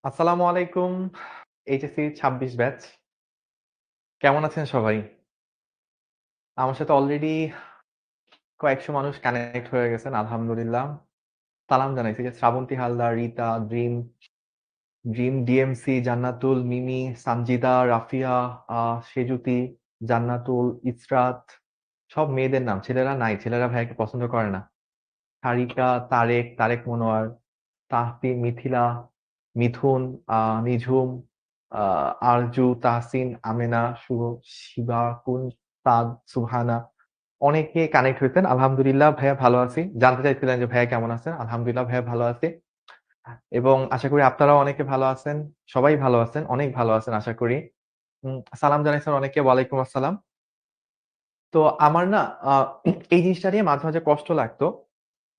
আসসালামু আলাইকুম। HSC ২৬ batch. কেমন আছেন সবাই? আমার সাথে অলরেডি কয়েকশো মানুষ কানেক্ট হয়ে গেছেন। আলহামদুলিল্লাহ। সালাম জানাইছি যে শ্রাবন্তী হালদার, রিতা, ড্রিম, ডিএমসি, জান্নাতুল, মিমি, সানজিদা, রাফিয়া, সেজুতি, জান্নাতুল, ইসরাত সব মেয়েদের নাম। ছেলেরা নাই। ছেলেরা ভাইয়াকে পছন্দ করে না। সারিকা, তারেক মনোয়ার, তাহতি, মিথিলা, মিথুন, নিঝুম, আরজু, তাহসিন, আমেনা, শুভ, শিবা, কুন, সাদ, সুবহানা অনেকে কানেক্ট হয়েছেন। আলহামদুলিল্লাহ ভাইয়া ভালো আছি। জানতে চাইছিলেন যে ভাইয়া কেমন আছেন? আলহামদুলিল্লাহ ভাইয়া ভালো আছি। এবং আশা করি আপনারাও অনেকে ভালো আছেন। সবাই ভালো আছেন। অনেক ভালো আছেন আশা করি। সালাম জানাইছেন অনেকে। ওয়ালাইকুম আসসালাম। তো আমার না আ এই জিনিসটা নিয়ে মাঝে মাঝে কষ্ট লাগতো।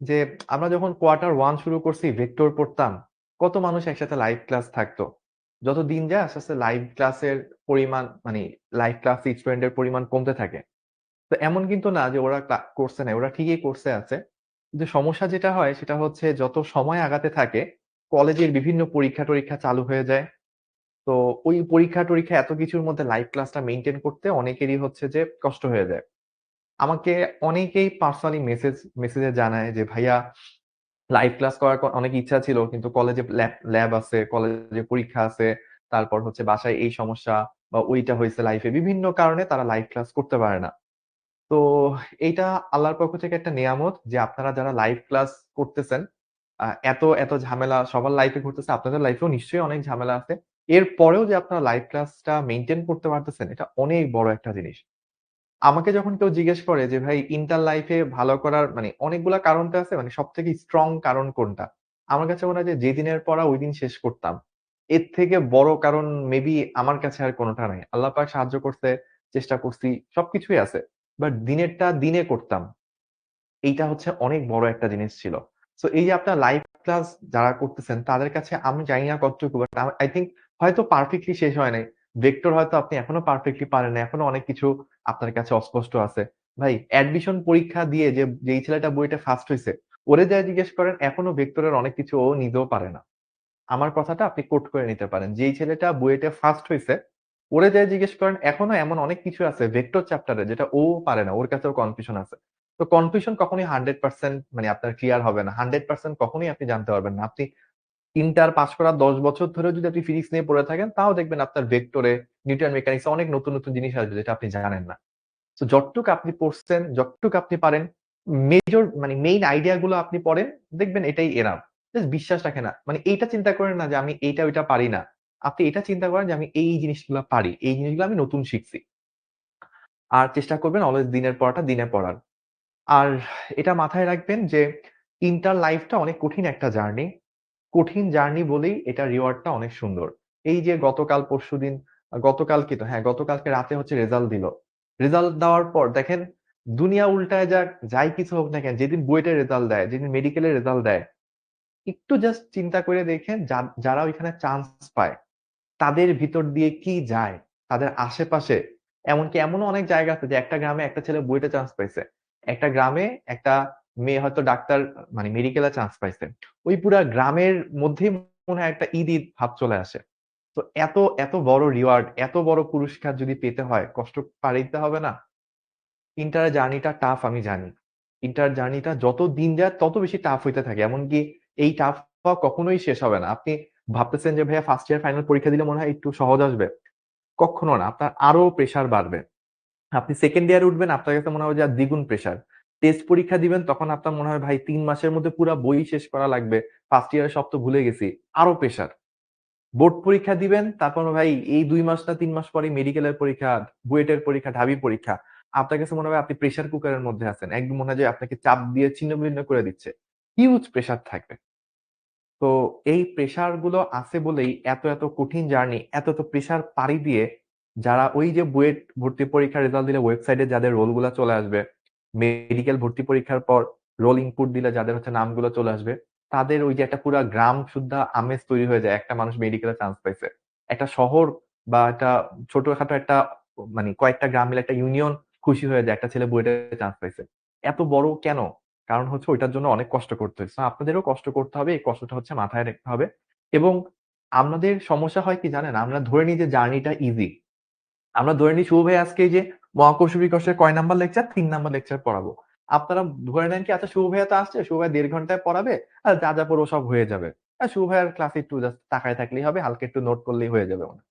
যে আমরা যখন কোয়ার্টার 1 শুরু করছি, ভেক্টর পড়তাম, কত মানুষ একসাথে লাইভ ক্লাস থাকতো। যত দিন যায় আস্তে আস্তে লাইভ ক্লাসের পরিমাণ মানে লাইভ ক্লাসে স্টুডেন্টের পরিমাণ কমতে থাকে। তো এমন কিন্তু না যে ওরা করছে না, ওরা ঠিকই কোর্সে আছে। কিন্তু সমস্যা যেটা হয় সেটা হচ্ছে যত সময় আগাতে থাকে, কলেজের বিভিন্ন পরীক্ষা-টরীক্ষা চালু হয়ে যায়। তো ওই পরীক্ষা-টরীক্ষা এত কিছুর মধ্যে লাইভ ক্লাসটা মেইনটেইন করতে অনেকেরই হচ্ছে যে কষ্ট হয়ে যায়। আমাকে অনেকেই পার্সোনালি মেসেজে জানায় যে, "ভাইয়া লাইভ ক্লাস করার অনেক ইচ্ছা ছিল। কিন্তু কলেজে ল্যাব আছে, কলেজে পরীক্ষা আছে। তারপর হচ্ছে বাসায় এই সমস্যা বা ওইটা হইছে লাইফে।" বিভিন্ন কারণে তারা লাইভ ক্লাস করতে পারে না। তো এইটা আল্লাহর পক্ষ থেকে একটা নেয়ামত যে আপনারা যারা লাইভ ক্লাস করতেছেন, এত ঝামেলা সবার লাইফে ঘটতেছে, আপনাদের লাইফেও নিশ্চয়ই অনেক ঝামেলা আছে। এরপরেও যে আপনারা লাইভ ক্লাসটা মেইনটেইন করতে পারতেছেন, এটা অনেক বড় একটা জিনিস। আমাকে যখন কেউ জিজ্ঞেস করে যে, "ভাই ইন্টার লাইফে ভালো করার মানে অনেকগুলা কারণ তো আছে, মানে সবথেকে স্ট্রং কারণ কোনটা?" আমার কাছে মনে হয় যে, যেদিনের পড়া ঐদিন শেষ করতাম। এর থেকে বড় কারণ মেবি আমার কাছে আর কোনটা নাই। আল্লাহ পাক সাহায্য করছে, চেষ্টা করছি, সবকিছুই আছে। বাট দিনেরটা দিনে করতাম। এইটা হচ্ছে অনেক বড় একটা জিনিস ছিল। সো এই যে আপনার লাইভ ক্লাস যারা করতেছেন তাদের কাছে আমি জানি না কতটুকু বাট আই থিংক হয়তো পারফেক্টলি শেষ হয় নাই। ভেক্টর হয়তো আপনি এখনো পারফেক্টলি পারেন নাই। এখনো অনেক কিছু আপনার কাছে অস্পষ্ট আছে। ভাই অ্যাডমিশন পরীক্ষা দিয়ে যেই ছেলেটা বুয়েটে ফার্স্ট হইছে, ওরে যায়া জিজ্ঞেস করেন এখনো ভেক্টরের অনেক কিছু ও নিজেও পারে না। আমার কথাটা আপনি কোট করে নিতে পারেন। যেই ছেলেটা বুয়েটে ফার্স্ট হইছে, ওরে যেয়ে জিজ্ঞেস করেন এখনো এমন অনেক কিছু আছে ভেক্টর চ্যাপ্টারে যেটা ও পারে না। ওর কাছেও কনফিউশন আছে। তো কনফিউশন কখনোই 100% মানে আপনার ক্লিয়ার হবে না। 100% কখনোই আপনি জানতে পারবেন না। আপনি ইন্টার পাস করার ১০ বছর ধরেও যদি আপনি ফিজিক্স নিয়ে পড়ে থাকেন, তাও দেখবেন আপনার ভেক্টরে, নিউটন মেকানিক্স এ অনেক নতুন জিনিস আসবে যেটা আপনি জানেন না। সো যতটুকু আপনি পড়ছেন, যতটুকু আপনি পারেন, মেজর মানে মেইন আইডিয়া গুলো আপনি পড়েন, দেখবেন এটাই এনাফ। জাস্ট বিশ্বাস রাখেন না। মানে এইটা চিন্তা করেন না যে আমি এইটা ওইটা পারি না। আপনি এটা চিন্তা করেন যে আমি এই জিনিসগুলা পারি। এই জিনিসগুলো আমি নতুন শিখছি। আর চেষ্টা করবেন অলওয়েজ দিনের পড়াটা দিনে পড়ার। আর এটা মাথায় রাখবেন যে ইন্টার লাইফটা অনেক কঠিন একটা জার্নি। কঠিন জার্নি বলেই এটার রিওয়ার্ডটা অনেক সুন্দর। এই যে গতকাল পরশুদিন গতকালকে তো হ্যাঁ, গতকালকে রাতে হচ্ছে রেজাল্ট দিল। রেজাল্ট দেওয়ার পর দেখেন দুনিয়া উল্টায় যাক, যাই কিছু হোক না কেন, যেদিন বুয়েটের রেজাল্ট দেয়, যেদিন মেডিকেলের রেজাল্ট দেয়, একটু জাস্ট চিন্তা করে দেখেন যারা ওইখানে চান্স পায়, তাদের ভিতর দিয়ে কি যায়? তাদের আশেপাশে এমনকি এমনও অনেক জায়গা আছে যে একটা গ্রামে একটা ছেলে বুয়েটে চান্স পাইছে। একটা গ্রামে একটা মেয়ে হয়তো ডাক্তার মানে মেডিকেলে চান্স পাইছে। ওই পুরা গ্রামের মধ্যেই মনে হয় একটা ঈদ ভাব চলে আসে। তো এত বড় রিওয়ার্ড, এত বড় পুরস্কার যদি পেতে হয়, কষ্ট পাড়ি দিতে হবে না? ইন্টার জার্নিটা টাফ আমি জানি। ইন্টার জার্নিটা যত দিন যায় তত বেশি টাফ হইতে থাকে। এমনকি এই টাফ হওয়া কখনোই শেষ হবে না। আপনি ভাবতেছেন যে ভাইয়া ফার্স্ট ইয়ার ফাইনাল পরীক্ষা দিলে মনে হয় একটু সহজ আসবে। কক্ষনো না। আপনার আরো প্রেশার বাড়বে। আপনি সেকেন্ড ইয়ারে উঠবেন, আপনার কাছে মনে হবে যে দ্বিগুণ প্রেশার। টেস্ট পরীক্ষা দিবেন, তখন আপনার মনে হয় ভাই ৩ মাসের মধ্যে পুরা বই শেষ করা লাগবে। ফার্স্ট ইয়ারে সব তো ভুলে গেছি। আরো প্রেশার। বোর্ড পরীক্ষা দিবেন, তারপর ভাই এই ২ মাস না ৩ মাস পরেই মেডিকেলের পরীক্ষা, বুয়েটের পরীক্ষা, ঢাবি পরীক্ষা। আপনার কাছে মনে হবে আপনি প্রেশার কুকারের মধ্যে আছেন। একদম মনে হয় যে আপনাকে চাপ দিয়ে ছিন্ন-ভিন্ন করে দিচ্ছে। হিউজ প্রেশার থাকবে। তো এই প্রেশার গুলো আছে বলেই এত কঠিন জার্নি, এত প্রেশার পাড়ি দিয়ে যারা ওই যে বুয়েট ভর্তি পরীক্ষার রেজাল্ট দিলে ওয়েবসাইটে যাদের রোল গুলা চলে আসবে, মেডিকেল ভর্তি পরীক্ষার পর রোল ইনপুট দিলে যাদের হচ্ছে নামগুলো চলে আসবে, তাদের ওই যে একটা পুরা গ্রাম সুদ্ধা আমেজ তৈরি হয়ে যায় একটা মানুষ মেডিকেলে চান্স পাইছে। একটা শহর বা একটা ছোটখাটো একটা মানে কয়েকটা গ্রাম মিলে একটা ইউনিয়ন খুশি হয়ে যায় একটা ছেলে বুয়েটে চান্স পাইছে। এত বড় কেন? কারণ হচ্ছে ওইটার জন্য অনেক কষ্ট করতে হয়। সো আপনাদেরও কষ্ট করতে হবে। এই কষ্টটা হচ্ছে মাথায় রাখতে হবে। এবং আমাদের সমস্যা হয় কি জানেন? আমরা ধরে নিই যে জার্নিটা ইজি। আমরা ধরে নিই শুভ ভাই আজকে এই যে মহাকর্ষ বিকর্ষের কয় নাম্বার লেকচার? ৩ নাম্বার লেকচার পড়াবো। আপনারা ধরে নেন কি আচ্ছা শুভ ভাইয়া তো আসছে, শুভ ভাইয়া ১.৫ ঘন্টায় পড়াবে। আর যা পড়বো সব হয়ে যাবে। শুভ ভাইয়ার ক্লাসে একটু জাস্ট তাকায় থাকলেই হবে, হালকা একটু নোট করলেই হয়ে যাবে মনে হয়।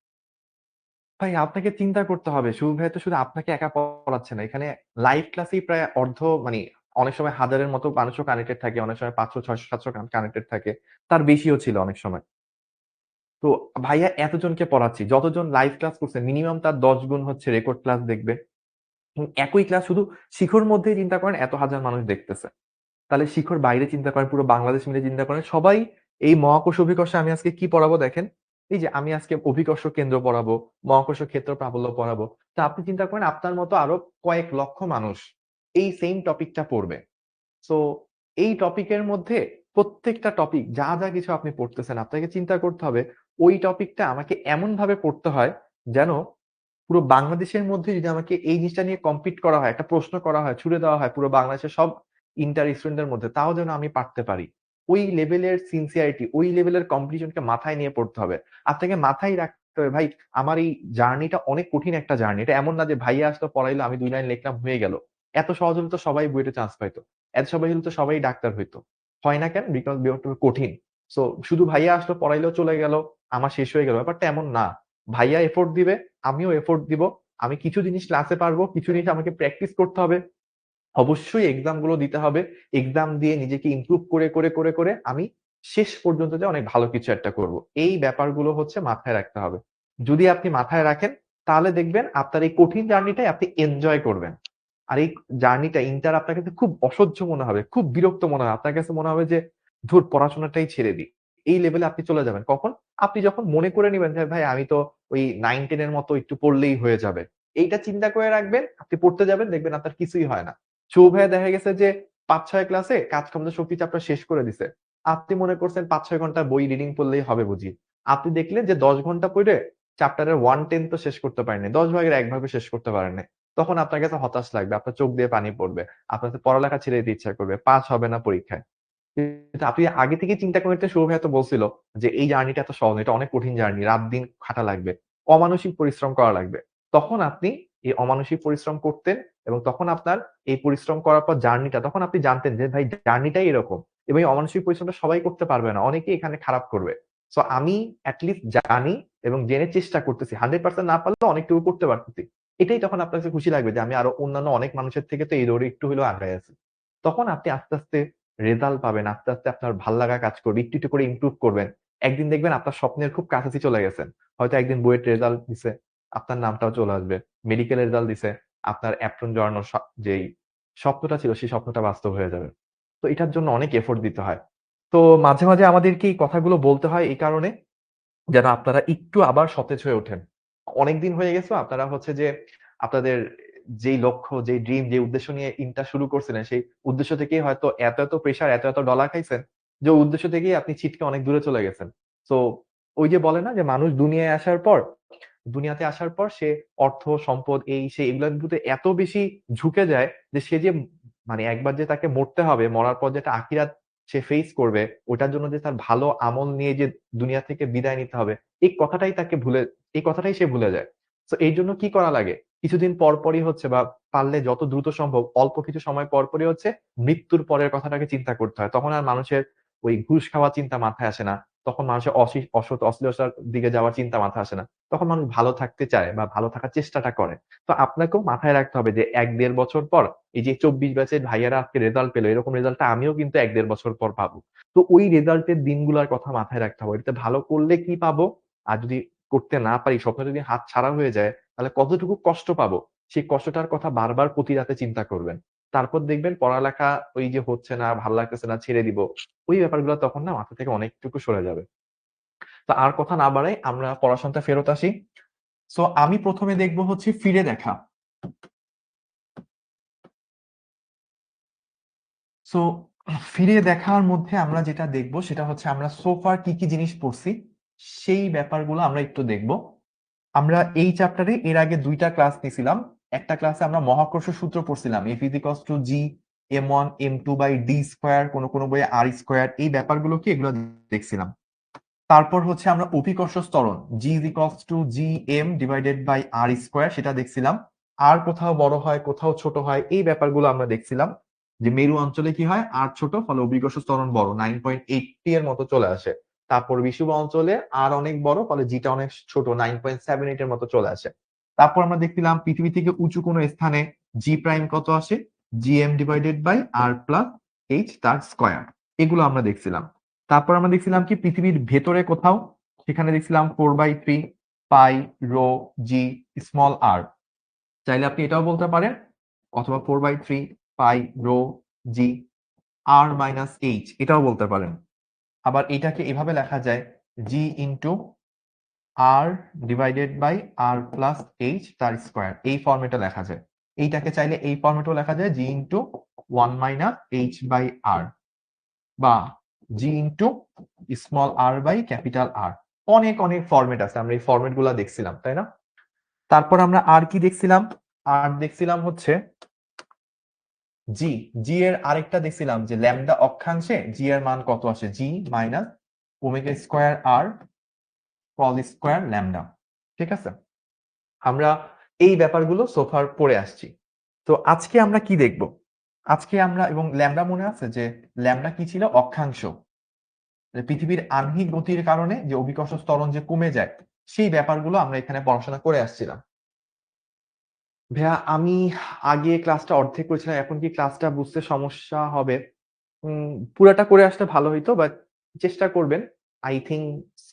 ভাই আপনাকে চিন্তা করতে হবে। শুভ ভাইয়া তো শুধু আপনাকে একা পড়াচ্ছে না। এখানে লাইভ ক্লাসেই প্রায় মানি অনেক সময় হাজারের মতো মানুষও কানেক্টেড থাকে। অনেক সময় ৫০০, ৬০০, ৭০০ কানেক্টেড থাকে। তার বেশিও ছিল অনেক সময়। তো ভাইয়া এতজনকে পড়াচ্ছি। যতজন লাইভ ক্লাস করছে মিনিমাম তার ১০ গুণ হচ্ছে রেকর্ড ক্লাস দেখবে। একই ক্লাস শুধু শিখর মধ্যেই চিন্তা করেন এত হাজার মানুষ দেখতেছে। তাহলে শিখর বাইরে চিন্তা করেন, পুরো বাংলাদেশ মিলে চিন্তা করেন। সবাই এই মহাকর্ষ অভিকর্ষে আমি আজকে কি পড়াবো দেখেন। এই যে আমি আজকে অভিকর্ষ কেন্দ্র পড়াবো, মহাকর্ষ ক্ষেত্র প্রাবল্য পড়াবো। তো আপনি চিন্তা করেন আপনার মতো আরো কয়েক লক্ষ মানুষ এই সেইম টপিকটা পড়বে। সো এই টপিকের মধ্যে প্রত্যেকটা টপিক যা কিছু আপনি পড়তেছেন আপনাকে চিন্তা করতে হবে ওই টপিকটা আমাকে এমনভাবে পড়তে হয় যেন পুরো বাংলাদেশের মধ্যে যদি আমাকে এই জিনিসটা নিয়ে কম্পিট করা হয়, একটা প্রশ্ন করা হয়, ছুড়ে দেওয়া হয় পুরো বাংলাদেশের সব ইন্টার স্টুডেন্টদের মধ্যে, তাও যেন আমি পারতে পারি। ওই লেভেলের সিনসিয়ারিটি, ওই লেভেলের কম্পিটিশনকে মাথায় নিয়ে পড়তে হবে। আপনাকে মাথায় রাখতে হবে ভাই আমার এই জার্নিটা অনেক কঠিন একটা জার্নি। এটা এমন না যে ভাইয়া আসলো পড়াইলো আমি ২ লাইন লিখলাম হয়ে গেল। এত সহজ হলে তো সবাই বুয়েটে চান্স পাইতো। এত সবাই হলে তো সবাই ডাক্তার হইতো। হয় না কেন? বিকজ ব্যাপারটা কঠিন। সো শুধু ভাইয়া আসলো পড়াইলো চলে গেল, আমার শেষ হয়ে গেল। ব্যাপারটা এমন না। ভাইয়া এফোর্ট দিবে, আমিও এফোর্ট দিব। আমি কিছু জিনিস ক্লাসে পারবো, কিছু জিনিস আমাকে প্র্যাকটিস করতে হবে। অবশ্যই এক্সাম গুলো দিতে হবে। এক্সাম দিয়ে নিজেকে ইমপ্রুভ করে আমি শেষ পর্যন্ত যে অনেক ভালো কিছু একটা করব। এই ব্যাপারগুলো হচ্ছে মাথায় রাখতে হবে। যদি আপনি মাথায় রাখেন তাহলে দেখবেন আপনার এই কঠিন জার্নিটাই আপনি এনজয় করবেন। আর এই জার্নিটা ইন্টার আপনার কাছে খুব অসহ্য মনে হবে, খুব বিরক্ত মনে হবে। আপনার কাছে মনে হবে যে ধুর পড়াশোনাটাই ছেড়ে দিই। এই লেভেলে আপনি চলে যাবেন। কখন? আপনি যখন মনে করে নিবেন যে ভাই আমি তো ওই 9-10 এর মতো একটু পড়লেই হয়ে যাবে। এইটা চিন্তা করে রাখবেন, আপনি পড়তে যাবেন দেখবেন আপনার কিছুই হয় না। শুভ ভাইয়া দেখা গেছে যে ৫-৬ ক্লাসে কাজ ক্ষমতা শক্তি চ্যাপ্টার শেষ করে দিছে। আপনি মনে করছেন ৫-৬ ঘন্টা বই রিডিং পড়লেই হবে বুঝি। আপনি দেখলেন যে ১০ ঘন্টা পইড়ে চ্যাপ্টারের 1/10 তো শেষ করতে পারেন নাই। ১০ ভাগের ১ ভাগও শেষ করতে পারেন নাই। তখন আপনার কাছে হতাশ লাগবে। আপনার চোখ দিয়ে পানি পড়বে। আপনার তো পড়ালেখা ছেড়ে দিতে ইচ্ছা করবে। পাস হবে না পরীক্ষায়। কিন্তু আপনি আগে থেকেই চিন্তা করে নিতেন শুভ ভাইয়া তো বলছিল যে এই জার্নিটা এত সহজ না। এটা অনেক কঠিন জার্নি। রাত-দিন খাটা লাগবে। অমানুষিক পরিশ্রম করা লাগবে। তখন আপনি এই অমানুষিক পরিশ্রম করতেন এবং তখন আপনার এই পরিশ্রম করার পর জার্নিটা তখন আপনি জানতেন যে ভাই জার্নিটাই এরকম। এবং এই অমানুষিক পরিশ্রমটা সবাই করতে পারবে না। অনেকেই এখানে খারাপ করবে। সো আমি এট লিস্ট জানি এবং জেনে চেষ্টা করতেছি। 100% না পারলেও অনেকটুকু করতে পারতেছি। এটাই তখন আপনার কাছে খুশি লাগবে যে আমি আরো অন্যান্য অনেক মানুষের থেকে তো এই রোডে একটু হলেও আগায় আছি। তখন আপনি আস্তে রেজাল্ট পাবেন। আস্তে আপনার ভাল্লাগা কাজ করবে। একটু করে ইমপ্রুভ করবেন। একদিন দেখবেন আপনার স্বপ্নের খুব কাছাকাছি চলে গেছেন। হয়তো একদিন বুয়েট রেজাল্ট দিছে, আপনার নামটাও চলে আসবে। মেডিকেল রেজাল্ট দিছে, আপনার অ্যাপ্রন জড়ানোর যেই স্বপ্নটা ছিল সেই স্বপ্নটা বাস্তব হয়ে যাবে। তো এটার জন্য অনেক এফোর্ট দিতে হয়। তো মাঝে আমাদেরকে এই কথাগুলো বলতে হয় এই কারণে যেন আপনারা একটু আবার সতেজ হয়ে ওঠেন। অনেকদিন হয়ে গেছে আপনারা হচ্ছে যে আপনাদের যেই লক্ষ্য, যেই ড্রিম, যে উদ্দেশ্য নিয়ে ইনটা শুরু করছিলেন, সেই উদ্দেশ্য থেকেই হয়তো এত প্রেশার, এত ডলার খাইছেন যে উদ্দেশ্য থেকেই আপনি ছিটকে অনেক দূরে চলে গেছেন। সো ওই যে বলে না যে মানুষ দুনিয়াতে আসার পর সে অর্থ, সম্পদ এই সেই এগুলোর প্রতি এত বেশি ঝুঁকে যায় যে সে যে মানে একবার যে তাকে মরতে হবে, মরার পর যে একটা আখিরাত সে ফেস করবে, ওটার জন্য যে তার ভালো আমল নিয়ে যে দুনিয়া থেকে বিদায় নিতে হবে, এই কথাটাই সে ভুলে যায়। সো এইজন্য কি করা লাগে? কিছুদিন পরপরই হচ্ছে বা পারলে যত দ্রুত সম্ভব অল্প কিছু সময় পরপরই হচ্ছে মৃত্যুর পরের কথাটাকে চিন্তা করতে হয়। তখন আর মানুষের ওই ঘুষ খাওয়ার চিন্তা মাথায় আসে না। তখন মানুষের অসৎ অশ্লীলতার দিকে যাওয়ার চিন্তা মাথায় আসে না। তখন মানুষ ভালো থাকতে চায় বা ভালো থাকার চেষ্টাটা করে। তো আপনাকেও মাথায় রাখতে হবে যে ১-১.৫ বছর পর এই যে ২৪ ব্যাচের ভাইয়ারা আজকে রেজাল্ট পেল, এরকম রেজাল্টটা আমিও কিন্তু ১-১.৫ বছর পর পাবো। তো ওই রেজাল্টের দিনগুলার কথা মাথায় রাখতে হবে। এটাতে ভালো করলে কি পাবো? আর যদি করতে না পারি, স্বপ্ন যদি হাতছাড়া হয়ে যায়, তাহলে কতটুকু কষ্ট পাবো? সেই কষ্টটার কথা বারবার প্রতি রাতে চিন্তা করবেন। তারপর দেখবেন পড়ালেখা ওই যে হচ্ছে না, ভাল লাগতেছে না, ছেড়ে দিব। ওই ব্যাপারগুলো তখন না মাথা থেকে অনেকটুকু সরে যাবে। তো আর কথা না বাড়াই আমরা পড়াশোনাতে ফেরত আসি। সো আমি ১ম এ দেখব হচ্ছে ফিরে দেখা। সো ফিরে দেখার মধ্যে আমরা যেটা দেখব সেটা হচ্ছে আমরা সো ফার কি জিনিস পড়ছি সেই ব্যাপারগুলো আমরা একটু দেখব। আমরা এই চ্যাপ্টারে এর আগে ২ টা ক্লাস নিছিলাম। একটা ক্লাসে আমরা মহাকর্ষ সূত্র পড়ছিলাম। F is equals to G m1 m2 by D square, কোনো বইয়ে আর স্কোয়ার, এই ব্যাপারগুলো কি এগুলো দেখছিলাম। তারপর হচ্ছে আমরা অভিকর্ষ ত্বরণ G is equals to G M divided by R square, সেটা দেখছিলাম। আর কোথাও বড় হয় কোথাও ছোট হয় এই ব্যাপারগুলো আমরা দেখছিলাম, যে মেরু অঞ্চলে কি হয় আর ছোট, ফলে অভিকর্ষ ত্বরণ বড় 9.80 এর মতো চলে আসে। তারপর বিষুব অঞ্চলে আর অনেক বড়, ফলে জিটা অনেক ছোট 9.78 এর মতো চলে আসে। তারপর আমরা দেখছিলাম পৃথিবী থেকে উঁচু কোনো স্থানে জি প্রাইম কত আসে, G M divided by R plus H তার স্কোয়ার, এগুলো আমরা দেখছিলাম। তারপর আমরা দেখছিলাম কি পৃথিবীর ভেতরে কোথাও, সেখানে দেখছিলাম 4/3 পাই রো জি স্মল আর, চাইলে আপনি এটাও বলতে পারেন, অথবা 4/3 pi rho G R minus H, এটাও বলতে পারেন। আবার এটাকে এভাবে লেখা যায় G into R divided by R plus H তার স্কোয়ার, এই ফর্মেটে লেখা যায়। এইটাকে চাইলে এই ফর্মেটেও লেখা যায় G into 1 minus H by R, বা G into small R by capital R. অনেক অনেক ফরম্যাট আছে, আমরা এই ফরম্যাট গুলা দেখছিলাম, তাই না? তারপর আমরা আর কি দেখছিলাম, আর দেখছিলাম হচ্ছে জি, জি এর আরেকটা দেখছিলাম যে ল্যামডা অক্ষাংশে জি এর মান কত আসে, জি মাইনাস ওমেগা স্কোয়ার আর কল স্কোয়ার ল্যামডা। ঠিক আছে, আমরা এই ব্যাপারগুলো সোফার পড়ে আসছি। তো আজকে আমরা কি দেখব? আজকে আমরা, এবং ল্যামডা মনে আছে যে ল্যামডা কি ছিল, অক্ষাংশ, পৃথিবীর আহ্নিক গতির কারণে যে অভিকর্ষ ত্বরণ যে কমে যায়, সেই ব্যাপারগুলো আমরা এখানে পড়াশোনা করে আসছিলাম। ভাইয়া আমি আগে ক্লাসটা অর্ধেক করেছিলাম, এখন কি ক্লাসটা বুঝতে সমস্যা হবে? পুরাটা করে আসলে ভালো হইতো, বাট চেষ্টা করবেন। আই থিঙ্ক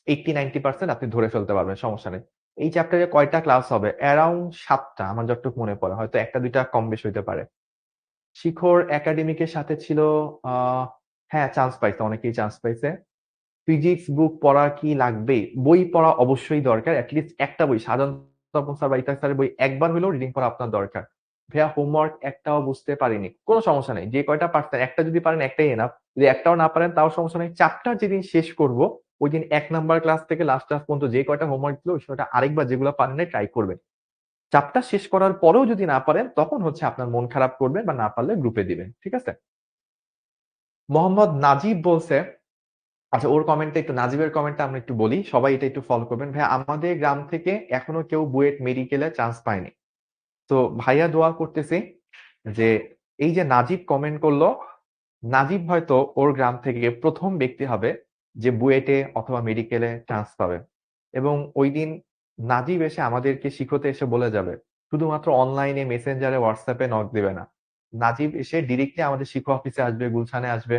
80-90% আপনি ধরে ফেলতে পারবেন, সমস্যা নেই। এই চ্যাপ্টারে কয়টা ক্লাস হবে? অ্যারাউন্ড 7টা, আমার যতটুকু মনে পড়ে, হয়তো 1-2টা কম বেশ হইতে পারে। শিখর একাডেমিকের সাথে ছিল, হ্যাঁ চান্স পাইছে, অনেকেই চান্স পাইছে। ফিজিক্স বুক পড়া কি লাগবে? বই পড়া অবশ্যই দরকার, অ্যাটলিস্ট একটা বই, সাধারণ তপন স্যার বা ইতাক স্যারের বই একবার হলেও রিডিং করা আপনার দরকার। ভাইয়া হোমওয়ার্ক একটাও বুঝতে পারিনি, কোনো সমস্যা নেই, যে কয়টা পারতেন একটা যদি পারেন একটাই এনাফ, যদি একটাও না পারেন তাও সমস্যা নেই। চ্যাপ্টার যেদিন শেষ করব ওই দিন 1 নাম্বার ক্লাস থেকে লাস্ট ক্লাস পর্যন্ত যে কয়টা হোমওয়ার্ক দিল ওই সময়টা আরেকবার যেগুলো পারেন নাই ট্রাই করবেন। চ্যাপ্টার শেষ করার পরেও যদি না পারেন তখন হচ্ছে আপনার মন খারাপ করবেন, বা না পারলে গ্রুপে দিবেন, ঠিক আছে? মোহাম্মদ নাজিব বলছে, আচ্ছা ওর কমেন্টটা একটু, নাজিবের কমেন্টটা আমরা একটু বলি, সবাই এটা একটু ফলো করবেন। ভাই আমাদের গ্রাম থেকে এখনো কেউ বুয়েট মেডিকেলে চান্স পায়নি, তো ভাইয়া দোয়া করতেছি যে এই যে নাজিব কমেন্ট করলো, নাজিব হয়তো ওর গ্রাম থেকে প্রথম ব্যক্তি হবে যে বুয়েটে অথবা মেডিকেলে চান্স পাবে। এবং ওই দিন নাজিব এসে আমাদেরকে শিখতে এসে বলে যাবে, শুধুমাত্র অনলাইনে মেসেঞ্জারে হোয়াটসঅ্যাপে নক দিবে না, নাজিব এসে ডিরেক্টলি আমাদের শিক্ষা অফিসে আসবে, গুলশানে আসবে,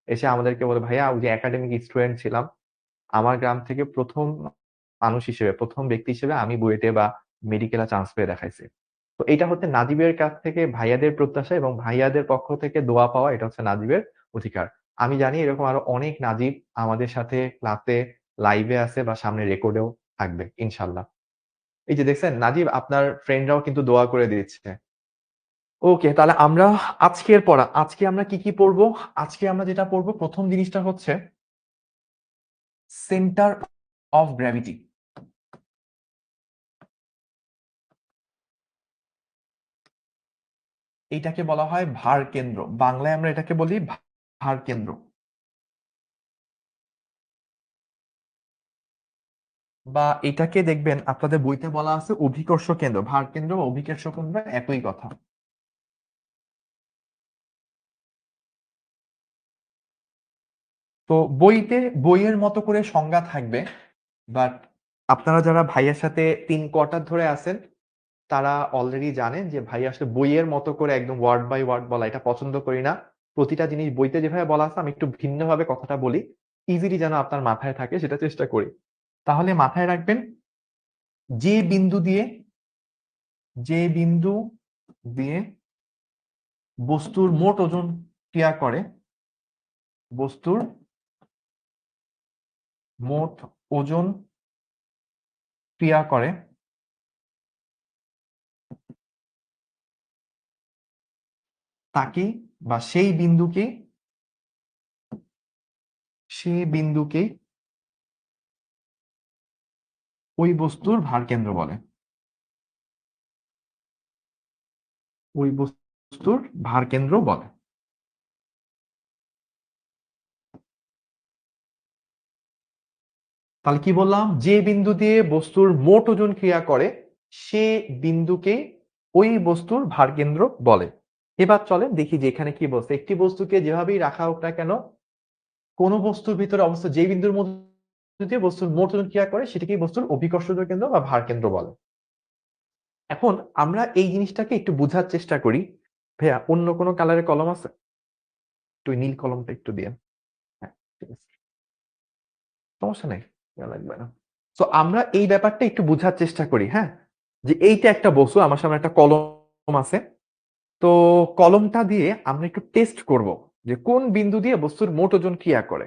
এসে আমাদেরকে বলে ভাইয়া ওই যে একাডেমিক স্টুডেন্ট ছিলাম, আমার গ্রাম থেকে প্রথম মানুষ হিসেবে, প্রথম ব্যক্তি হিসেবে আমি বুয়েটে বা মেডিকেলে চান্স পেয়ে দেখাইছি। তো এটা হচ্ছে নাজিবের কাছ থেকে ভাইয়াদের প্রত্যাশা, এবং ভাইয়াদের পক্ষ থেকে দোয়া পাওয়া, এটা হচ্ছে নাজিবের অধিকার। আমি জানি এরকম আরো অনেক নাজিব আমাদের সাথে ক্লাসে লাইভে আছে, বা সামনে রেকর্ডেও থাকবে ইনশাল্লাহ। এই যে দেখছেন নাজিব, আপনার ফ্রেন্ডরাও কিন্তু দোয়া করে দিচ্ছে। ওকে, তাহলে আমরা আজকের পড়া, আজকে আমরা কি কি পড়বো? আজকে আমরা যেটা পড়বো, প্রথম জিনিসটা হচ্ছে সেন্টার অফ গ্র্যাভিটি। এটাকে বলা হয় ভার কেন্দ্র, বাংলায় আমরা এটাকে বলি ভার কেন্দ্র। বা এটাকে দেখবেন আপনাদের বইতে বলা আছে অভিকর্ষ কেন্দ্র, ভার কেন্দ্র বা অভিকর্ষ কেন্দ্র একই কথা। তো বইয়ের মতো করে সংজ্ঞা থাকবে, বাট আপনারা যারা ভাইয়ের সাথে 3 কোয়ার্টার ধরে আছেন তারা অলরেডি জানেন যে ভাই আসলে বইয়ের মতো করে একদম ওয়ার্ড বাই ওয়ার্ড বলা এটা পছন্দ করি না। প্রতিটা জিনিস বইতে যেভাবে বলা আছে আমি একটু ভিন্নভাবে কথাটা বলি, ইজিলি যেন আপনার মাথায় থাকে সেটা চেষ্টা করি। তাহলে মাথায় রাখবেন, যে বিন্দু দিয়ে যে বিন্দু দিয়ে বস্তুর মোট ওজন ক্রিয়া করে, বস্তুর মোট ওজন ক্রিয়া করে, তাকে বা সেই বিন্দুকে ওই বস্তুর ভারকেন্দ্র বলে, ওই বস্তুর ভারকেন্দ্র বলে। তাহলে কি বললাম, যে বিন্দু দিয়ে বস্তুর মোট ওজন ক্রিয়া করে সে বিন্দুকে ওই বস্তুর ভারকেন্দ্র বলে। এবার চলেন দেখি যে এখানে কি বলছে। একটি বস্তুকে যেভাবেই রাখা হোক না কেন, কোন বস্তুর ভিতরে অবস্থা যে বিন্দুর মধ্যে দিয়ে বস্তুর মোট ওজন ক্রিয়া করে সেটাকেই বস্তুর অভিকর্ষজ কেন্দ্র বা ভারকেন্দ্র বলে। এখন আমরা এই জিনিসটাকে একটু বোঝার চেষ্টা করি। ভাইয়া অন্য কোনো কালারের কলম আছে? একটু নীল কলমটা একটু দিয়ে। হ্যাঁ, ঠিক আছে, সমস্যা নেই, দেয়া লাগবে না। তো আমরা এই ব্যাপারটা একটু বোঝার চেষ্টা করি। হ্যাঁ, যে এইটা একটা বস্তু, আমার সামনে একটা কলম আছে। তো কলমটা দিয়ে আমরা একটু টেস্ট করব যে কোন বিন্দু দিয়ে বস্তুর মোট ওজন ক্রিয়া করে।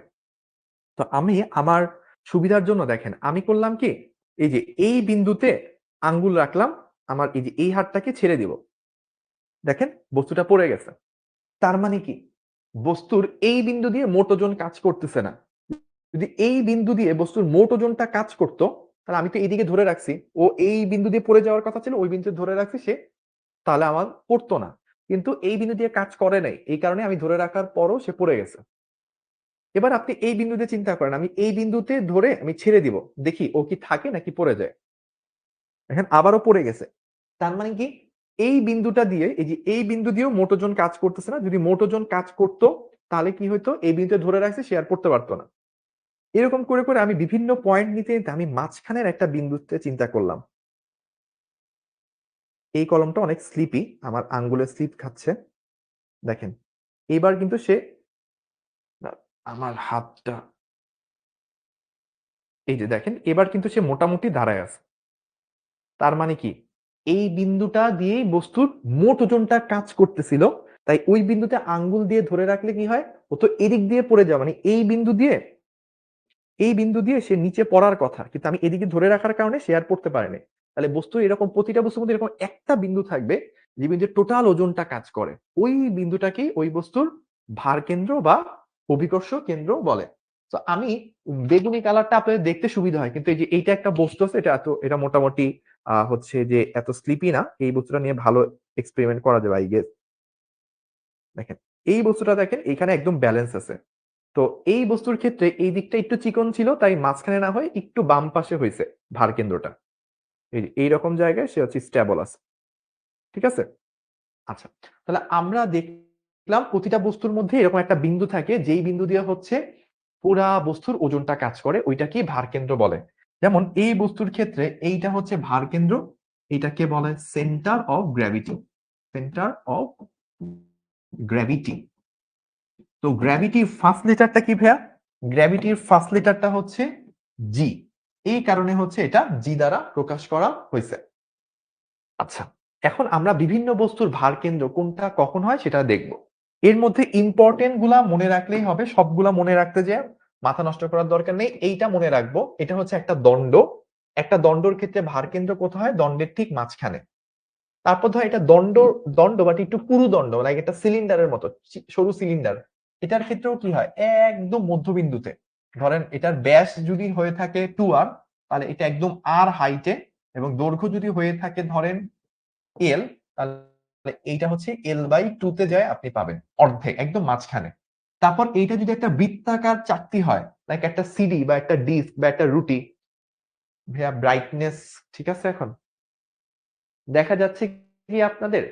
তো আমি আমার সুবিধার জন্য দেখেন আমি করলাম কি, এই যে এই বিন্দুতে আঙ্গুল রাখলাম, আমার এই যে এই হাতটাকে ছেড়ে দিব, দেখেন বস্তুটা পড়ে গেছে। তার মানে কি, বস্তুর এই বিন্দু দিয়ে মোট ওজন কাজ করতেছে না। যদি এই বিন্দু দিয়ে বস্তুর মোট ওজনটা কাজ করতো, তাহলে আমি তো এইদিকে ধরে রাখছি, ও এই বিন্দু দিয়ে পড়ে যাওয়ার কথা ছিল, ওই বিন্দুতে ধরে রাখছি, সে তাহলে আমার পড়তো না। কিন্তু এই বিন্দু দিয়ে কাজ করে নাই, এই কারণে আমি ধরে রাখার পরও সে পড়ে গেছে। এবার আপনি এই বিন্দুতে চিন্তা করেন, আমি এই বিন্দুতে ধরে আমি ছেড়ে দিব, দেখি ও কি থাকে নাকি পড়ে যায়। দেখেন আবারও পড়ে গেছে। তার মানে কি, এই বিন্দুটা দিয়ে, এই যে এই বিন্দু দিয়েও মোট ওজন কাজ করতেছে না। যদি মোট ওজন কাজ করতো তাহলে কি হইতো, এই বিন্দুতে ধরে রাখছে, সে আর পড়তে পারতো না। এরকম করে করে আমি বিভিন্ন পয়েন্ট নিতে নিতে আমি মাঝখানের একটা বিন্দুতে চিন্তা করলাম। এই কলমটা অনেক স্লিপি, আমার আঙ্গুলে স্লিপ খাচ্ছে, দেখেন। এবার কিন্তু সে, আমার হাতটা, এই যে দেখেন এবার কিন্তু সে মোটামুটি দাঁড়ায় আছে। তার মানে কি, এই বিন্দুটা দিয়েই বস্তুর মোট ওজনটা কাজ করতেছিল। তাই ওই বিন্দুতে আঙ্গুল দিয়ে ধরে রাখলে কি হয়, ও তো এদিক দিয়ে পড়ে যাওয়া, মানে এই বিন্দু দিয়ে সে নিচে পড়ার কথা, কিন্তু আমি এদিকে ধরে রাখার কারণে সে আর পড়তে পারেনি। তাহলে বস্তু এরকম প্রতিটা বস্তুর মধ্যে এরকম একটা বিন্দু থাকবে যে বিন্দুর টোটাল ওজনটা কাজ করে, ওই বিন্দুটাকেই ওই বস্তুর ভার কেন্দ্র বা অভিকর্ষ কেন্দ্র বলে। তো আমি বেগুনি কালারটা আপনাদের দেখতে সুবিধা হয়, কিন্তু এই যে এইটা একটা বস্তু আছে, এটা মোটামুটি হচ্ছে যে এত স্লিপি না, এই বস্তুটা নিয়ে ভালো এক্সপেরিমেন্ট করা যাবে আই গেস। দেখেন এই বস্তুটা, দেখেন এখানে একদম ব্যালেন্স আছে। তো এই বস্তুর ক্ষেত্রে এই দিকটা একটু চিকন ছিল, তাই মাঝখানে না হয়ে একটু বাম পাশে হয়েছে ভার কেন্দ্রটা। এই যে এইরকম জায়গায় সে হচ্ছে স্টেবল আছে, ঠিক আছে। আচ্ছা, তাহলে আমরা দেখলাম প্রতিটা বস্তুর মধ্যে এরকম একটা বিন্দু থাকে, যেই বিন্দু দিয়ে হচ্ছে পুরা বস্তুর ওজনটা কাজ করে, ওইটাকে ভার কেন্দ্র বলে। যেমন এই বস্তুর ক্ষেত্রে এইটা হচ্ছে ভার কেন্দ্র, এটাকে বলে centre of gravity. Centre of gravity. তো গ্র্যাভিটির ফার্স্ট লেটারটা কি ভাইয়া? গ্র্যাভিটির ফার্স্ট লেটারটা হচ্ছে জি। এই কারণে হচ্ছে এটা জি দ্বারা প্রকাশ করা হয়েছে। আচ্ছা, এখন আমরা বিভিন্ন বস্তুর ভার কেন্দ্র কোনটা কখন হয় সেটা দেখব। এর মধ্যে ইম্পর্টেন্ট গুলা মনে রাখলেই হবে, সবগুলা মনে রাখতে যে মাথা নষ্ট করার দরকার নেই। এইটা মনে রাখবো, এটা হচ্ছে একটা দণ্ড। একটা দণ্ডর ক্ষেত্রে ভার কেন্দ্র কোথায় হয়? দণ্ডের ঠিক মাঝখানে। তারপর ধর এটা দণ্ড, দণ্ড বাট একটু পুরু দণ্ড, লাইক একটা সিলিন্ডারের মতো, সরু সিলিন্ডার। এটার ক্ষেত্রেও কি হয়, একদম মধ্যবিন্দুতে। ধরেন এটার ব্যাস যদি হয়ে থাকে 2r, তাহলে এটা একদম আর হাইটে, এবং দৈর্ঘ্য যদি হয়ে থাকে ধরেন এল, তাহলে এইটা হচ্ছে L/2 তে যায় আপনি পাবেন অর্ধেক, একদম মাঝখানে। তারপর এইটা যদি একটা বৃত্তাকার চাকতি হয়, লাইক একটা সিডি বা একটা ডিস্ক বা একটা রুটি। ভাইয়া ব্রাইটনেস ঠিক আছে এখন? দেখা যাচ্ছে কি আপনাদের?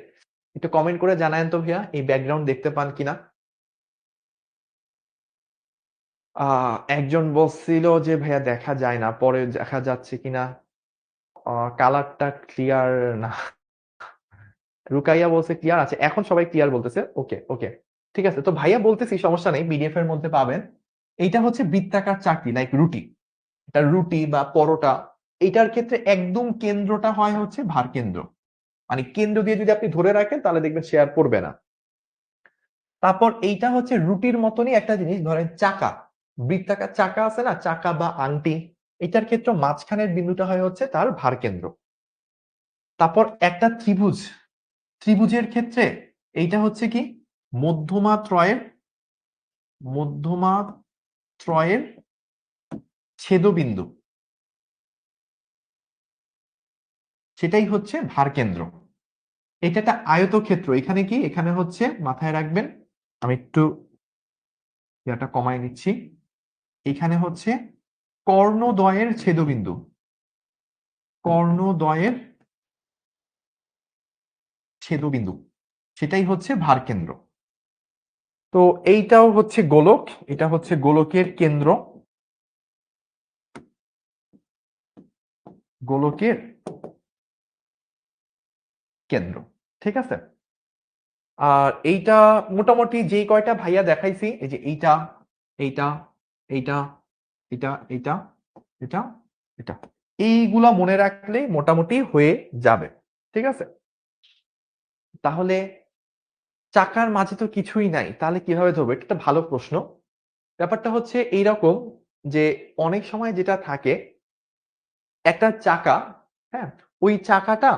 একটু কমেন্ট করে জানায়েন তো ভাইয়া, এই ব্যাকগ্রাউন্ড দেখতে পান কিনা। একজন বলছিল যে ভাইয়া দেখা যায় না, পরে দেখা যাচ্ছে কিনা। কালারটা ক্লিয়ার না। রুকাইয়া বলছে ক্লিয়ার আছে, এখন সবাই ক্লিয়ার বলতেছে। ওকে ওকে, ঠিক আছে। তো ভাইয়া বলতেছি সমস্যা নেই, পিডিএফ এর মধ্যে পাবেন। এইটা হচ্ছে বৃত্তাকার চাকতি, লাইক রুটি। এটা রুটি বা পরোটা, এইটার ক্ষেত্রে একদম কেন্দ্রটা হয় হচ্ছে ভার কেন্দ্র। মানে কেন্দ্র দিয়ে যদি আপনি ধরে রাখেন তাহলে দেখবেন শেয়ার পড়বে না। তারপর এইটা হচ্ছে রুটির মতনই একটা জিনিস, ধরেন চাকা, বৃত্তাকার চাকা আছে না, চাকা বা আংটি, এটার ক্ষেত্রে মাঝখানের বিন্দুটা হয় হচ্ছে তার ভার কেন্দ্র। তারপর একটা ত্রিভুজ, ত্রিভুজের ক্ষেত্রে এইটা হচ্ছে কি, মধ্যমা ত্রয়ের, মধ্যমা ত্রয়ের ছেদবিন্দু, সেটাই হচ্ছে ভার কেন্দ্র। এটা একটা আয়তক্ষেত্র, এখানে কি, এখানে হচ্ছে মাথায় রাখবেন, আমি একটু ইয়াটা কমায় নিচ্ছি, এখানে হচ্ছে কর্ণদ্বয়ের ছেদবিন্দু, কর্ণদ্বয়ের ছেদবিন্দু, সেটাই হচ্ছে ভারকেন্দ্র। তো এইটাও হচ্ছে গোলক, এটা হচ্ছে গোলকের কেন্দ্র, গোলকের কেন্দ্র, ঠিক আছে। আর এইটা মোটামুটি যেই কয়টা ভাইয়া দেখাইছি, এই যে এইটা, এইটা, এইটা, এটা, এইটা, এটা, এটা, এইগুলা মনে রাখলে মোটামুটি হয়ে যাবে, ঠিক আছে। তাহলে চাকার মাঝে তো কিছুই নাই, তাহলে কিভাবে ধরবো? এটা একটা ভালো প্রশ্ন। ব্যাপারটা হচ্ছে এইরকম যে অনেক সময় যেটা থাকে, একটা চাকা, হ্যাঁ, ওই চাকাটা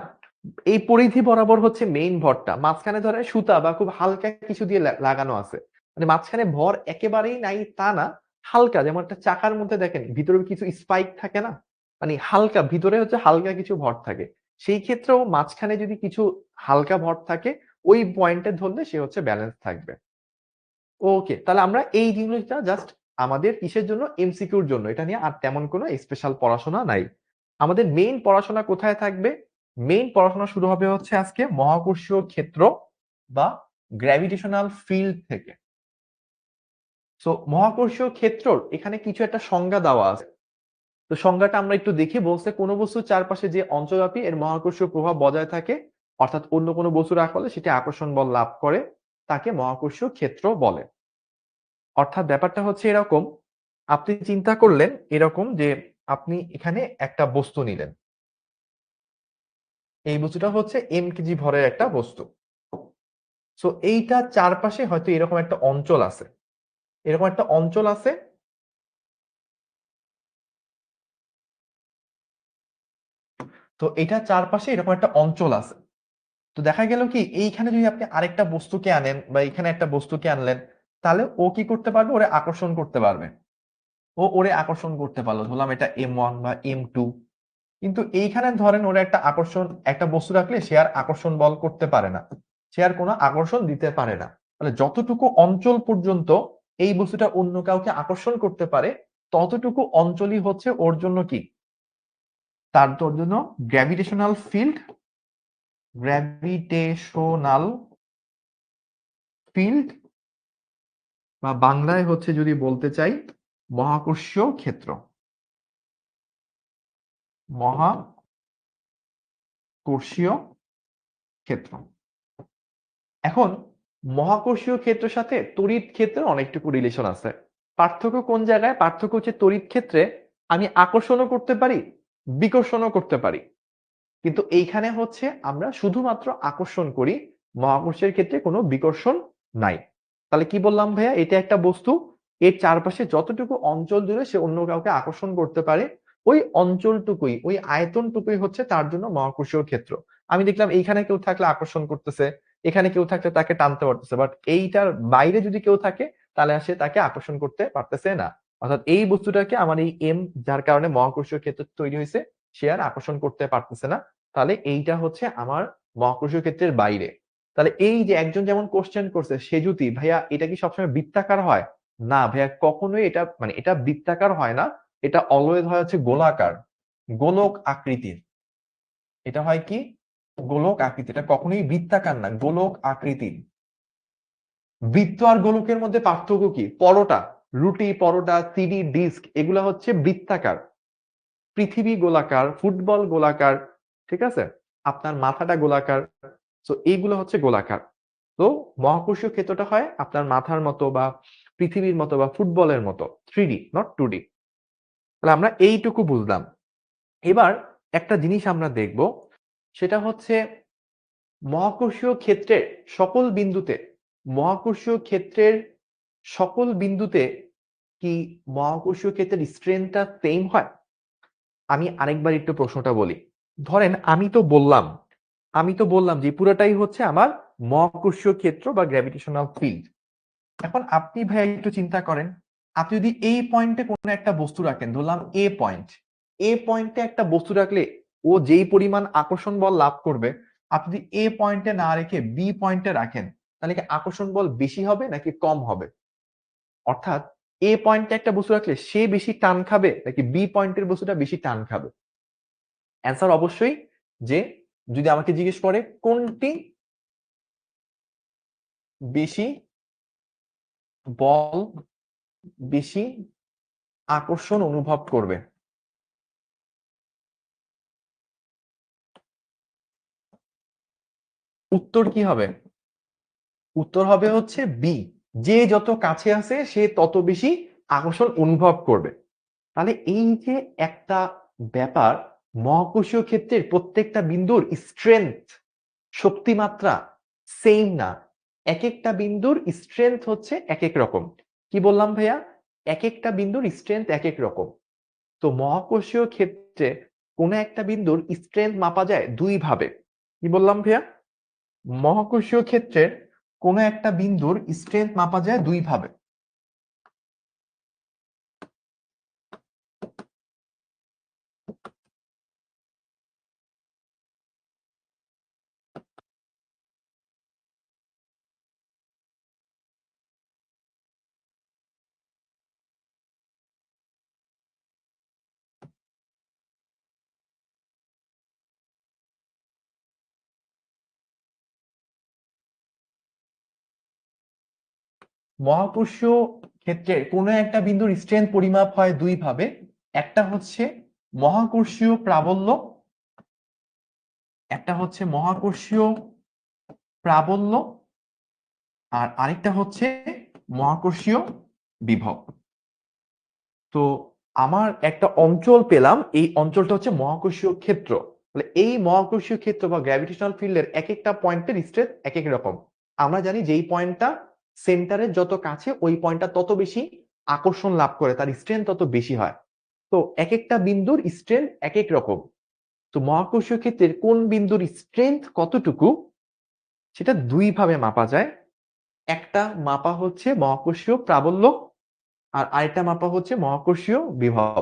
এই পরিধি বরাবর হচ্ছে মেইন ভরটা, মাঝখানে ধরে সুতা বা খুব হালকা কিছু দিয়ে লাগানো আছে, মানে মাঝখানে ভর একেবারেই নাই তা না, হালকা, যেমন একটা চাকার মধ্যে দেখেন ভিতরে কিছু স্পাইক থাকে না, মানে হালকা ভিতরে হচ্ছে হালকা কিছু ভর থাকে, সেই ক্ষেত্রেও মাঝখানে যদি কিছু হালকা ভর থাকে, ওই পয়েন্টে ধরলে সে হচ্ছে ব্যালেন্স থাকবে। ওকে, তাহলে আমরা এই জিনিসটা জাস্ট আমাদের কিসের জন্য, এমসিকিউর জন্য, এটা নিয়ে আর তেমন কোনো স্পেশাল পড়াশোনা নাই। আমাদের মেইন পড়াশোনা কোথায় থাকবে? মেইন পড়াশোনা শুরু হবে হচ্ছে আজকে মহাকর্ষীয় ক্ষেত্র বা গ্র্যাভিটেশনাল ফিল্ড থেকে। সো মহাকর্ষীয় ক্ষেত্রর এখানে কিছু একটা সংজ্ঞা দেওয়া আছে। তো সংজ্ঞাটা আমরা একটু দেখি। বলছে কোন বস্তুর চারপাশে যে অঞ্চলব্যাপী এর মহাকর্ষীয় প্রভাব বজায় থাকে, অর্থাৎ অন্য কোনো বস্তুর আকর্ষণে সেটি আকর্ষণ বল লাভ করে, তাকে মহাকর্ষীয় ক্ষেত্র বলে। অর্থাৎ ব্যাপারটা হচ্ছে এরকম, আপনি চিন্তা করলেন এরকম যে আপনি এখানে একটা বস্তু নিলেন, এই বস্তুটা হচ্ছে কেজি ভরের একটা বস্তু। সো এইটা চারপাশে হয়তো এরকম একটা অঞ্চল আছে, এরকম একটা অঞ্চল আছে। তো এটা চারপাশে এরকম একটা অঞ্চল আছে। তো দেখা গেল কি, এইখানে যদি আপনি আরেকটা বস্তুকে আনেন বা এখানে একটা বস্তুকে আনলেন, তাহলে ও কি করতে পারবে? ওরে আকর্ষণ করতে পারবে। ওরে আকর্ষণ করতে পারলো, ধরলাম এটা M1 বা M2। কিন্তু এইখানে ধরেন ওরা একটা আকর্ষণ, একটা বস্তু রাখলে সে আর আকর্ষণ বল করতে পারে না, সে আর কোনো আকর্ষণ দিতে পারে না। মানে যতটুকু অঞ্চল পর্যন্ত এই বস্তুটা অন্য কাউকে আকর্ষণ করতে পারে, ততটুকু অঞ্চলই হচ্ছে ওর জন্য কি, তার তোর জন্য গ্র্যাভিটেশনাল ফিল্ড, গ্র্যাভিটেশনাল ফিল্ড, বা বাংলায় হচ্ছে যদি বলতে চাই মহাকর্ষীয় ক্ষেত্র, মহাকর্ষীয় ক্ষেত্র। এখন মহাকর্ষীয় ক্ষেত্রের সাথে তড়িৎ ক্ষেত্রের অনেকটুকু রিলেশন আছে। পার্থক্য কোন জায়গায়? পার্থক্য হচ্ছে তড়িৎ ক্ষেত্রে আমি আকর্ষণও করতে পারি, বিকর্ষণও করতে পারি, কিন্তু এইখানে হচ্ছে আমরা শুধুমাত্র আকর্ষণ করি, মহাকর্ষের ক্ষেত্রে কোনো বিকর্ষণ নাই। তাহলে কি বললাম ভাইয়া? এটা একটা বস্তু, এর চারপাশে যতটুকু অঞ্চল জুড়ে সে অন্য কাউকে আকর্ষণ করতে পারে, ওই অঞ্চলটুকুই, ওই আয়তনটুকুই হচ্ছে তার জন্য মহাকর্ষীয় ক্ষেত্র। আমি দেখলাম এইখানে কেউ থাকলে আকর্ষণ করতেছে, এখানে কেউ থাকলে তাকে টানতে পারতেছে, বাট এইটার বাইরে যদি কেউ থাকে তাহলে সে তাকে আকর্ষণ করতে পারতেছে না। অর্থাৎ এই বস্তুটাকে আমার এই যার কারণে মহাকর্ষীয় ক্ষেত্র তৈরি হয়েছে, সে আর আকর্ষণ করতে পারতেছে না। তাহলে এইটা হচ্ছে আমার মহাকর্ষীয় ক্ষেত্রের বাইরে। তাহলে এই যে একজন যেমন কোশ্চেন করছে, সেজুতি ভাইয়া এটা কি সবসময় বৃত্তাকার হয়? না ভাইয়া, কখনোই এটা, মানে এটা বৃত্তাকার হয় না, এটা অলওয়েজ হয় হচ্ছে গোলাকার, গোলক আকৃতির। এটা হয় কি, গোলক আকৃতি, এটা কখনোই বৃত্তাকার না, গোলক আকৃতির। বৃত্ত আর গোলকের মধ্যে পার্থক্য কি? পরোটা, রুটি, পরোটা, সিডি, ডিস্ক, এগুলা হচ্ছে বৃত্তাকার। পৃথিবী গোলাকার, ফুটবল গোলাকার, ঠিক আছে, আপনার মাথাটা গোলাকার। তো এইগুলো হচ্ছে গোলাকার। তো মহাকর্ষীয় ক্ষেত্রটা হয় আপনার মাথার মতো বা পৃথিবীর মতো বা ফুটবলের মতো, 3D নট 2D। তাহলে আমরা এইটুকু বুঝলাম। এবার একটা জিনিস আমরা দেখব, সেটা হচ্ছে মহাকর্ষীয় ক্ষেত্রের সকল বিন্দুতে, মহাকর্ষীয় ক্ষেত্রের সকল বিন্দুতে কি মহাকর্ষীয় ক্ষেত্রের স্ট্রেংথটা সেম হয়? আমি আরেকবার একটু প্রশ্নটা বলি। ধরেন আমি তো বললাম যে পুরোটাই হচ্ছে আমার মহাকর্ষীয় ক্ষেত্র বা গ্র্যাভিটেশনাল ফিল্ড। এখন আপনি ভাই একটু চিন্তা করেন, আপনি যদি এই পয়েন্টে কোনো একটা বস্তু রাখেন, ধরলাম এ পয়েন্টে একটা বস্তু রাখলে ও যেই পরিমাণ আকর্ষণ বল লাভ করবে, আপনি যদি এ পয়েন্টে না রেখে বি পয়েন্টে রাখেন, তাহলে কি আকর্ষণ বল বেশি হবে নাকি কম হবে? অর্থাৎ এ পয়েন্টে একটা বস্তু রাখলে সে বেশি টান খাবে নাকি বি পয়েন্টের বস্তুটা বেশি টান খাবে? অ্যান্সার অবশ্যই যে যদি আমাকে জিজ্ঞেস করে কোনটি বেশি বল বেশি আকর্ষণ অনুভব করবে, উত্তর কি হবে? উত্তর হবে হচ্ছে বি। যে যত কাছে আছে সে তত বেশি আকর্ষণ অনুভব করবে। তাহলে এই যে একটা ব্যাপার, মহাকর্ষীয় ক্ষেত্রের প্রত্যেকটা বিন্দুর স্ট্রেংথ, শক্তিমাত্রা সেম না। এক একটা বিন্দুর স্ট্রেংথ হচ্ছে এক এক রকম। কি বললাম ভাইয়া? এক একটা বিন্দুর স্ট্রেংথ এক এক রকম। তো মহাকর্ষীয় ক্ষেত্রে কোন একটা বিন্দুর স্ট্রেংথ মাপা যায় দুই ভাবে। কি বললাম ভাইয়া? মহাকর্ষীয় ক্ষেত্রের কোন একটা বিন্দুর স্ট্রেংথ মাপা যায় দুই ভাবে। মহাকর্ষীয় ক্ষেত্রের কোনো একটা বিন্দুর স্ট্রেংথ পরিমাপ হয় দুই ভাবে। একটা হচ্ছে মহাকর্ষীয় প্রাবল্য, একটা হচ্ছে মহাকর্ষীয় প্রাবল্য, আর আরেকটা হচ্ছে মহাকর্ষীয় বিভব। তো আমার একটা অঞ্চল পেলাম, এই অঞ্চলটা হচ্ছে মহাকর্ষীয় ক্ষেত্র। তাহলে এই মহাকর্ষীয় ক্ষেত্র বা গ্র্যাভিটেশনাল ফিল্ডের এক একটা পয়েন্টের স্ট্রেংথ এক এক রকম। আমরা জানি যেই পয়েন্টটা সেন্টারের যত কাছে ওই পয়েন্টটা তত বেশি আকর্ষণ লাভ করে, তার স্ট্রেংথ তত বেশি হয়। তো এক একটা বিন্দুর স্ট্রেংথ এক এক রকম। তো মহাকর্ষীয় ক্ষেত্রের কোন বিন্দুর স্ট্রেংথ কতটুকু সেটা দুই ভাবে মাপা যায়। একটা মাপা হচ্ছে মহাকর্ষীয় প্রাবল্য, আর আরেকটা মাপা হচ্ছে মহাকর্ষীয় বিভব।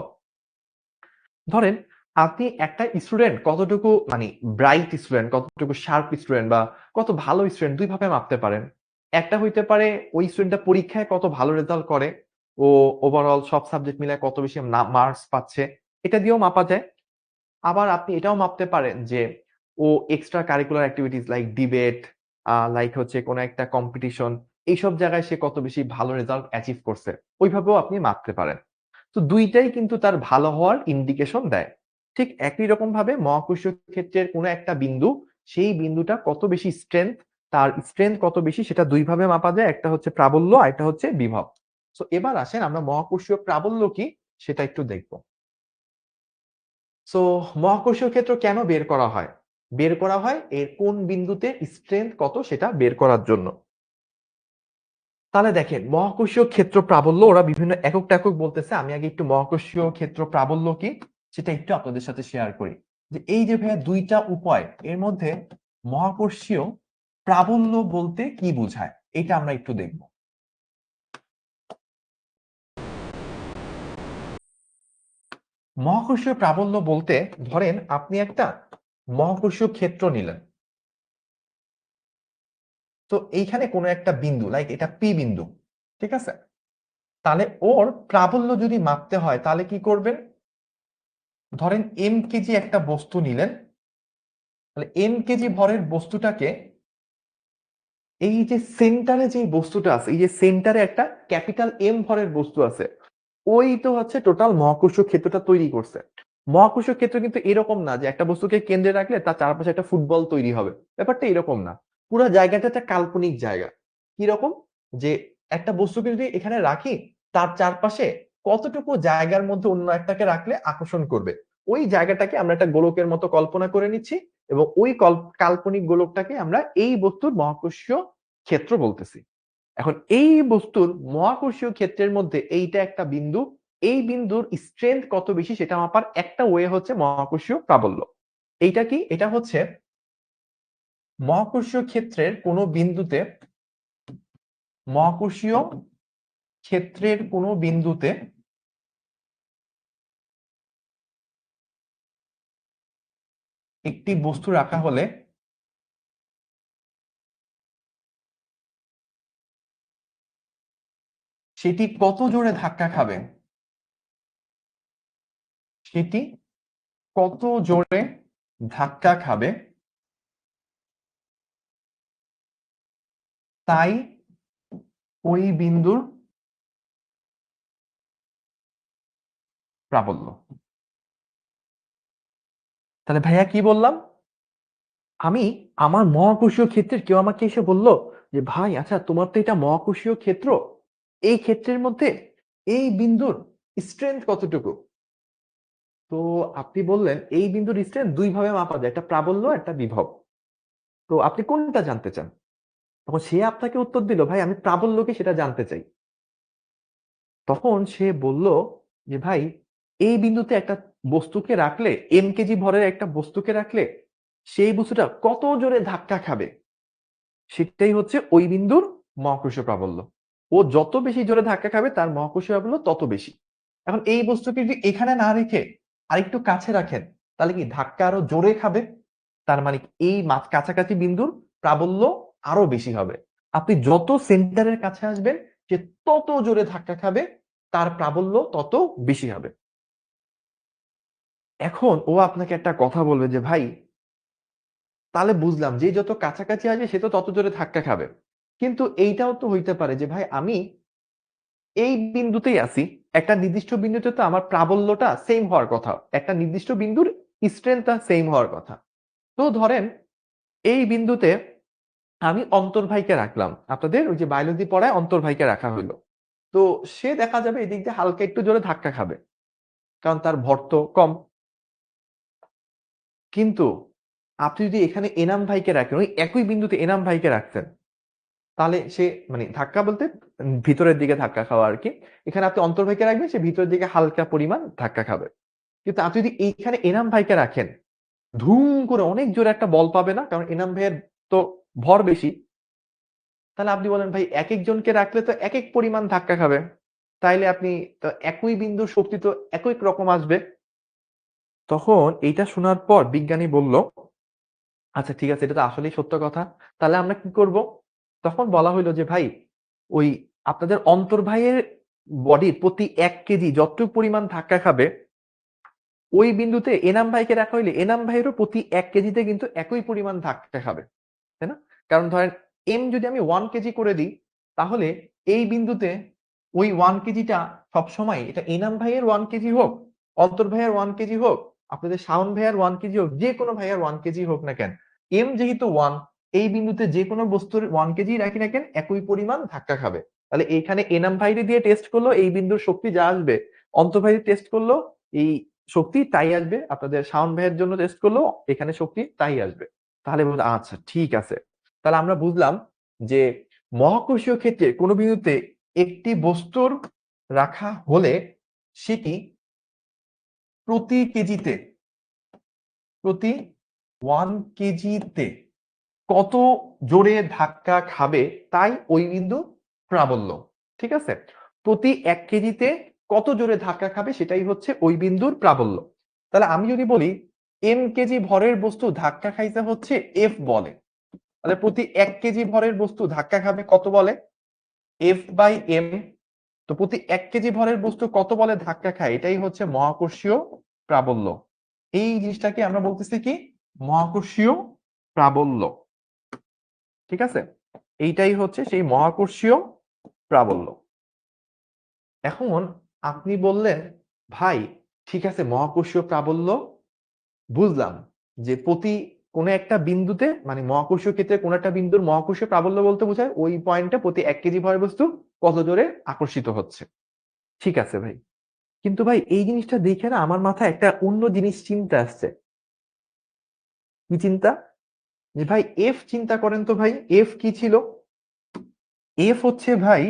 ধরেন আপনি একটা স্টুডেন্ট কতটুকু মানে ব্রাইট স্টুডেন্ট, কতটুকু শার্প স্টুডেন্ট বা কত ভালো স্টুডেন্ট দুই ভাবে মাপতে পারেন। একটা হইতে পারে ওই স্টুডেন্টটা পরীক্ষায় কত ভালো রেজাল্ট করে, ও ওভারঅল সব সাবজেক্ট মিলে কত বেশি মার্কস পাচ্ছে, এটা দিয়েও মাপা যায়। আবার আপনি এটাও মাপতে পারেন যে ও extra curricular activities like debate, like হচ্ছে কোনো একটা কম্পিটিশন, এইসব জায়গায় সে কত বেশি ভালো রেজাল্ট অ্যাচিভ করছে, ওইভাবেও আপনি মাপতে পারেন। তো দুইটাই কিন্তু তার ভালো হওয়ার ইন্ডিকেশন দেয়। ঠিক একই রকম ভাবে মহাকর্ষীয় ক্ষেত্রের কোনো একটা বিন্দু, সেই বিন্দুটা কত বেশি স্ট্রেংথ, তার স্ট্রেংথ কত বেশি সেটা দুই ভাবে মাপা যায়, একটা হচ্ছে প্রাবল্য আর একটা হচ্ছে বিভব। তো এবার আসেন আমরা মহাকর্ষীয় প্রাবল্য কি সেটা একটু দেখবো। সো মহাকর্ষীয় ক্ষেত্র কেন বের করা হয়? বের করা হয় এর কোন বিন্দুতে স্ট্রেংথ কত সেটা বের করার জন্য। তাহলে দেখেন মহাকর্ষীয় ক্ষেত্র প্রাবল্য ওরা বিভিন্ন একক টাকক বলতেছে, আমি আগে একটু মহাকর্ষীয় ক্ষেত্র প্রাবল্য কি সেটা একটু আপনাদের সাথে শেয়ার করি। যে এই যে ভাইয়া দুইটা উপায়, এর মধ্যে মহাকর্ষীয় প্রাবল্য বলতে কি বোঝায় এটা আমরা একটু দেখব। মহাকর্ষীয় প্রাবল্য বলতে ধরেন আপনি একটা মহাকর্ষীয় ক্ষেত্র নিলেন। তো এইখানে কোনো একটা বিন্দু লাইক এটা পি বিন্দু, ঠিক আছে? তাহলে ওর প্রাবল্য যদি মাপতে হয় তাহলে কি করবেন? ধরেন এম কেজি একটা বস্তু নিলেন, তাহলে এম কেজি ভরের বস্তুটাকে এই যে সেন্টারে যে বস্তুটা আছে, এই যে সেন্টারে একটা ক্যাপিটাল এম ভরের বস্তু আছে, ওই তো হচ্ছে টোটাল মহাকর্ষীয় ক্ষেত্রটা তৈরি করছে। মহাকর্ষীয় ক্ষেত্র কিন্তু এরকম না যে একটা বস্তুকে কেন্দ্রে রাখলে তার চারপাশে একটা ফুটবল তৈরি হবে, ব্যাপারটা এরকম না। পুরো জায়গাটা একটা কাল্পনিক জায়গা। কিরকম? যে একটা বস্তুকে যদি এখানে রাখি, তার চারপাশে কতটুকু জায়গার মধ্যে অন্য একটাকে রাখলে আকর্ষণ করবে, ওই জায়গাটাকে আমরা একটা গোলকের মতো কল্পনা করে নিচ্ছি, এবং ওই কাল্পনিক গোলকটাকে আমরা এই বস্তুর মহাকর্ষীয় ক্ষেত্র বলতেছি। এখন এই বস্তুর মহাকর্ষীয় ক্ষেত্রের মধ্যে এইটা একটা বিন্দু, এই বিন্দুর স্ট্রেংথ কত বেশি সেটা মাপার একটা ওয়ে হচ্ছে মহাকর্ষীয় প্রাবল্য। এইটা কি? এটা হচ্ছে মহাকর্ষীয় ক্ষেত্রের কোনো বিন্দুতে, মহাকর্ষীয় ক্ষেত্রের কোনো বিন্দুতে একটি বস্তু রাখা হলে সেটি কত জোরে ধাক্কা খাবে, সেটি কত জোরে ধাক্কা খাবে তাই ওই বিন্দুর প্রাবল্য। তাহলে ভাইয়া কি বললাম, আমি আমার মহাকর্ষীয় ক্ষেত্রের কেউ আমাকে এসে বলল যে ভাই আচ্ছা তোমার তো এটা মহাকর্ষীয় ক্ষেত্র, এই ক্ষেত্রের মধ্যে এই বিন্দুর স্ট্রেংথ কতটুকু। তো আপনি বললেন এই বিন্দুর স্ট্রেংথ দুই ভাবে মাপা যায়, একটা প্রাবল্য একটা বিভব। তো আপনি কোনটা জানতে চান। তখন সে আপনাকে উত্তর দিল ভাই আমি প্রাবল্যকে সেটা জানতে চাই। তখন সে বলল যে ভাই এই বিন্দুতে একটা বস্তুকে রাখলে, কেজি ভরের একটা বস্তুকে রাখলে সেই বস্তুটা কত জোরে ধাক্কা খাবে সেটাই হচ্ছে ওই বিন্দুর মহাকর্ষীয় প্রাবল্য। ও যত বেশি জোরে ধাক্কা খাবে তার মহাকর্ষীয় প্রাবল্য তত বেশি। এখন এই বস্তুকে যদি এখানে না রেখে আরেকটু কাছে রাখেন তাহলে কি ধাক্কা আরো জোরে খাবে, তার মানে এই কাছাকাছি বিন্দুর প্রাবল্য আরো বেশি হবে। আপনি যত সেন্টারের কাছে আসবেন সে তত জোরে ধাক্কা খাবে, তার প্রাবল্য তত বেশি হবে। এখন ও আপনাকে একটা কথা বলবে যে ভাই তাহলে বুঝলাম যে যত কাছাকাছি আসবে সে তো তত জোরে ধাক্কা খাবে, কিন্তু এইটাও তো হইতে পারে যে ভাই আমি এই বিন্দুতেই আছি, একটা নির্দিষ্ট বিন্দুতে তো আমার প্রাবল্যটা সেম হওয়ার কথা, একটা নির্দিষ্ট বিন্দুর স্ট্রেংথটা সেম হওয়ার কথা। তো ধরেন এই বিন্দুতে আমি অন্তর্ভাইকে রাখলাম, আপনাদের ওই যে বায়োলজি পড়ায় অন্তর্ভাইকে রাখা হলো। তো সে দেখা যাবে এদিক দিয়ে হালকা একটু জোরে ধাক্কা খাবে, কারণ তার ভর তো কম। কিন্তু আপনি যদি এখানে এনাম ভাইকে রাখেন, ওই একই বিন্দুতে এনাম ভাইকে রাখতেন, তাহলে সে মানে ধাক্কা বলতে ভিতরের দিকে ধাক্কা খাওয়া আর কি। এখানে আপনি অন্তর্ভাইকে রাখবেন, সে ভিতরের দিকে হালকা পরিমাণ ধাক্কা খাবে। কিন্তু আপনি যদি এইখানে এনাম ভাইকে রাখেন, ধুম করে অনেক জোরে একটা বল পাবে না, কারণ এনাম ভাইয়ের তো ভর বেশি। তাহলে আপনি বলেন ভাই এক একজনকে রাখলে তো এক এক পরিমাণ ধাক্কা খাবে, তাইলে আপনি তো একই বিন্দুর শক্তি তো একই রকম আসবে। তখন এইটা শোনার পর বিজ্ঞানী বলল আচ্ছা ঠিক আছে এটা তো আসলেই সত্য কথা, তাহলে আমরা কি করব। তখন বলা হইলো যে ভাই ওই আপনাদের অন্তর্বাহের বডির প্রতি 1 কেজি যতটুকু পরিমাণ ধাক্কা খাবে, ওই বিন্দুতে এনাম ভাইকে রাখা হইলে এনাম ভাইয়েরও প্রতি 1 কেজিতে কিন্তু একই পরিমাণ ধাক্কা খাবে, তাই না। কারণ ধরেন যদি আমি 1 কেজি করে দিই, তাহলে এই বিন্দুতে ওই 1 কেজিটা সবসময় এটা এনাম ভাইয়ের 1 কেজি হোক, অন্তর ভাইয়ের 1 কেজি হোক, আপনাদের শাওন ভাইয়ার 1 কেজি হোক, যে কোনো ভাইয়ার 1 কেজি হোক না কেন, যেহেতু 1, এই বিন্দুতে যে কোনো বস্তুর 1 কেজি রাখি না কেন একই পরিমাণ ধাক্কা খাবে। তাহলে এইখানে এনাম ভাইরে দিয়ে টেস্ট করলো এই বিন্দুর শক্তি যা আসবে, অন্তর ভাইরে টেস্ট করলো এই শক্তি তাই আসবে, আপনাদের শাওন ভাইয়ের জন্য টেস্ট করলো এখানে শক্তি তাই আসবে। তাহলে আচ্ছা ঠিক আছে, তাহলে আমরা বুঝলাম যে মহাকর্ষীয় ক্ষেত্রে কোন বিন্দুতে একটি বস্তুর রাখা হলে সেটি প্রতি কেজিতে, প্রতি 1 কেজিতে কত জোরে ধাক্কা খাবে তাই ওই বিন্দু প্রাবল্য। ঠিক আছে, প্রতি 1 কেজিতে কত জোরে ধাক্কা খাবে সেটাই হচ্ছে ওই বিন্দুর প্রাবল্য। তাহলে আমি যদি বলি কেজি ভরের বস্তু ধাক্কা খাইতে হচ্ছে এফ বলে, তাহলে প্রতি 1 কেজি ভরের বস্তু ধাক্কা খাবে কত বলে, F/m। তো প্রতি 1 কেজি ভরের বস্তু কত বলে ধাক্কা খায় এটাই হচ্ছে মহাকর্ষীয় প্রাবল্য। এই জিনিসটাকে আমরা বলতেছি কি মহাকর্ষীয় প্রাবল্য। ঠিক আছে, এইটাই হচ্ছে সেই মহাকর্ষীয় প্রাবল্য। এখন আপনি বললেন ভাই ঠিক আছে মহাকর্ষীয় প্রাবল্য বুঝলাম, যে প্রতি কোন একটা বিন্দুতে মানে মহাকর্ষীয় ক্ষেত্রে কোন একটা বিন্দুর মহাকর্ষীয় প্রাবল্য বলতে বোঝায় ওই পয়েন্টে প্রতি 1 কেজি ভরের বস্তু কত জোরে আকর্ষিত হচ্ছে। ঠিক আছে ভাই, কিন্তু ভাই এই জিনিসটা দেখে না আমার মাথায় একটা অন্য জিনিস চিন্তা আসছে। কি চিন্তা, যে ভাই এফ চিন্তা করেন তো ভাই, এফ কি ছিল, এফ হচ্ছে ভাই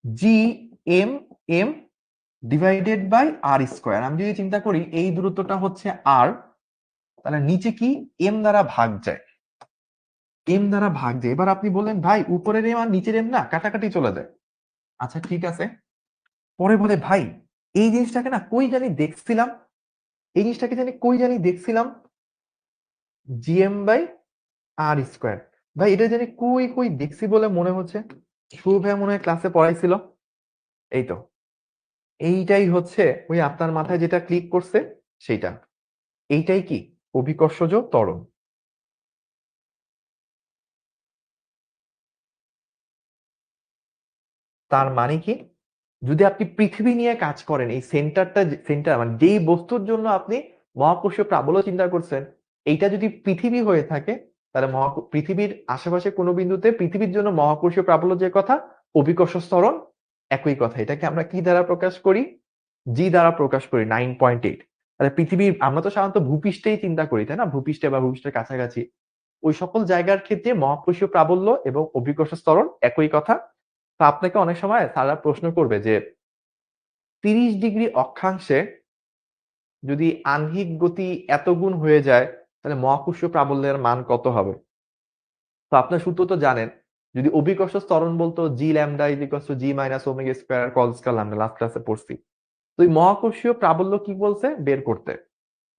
G/m divided by R square. আমি যদি চিন্তা করি এই দূরত্বটা হচ্ছে আর, তাহলে নিচে কি এম দ্বারা ভাগ যায়, এম দ্বারা ভাগ যায়। এবার আপনি বললেন ভাই উপরের এম আর নিচের এম না কাটাকাটি চলে যায়। আচ্ছা ঠিক আছে, পরে বলে ভাই এই জিনিসটাকে না কই জানি দেখছিলাম, এই জিনিসটাকে জানি কই জানি দেখছিলাম, Gm/r²। ভাই এটা জানি কই কই দেখছি বলে মনে হচ্ছে, শুভ ভাই মনে হয় ক্লাসে পড়াইছিল। এই তো এইটাই হচ্ছে ওই আপনার মাথায় যেটা ক্লিক করছে সেইটা। এইটাই কি অভিকর্ষজ ত্বরণ। তার মানে কি, যদি আপনি পৃথিবী নিয়ে কাজ করেন, এই সেন্টার মানে যেই বস্তুর জন্য আপনি মহাকর্ষীয় প্রাবল্য চিন্তা করছেন, এইটা যদি পৃথিবী হয়ে থাকে, তাহলে পৃথিবীর আশেপাশে কোনো বিন্দুতে পৃথিবীর জন্য মহাকর্ষীয় প্রাবল্য যে কথা, অভিকর্ষ ত্বরণ একই কথা। এটাকে আমরা কি দ্বারা প্রকাশ করি? জি দ্বারা প্রকাশ করি, 9.8। তাহলে পৃথিবীর, আমরা তো সাধারণত ভূপৃষ্ঠেই চিন্তা করি, তাই না? ভূপৃষ্ঠে বা ভূপৃষ্ঠের কাছাকাছি ওই সকল জায়গার ক্ষেত্রে মহাকর্ষীয় প্রাবল্য এবং অভিকর্ষ ত্বরণ একই কথা। তো আপনাকে অনেক সময় স্যাররা প্রশ্ন করবে যে 30 ডিগ্রি অক্ষাংশে যদি আহ্নিক গতি এত গুণ হয়ে যায়, তাহলে মহাকর্ষীয় প্রাবল্যের মান কত হবে? তো আপনার সূত্র তো জানেন। যদি অভিকর্ষ ত্বরণ বলতো জি lambda is equals to G minus omega square cause square lambda, last ক্লাসে পড়ছি। তো এই মহাকর্ষীয় প্রাবল্য কি বলছে বের করতে?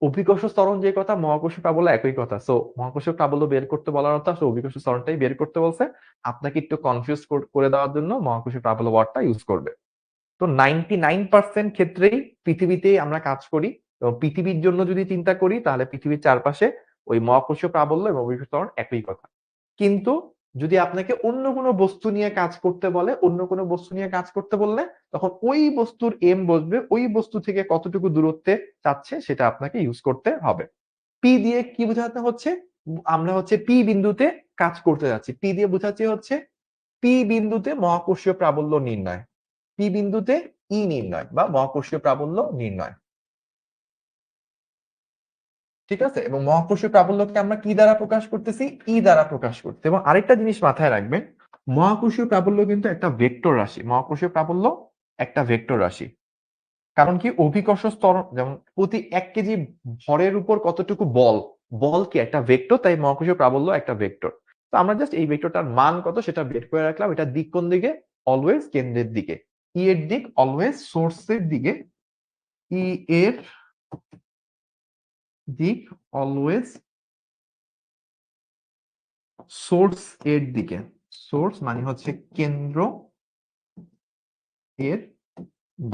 অভিকর্ষ ত্বরণ যে কথা, মহাকর্ষীয় প্রাবল্য একই কথা। সো মহাকর্ষীয় প্রাবল্য বের করতে বলার অর্থ আসলে অভিকর্ষ ত্বরণটাই বের করতে বলছে। আপনাকে একটু কনফিউজ করে দেওয়ার জন্য মহাকর্ষীয় প্রাবল্য ওয়ার্ডটা ইউজ করবে। তো 99% ক্ষেত্রেই পৃথিবীতেই আমরা কাজ করি, এবং পৃথিবীর জন্য যদি চিন্তা করি তাহলে পৃথিবীর চারপাশে ওই মহাকর্ষীয় প্রাবল্য এবং অভিকর্ষ ত্বরণ একই কথা। কিন্তু যদি আপনাকে অন্য কোনো বস্তু নিয়ে কাজ করতে বলে, অন্য কোনো বস্তু নিয়ে কাজ করতে বললে, তখন ওই বস্তুর এম বসবে, ওই বস্তু থেকে কতটুকু দূরত্বে চাচ্ছে সেটা আপনাকে ইউজ করতে হবে। পি দিয়ে কি বোঝাতে হচ্ছে? আমরা হচ্ছে পি বিন্দুতে কাজ করতে যাচ্ছি। পি দিয়ে বোঝাচ্ছি হচ্ছে পি বিন্দুতে মহাকর্ষীয় প্রাবল্য নির্ণয়, পি বিন্দুতে ই নির্ণয় বা মহাকর্ষীয় প্রাবল্য নির্ণয়। ঠিক আছে? এবং মহাকর্ষীয় প্রাবল্যকে আমরা কি দ্বারা প্রকাশ করতেছি? ই দ্বারা প্রকাশ করতে। এবং আরেকটা জিনিস মাথায় রাখবেন, মহাকর্ষীয় প্রাবল্য কিন্তু একটা ভেক্টর রাশি। মহাকর্ষীয় প্রাবল্য একটা ভেক্টর রাশি। কারণ কি, অভিকর্ষ ত্বরণ যেমন প্রতি 1 কেজি ভরের উপর কতটুকু বল, বল কি একটা ভেক্টর, তাই মহাকর্ষীয় প্রাবল্য একটা ভেক্টর। তো আমরা জাস্ট এই ভেক্টরটার মান কত সেটা বের করে রাখলাম। এটা দিক কোন দিকে? অলওয়েজ কেন্দ্রের দিকে। ই এর দিক অলওয়েজ সোর্সের দিকে। ই এর দিক অলওয়েজ সোর্স এর দিকে। সোর্স মানে হচ্ছে কেন্দ্র এর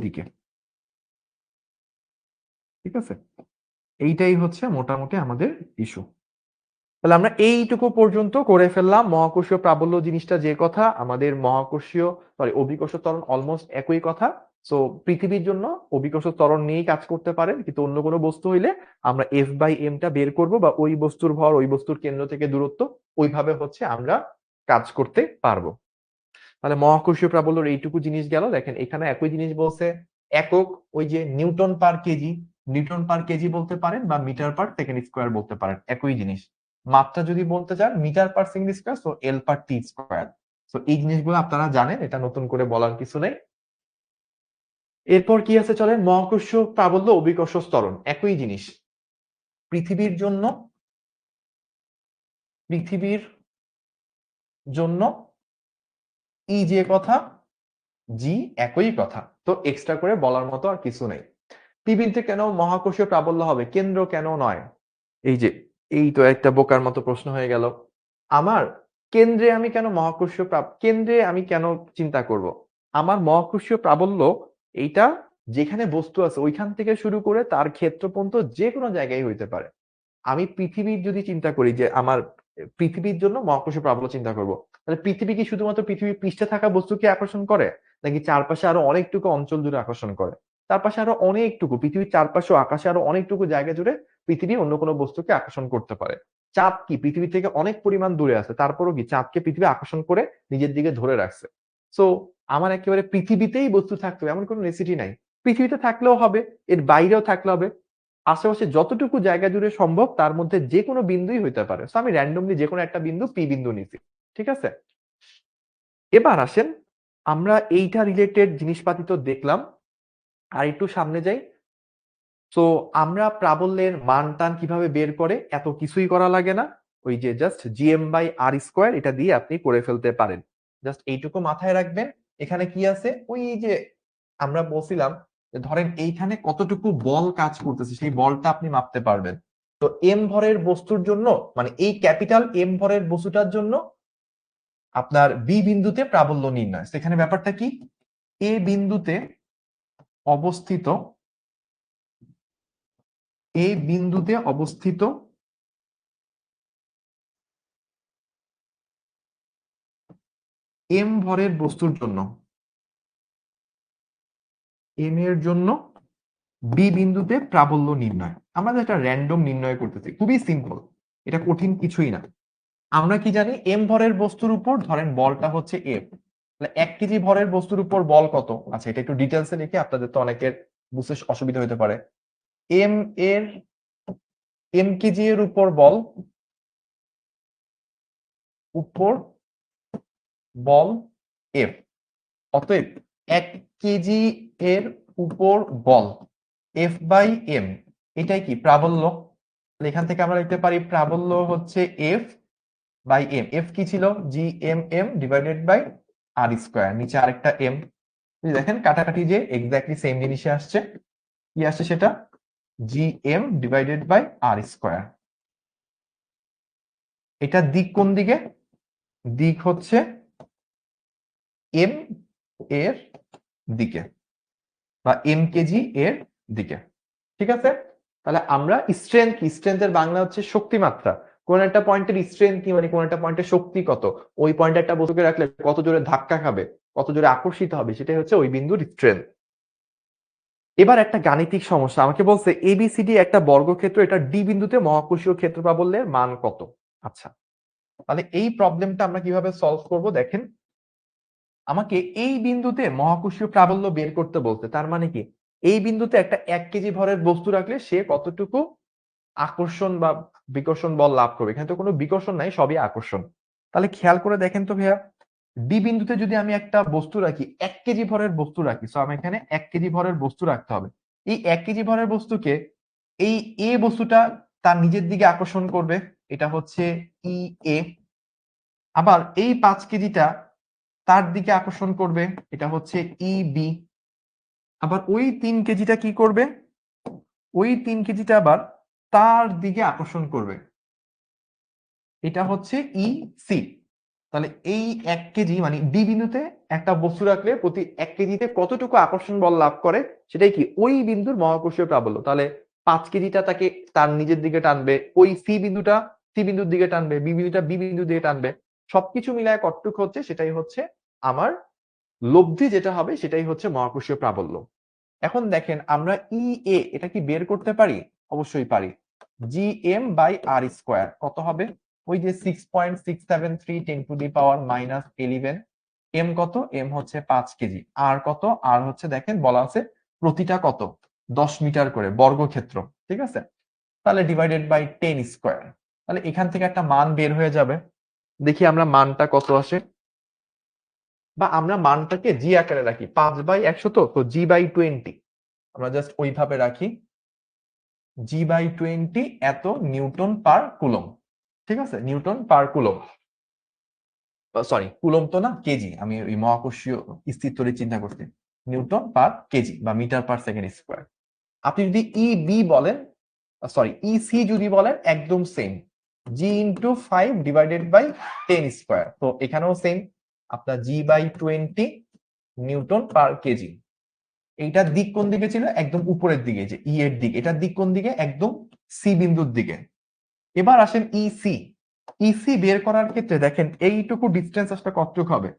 দিকে। ঠিক আছে? এইটাই হচ্ছে মোটামুটি আমাদের ইস্যু। তাহলে আমরা এইটুকু পর্যন্ত করে ফেললাম। মহাকর্ষীয় প্রাবল্য জিনিসটা যে কথা, আমাদের অভিকর্ষ ত্বরণ অলমোস্ট একই কথা। সো পৃথিবীর জন্য অভিকর্ষ ত্বরণ নিয়েই কাজ করতে পারেন, কিন্তু অন্য কোনো বস্তু হইলে আমরা এফ বাই এম টা বের করব, বা ওই বস্তুর ভর, ওই বস্তুর কেন্দ্র থেকে দূরত্ব, ওইভাবে হচ্ছে আমরা কাজ করতে পারবো। তাহলে মহাকর্ষীয় প্রাবল্যের এইটুকু জিনিস গেল। দেখেন এখানে একই জিনিস বলছে, একক ওই যে Newton per KG, Newton per KG বলতে পারেন বা মিটার পার সেকেন্ড স্কোয়ার বলতে পারেন, একই জিনিস। মাত্রা যদি বলতে চান metre per second square, so L per T square. So এই জিনিসগুলো আপনারা জানেন, এটা নতুন করে বলার কিছু নেই। এরপর কি আছে চলেন, মহাকর্ষীয় প্রাবল্য অভিকর্ষ ত্বরণ একই জিনিস। পৃথিবীর জন্য, পৃথিবীর জন্য ই যে কথা, জি একই কথা। তো এক্সট্রা করে বলার মতো আর কিছু নেই। পৃথিবীতে কেন মহাকর্ষীয় প্রাবল্য হবে, কেন্দ্র কেন নয়? এই যে, এই তো একটা বোকার মতো প্রশ্ন হয়ে গেল। আমার কেন্দ্রে আমি কেন কেন্দ্রে আমি কেন চিন্তা করব? আমার মহাকর্ষীয় প্রাবল্য এইটা যেখানে বস্তু আছে ওইখান থেকে শুরু করে তার ক্ষেত্র পর্যন্ত যে কোনো জায়গায় হইতে পারে। আমি পৃথিবীর যদি চিন্তা করি যে আমার পৃথিবীর জন্য মহাকর্ষীয় প্রাবল্য চিন্তা করব, তাহলে পৃথিবী কি শুধুমাত্র পৃথিবীর পৃষ্ঠে থাকা বস্তুকে আকর্ষণ করে, নাকি চারপাশে আরো অনেকটুকু অঞ্চল জুড়ে আকর্ষণ করে? চারপাশে আরো অনেকটুকু, পৃথিবীর চারপাশে আকাশে আরো অনেকটুকু জায়গা জুড়ে পৃথিবী অন্য কোনো বস্তুকে আকর্ষণ করতে পারে। চাঁদ কি পৃথিবী থেকে অনেক পরিমাণ দূরে আছে, তারপরও কি চাঁদকে পৃথিবী আকর্ষণ করে নিজের দিকে ধরে রাখছে। সো আমার একেবারে পৃথিবীতেই বস্তু থাকতে হবে এমন কোনো নেসিটি নাই। পৃথিবীতে থাকলেও হবে, এর বাইরেও থাকলে হবে, আশেপাশে যতটুকু জায়গা জুড়ে সম্ভব তার মধ্যে যে কোনো বিন্দুই হইতে পারে। সো আমি র্যান্ডমলি যে কোনো একটা বিন্দু পি বিন্দু নিছি। ঠিক আছে? এবার আসেন, আমরা এইটা রিলেটেড জিনিসপাতি তো দেখলাম, আর একটু সামনে যাই। সো আমরা প্রাবল্যের মান টান কিভাবে বের করে, এত কিছুই করা লাগে না। ওই যে just GM by R square, এটা দিয়ে আপনি করে ফেলতে পারেন। জাস্ট এইটুকু মাথায় রাখবেন। এখানে কি আছে, ওই যে আমরা বলছিলাম যে ধরেন এইখানে কতটুকু বল কাজ করতেছে সেই বলটা আপনি মাপতে পারবেন। তো এম ভরের বস্তুর জন্য, মানে এই ক্যাপিটাল এম ভরের বস্তুটার জন্য আপনার বি বিন্দুতে প্রাবল্য নির্ণয়, সেখানে ব্যাপারটা কি, এ বিন্দুতে অবস্থিত এম ভরের বস্তুর জন্য এম এর জন্য বি বিন্দুতে প্রাবল্য নির্ণয়। আমরা যেটা র্যান্ডম নির্ণয় করতেছি, খুবই সিম্পল, এটা কঠিন কিছুই না। আমরা কি জানি, এম ভরের বস্তুর উপর ধরেন বলটা হচ্ছে এফ, তাহলে 1 কেজি ভরের বস্তুর উপর বল কত? আচ্ছা, এটা একটু ডিটেলসে লিখে, আপনাদের তো অনেকের বুঝতে অসুবিধা হতে পারে। এম কেজি এর উপর বল এফ, অতএব 1 কেজি এর উপর বল এফ বাই এম, এটাই কি প্রাবল্য। এখান থেকে আমরা লিখতে পারি প্রাবল্য হচ্ছে এফ বাই এম। এফ কি ছিল? G M M divided by R square, নিচে আরেকটা এম। দেখেন কাটাকাটি যে এক্স্যাক্টলি সেম জিনিসে আসছে। কি আসছে সেটা? G M divided by R square. এটা দিক কোন দিকে? দিক হচ্ছে এম এর দিকে বা এম কেজি এর দিকে। ঠিক আছে, তাহলে আমরা স্ট্রেংথের বাংলা হচ্ছে শক্তিমাত্রা। কোন একটা পয়েন্টের স্ট্রেংথ কি, মানে কোন একটা পয়েন্টের শক্তি কত, ওই পয়েন্টে একটা বস্তুকে রাখলে কত জোরে ধাক্কা খাবে, কত জোরে আকর্ষিত হবে, সেটাই হচ্ছে ওই বিন্দুর স্ট্রেংথ। এবার একটা গাণিতিক সমস্যা, আমাকে বলছে এবিসিডি একটা বর্গক্ষেত্র, এটা ডি বিন্দুতে মহাকর্ষীয় ক্ষেত্র প্রাবল্যের মান কত। আচ্ছা, তাহলে এই প্রবলেমটা আমরা কিভাবে সলভ করব? দেখেন, আমাকে এই বিন্দুতে মহাকর্ষীয় প্রাবল্য বের করতে বলতে, তার মানে কি এই বিন্দুতে একটা 1 কেজি ভরের বস্তু রাখলে সে কতটুকু আকর্ষণ বা বিকর্ষণ বল লাভ করবে। এখানে তো কোনো বিকর্ষণ নাই, সবই আকর্ষণ। তাহলে খেয়াল করে দেখেন তো ভাইয়া, ডি বিন্দুতে যদি আমি একটা বস্তু রাখি, 1 কেজি ভরের বস্তু রাখি, তো আমি এখানে 1 কেজি ভরের বস্তু রাখতে হবে। এই 1 কেজি ভরের বস্তুকে এই এ বস্তুটা তার নিজের দিকে আকর্ষণ করবে, এটা হচ্ছে ই এ। আবার এই 5 কেজিটা তার দিকে আকর্ষণ করবে, এটা হচ্ছে ই বি। আবার ওই 3 কেজিটা কি করবে? ওই 3 কেজিটা আবার তার দিকে আকর্ষণ করবে, এটা হচ্ছে ই সি। তাহলে এই 1 কেজি মানে ডি বিন্দুতে একটা বস্তু রাখলে প্রতি 1 কেজিতে কতটুকু আকর্ষণ বল লাভ করে, সেটাই কি ওই বিন্দুর মহাকর্ষীয় প্রাবল্য। তাহলে 5 কেজিটা তাকে তার নিজের দিকে টানবে, ওই সি বিন্দুর দিকে টানবে, বি বিন্দুটা বি বিন্দুর দিকে টানবে। সবকিছু মিলায় কতটুকু হচ্ছে, সেটাই হচ্ছে আমার লব্ধি, যেটা হবে সেটাই হচ্ছে মহাকর্ষীয় প্রাবল্য। এখন দেখেন, আমরা ই এ এটা কি বের করতে পারি? অবশ্যই পারি। G M by R square কত হবে? ওই যে 6.673 10⁻⁻11। এম কত? এম হচ্ছে 5 কেজি। আর কত? আর হচ্ছে দেখেন বলা আছে প্রতিটা কত 10 মিটার করে বর্গক্ষেত্র। ঠিক আছে, তাহলে ডিভাইডেড বাই 10 স্কোয়ার। তাহলে এখান থেকে একটা মান বের হয়ে যাবে। দেখি আমরা মানটা কত আসে, বা আমরা মানটাকে জি আকারে রাখি, 5/100, তো জি বাই 20 আমরা জাস্ট ওইভাবে রাখি, জি বাই 20 এত নিউটন পার কুলম। ঠিক আছে, newton per coulomb, sorry coulomb তো না, কেজি, আমি ওই মহাকর্ষীয় স্থিরতরি চিন্তা করছি। নিউটন পার কেজি বা মিটার পার সেকেন্ড স্কোয়ার। আপনি যদি ই বি বলেন, সরি ই সি যদি বলেন, একদম same, G into 5 divided by 10 square. তো এখানেও সেম, আপনার G by 20 newton per KG. এইটার দিক কোন দিকে ছিল? একদম উপরের দিকে, যে ই এর দিক, এটার দিক কোন দিকে? একদম সি বিন্দুর দিকে। এবার আসেন ইসি। ইসি বের করার ক্ষেত্রে দেখেন এইটুকু ডিস্টেন্স আসলে কতটুকু হবে?